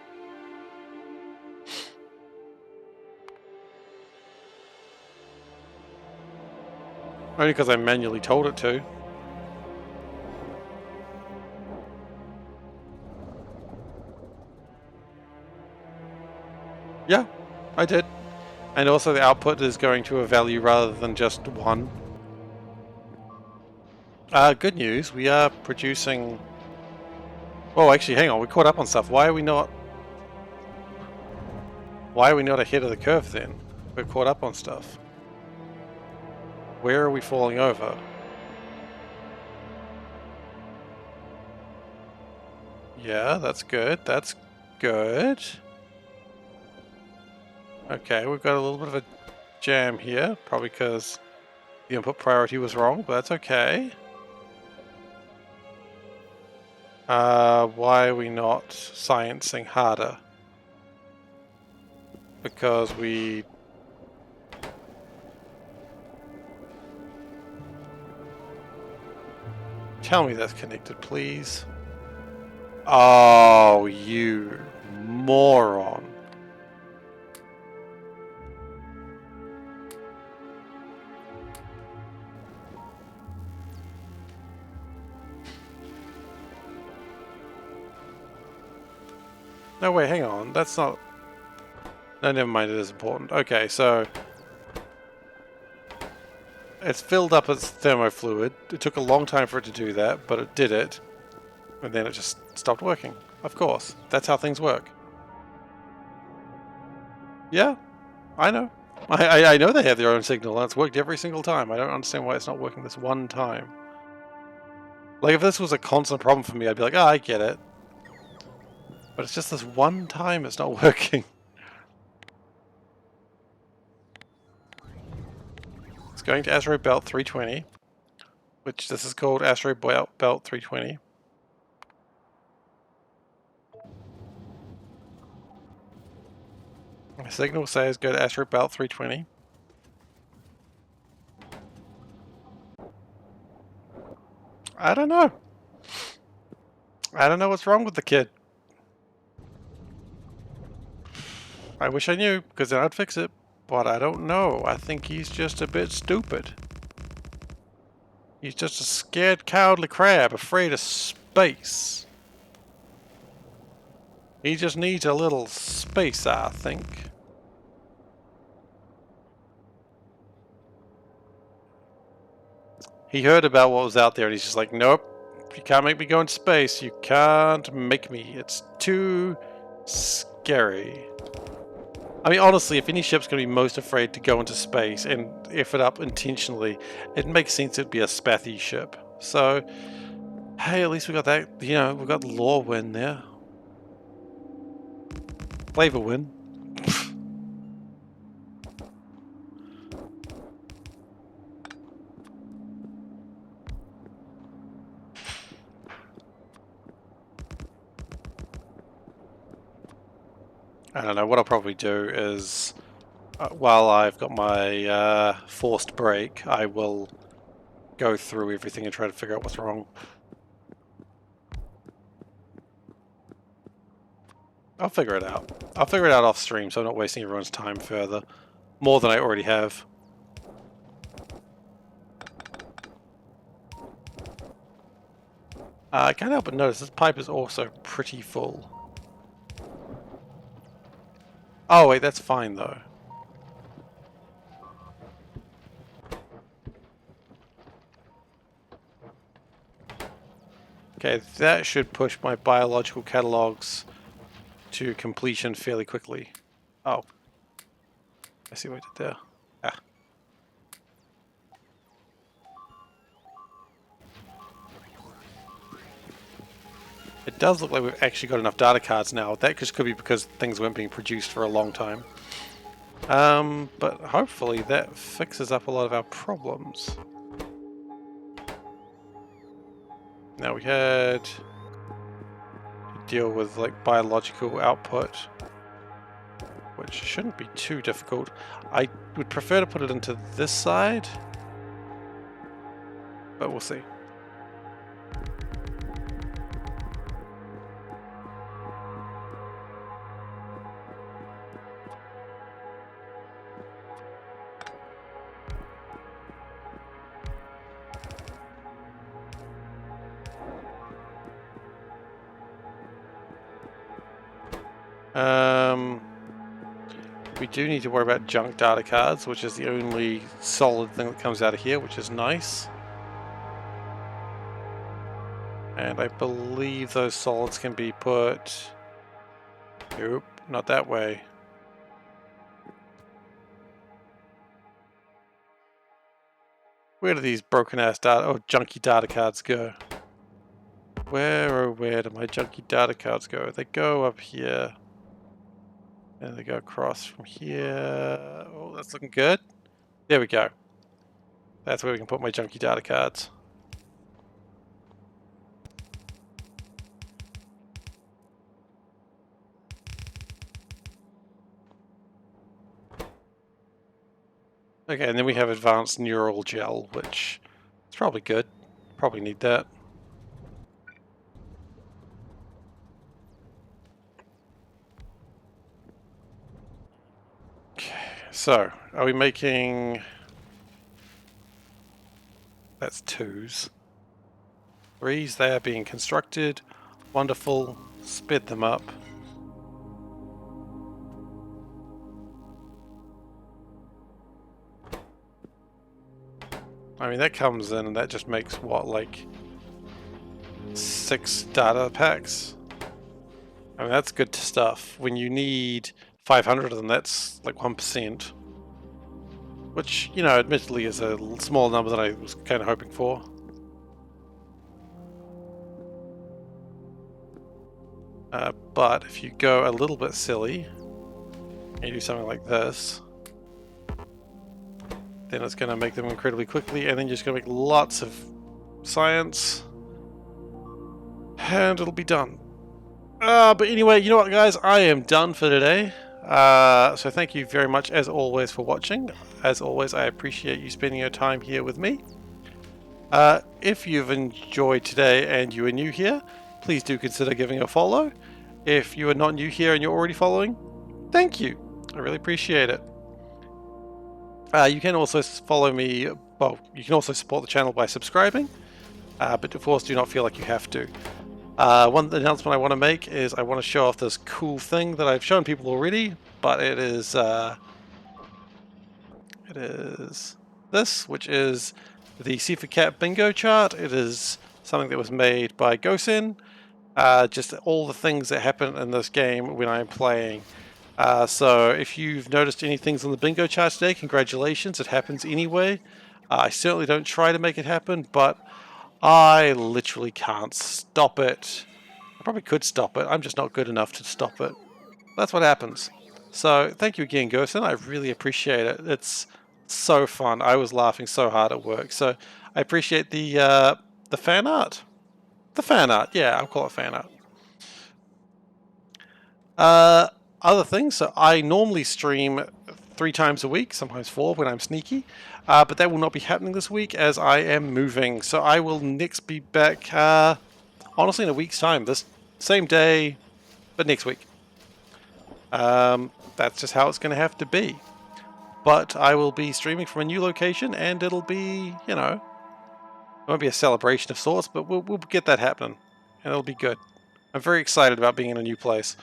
Only because I manually told it to. Yeah, I did. And also the output is going to a value rather than just 1. Good news, we are producing... Oh, actually, hang on, we caught up on stuff. Why are we not ahead of the curve then? We're caught up on stuff. Where are we falling over? Yeah, that's good. That's good. Okay, we've got a little bit of a jam here, probably because the input priority was wrong, but that's okay. Why are we not sciencing harder? Because we... Tell me that's connected, please. Oh, you moron. No, wait, hang on. That's not... No, never mind, it is important. Okay, so... It's filled up its thermofluid. It took a long time for it to do that, but it did it. And then it just stopped working. Of course. That's how things work. Yeah, I know. I know they have their own signal, and it's worked every single time. I don't understand why it's not working this one time. Like, if this was a constant problem for me, I'd be like, oh, I get it. But it's just this one time it's not working. It's going to asteroid belt 320, which this is called asteroid belt 320. The signal says go to asteroid belt 320. I don't know. I don't know what's wrong with the kid. I wish I knew, because then I'd fix it. But I don't know. I think he's just a bit stupid. He's just a scared, cowardly crab, afraid of space. He just needs a little space, I think. He heard about what was out there, and he's just like, nope, you can't make me go into space. You can't make me. It's too scary. I mean, honestly, if any ship's going to be most afraid to go into space and F it up intentionally, it makes sense it'd be a spathy ship. So, hey, at least we got that, you know, we got the lore win there. Flavor win. I don't know, what I'll probably do is, while I've got my forced break, I will go through everything and try to figure out what's wrong. I'll figure it out. I'll figure it out off stream so I'm not wasting everyone's time further. More than I already have. I can't help but notice this pipe is also pretty full. Oh wait, that's fine though. Okay, that should push my biological catalogs to completion fairly quickly. Oh. I see what I did there. Ah. It does look like we've actually got enough data cards now. That just could be because things weren't being produced for a long time. But hopefully that fixes up a lot of our problems. Now we had to deal with like biological output, which shouldn't be too difficult. I would prefer to put it into this side, but we'll see. We do need to worry about junk data cards, which is the only solid thing that comes out of here, which is nice. And I believe those solids can be put... Nope, not that way. Where do these broken ass data or junky data cards go? Where oh where do my junky data cards go? They go up here. And they go across from here. Oh, that's looking good. There we go. That's where we can put my junky data cards. Okay, and then we have advanced neural gel, which is probably good. Probably need that. Okay, so are we making... That's 2s. 3s, they are being constructed. Wonderful. Sped them up. I mean, that comes in and that just makes, what, like 6 data packs? I mean, that's good stuff. When you need 500 of them, that's like 1%. Which, you know, admittedly is a small number than I was kind of hoping for. But if you go a little bit silly, and you do something like this, then it's going to make them incredibly quickly, and then you're just going to make lots of science, and it'll be done. But anyway, you know what, guys? I am done for today. So thank you very much, as always, for watching. As always, I appreciate you spending your time here with me. If you've enjoyed today and you are new here, please do consider giving a follow. If you are not new here and you're already following, thank you. I really appreciate it. You can also follow me, well, you can also support the channel by subscribing, but of course do not feel like you have to. One announcement I want to make is I want to show off this cool thing that I've shown people already, but it is this, which is the SeiferKatt bingo chart. It is something that was made by Gosen. Just all the things that happen in this game when I'm playing. So if you've noticed any things on the bingo chart today, congratulations, it happens anyway. I certainly don't try to make it happen, but I literally can't stop it. I probably could stop it, I'm just not good enough to stop it. That's what happens. So thank you again, Gosen, I really appreciate it. It's so fun. I was laughing so hard at work, so I appreciate the fan art. The fan art, yeah, I'll call it fan art. Other things, so I normally stream 3 times a week, sometimes 4 when I'm sneaky, but that will not be happening this week as I am moving. So I will next be back, honestly, in a week's time. This same day, but next week. That's just how it's going to have to be. But I will be streaming from a new location, and it'll be, you know, it won't be a celebration of sorts, but we'll get that happening, and it'll be good. I'm very excited about being in a new place.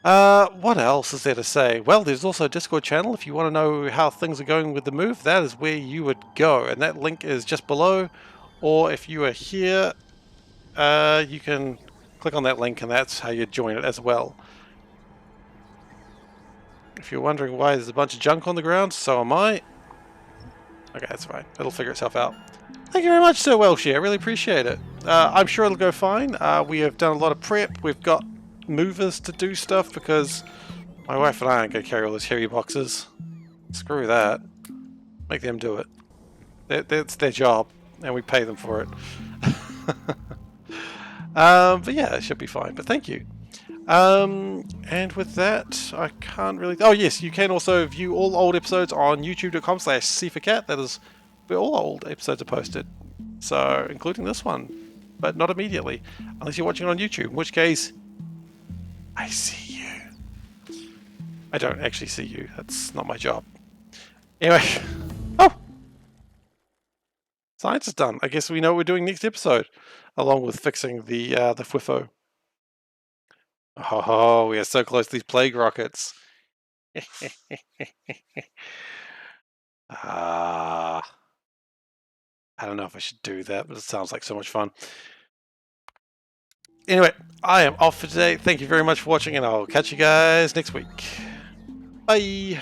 What else is there to say? Well, there's also a Discord channel. If you want to know how things are going with the move, that is where you would go, and that link is just below. Or if you are here, you can click on that link, and that's how you join it as well. If you're wondering why there's a bunch of junk on the ground, so am I. Okay, that's fine. It'll figure itself out. Thank you very much, Sir Welshie. I really appreciate it. I'm sure it'll go fine. We have done a lot of prep. We've got movers to do stuff because my wife and I aren't going to carry all those heavy boxes. Screw that. Make them do it. That's their job, and we pay them for it. But yeah, it should be fine. But thank you. And with that, I can't really... Oh yes, you can also view all old episodes on youtube.com/SeiferKatt. That is where all old episodes are posted. So, including this one. But not immediately. Unless you're watching it on YouTube, in which case... I see you. I don't actually see you. That's not my job. Anyway. Oh! Science is done. I guess we know what we're doing next episode. Along with fixing the FWIFO. Oh, we are so close to these plague rockets. I don't know if I should do that, but it sounds like so much fun. Anyway, I am off for today. Thank you very much for watching, and I'll catch you guys next week. Bye!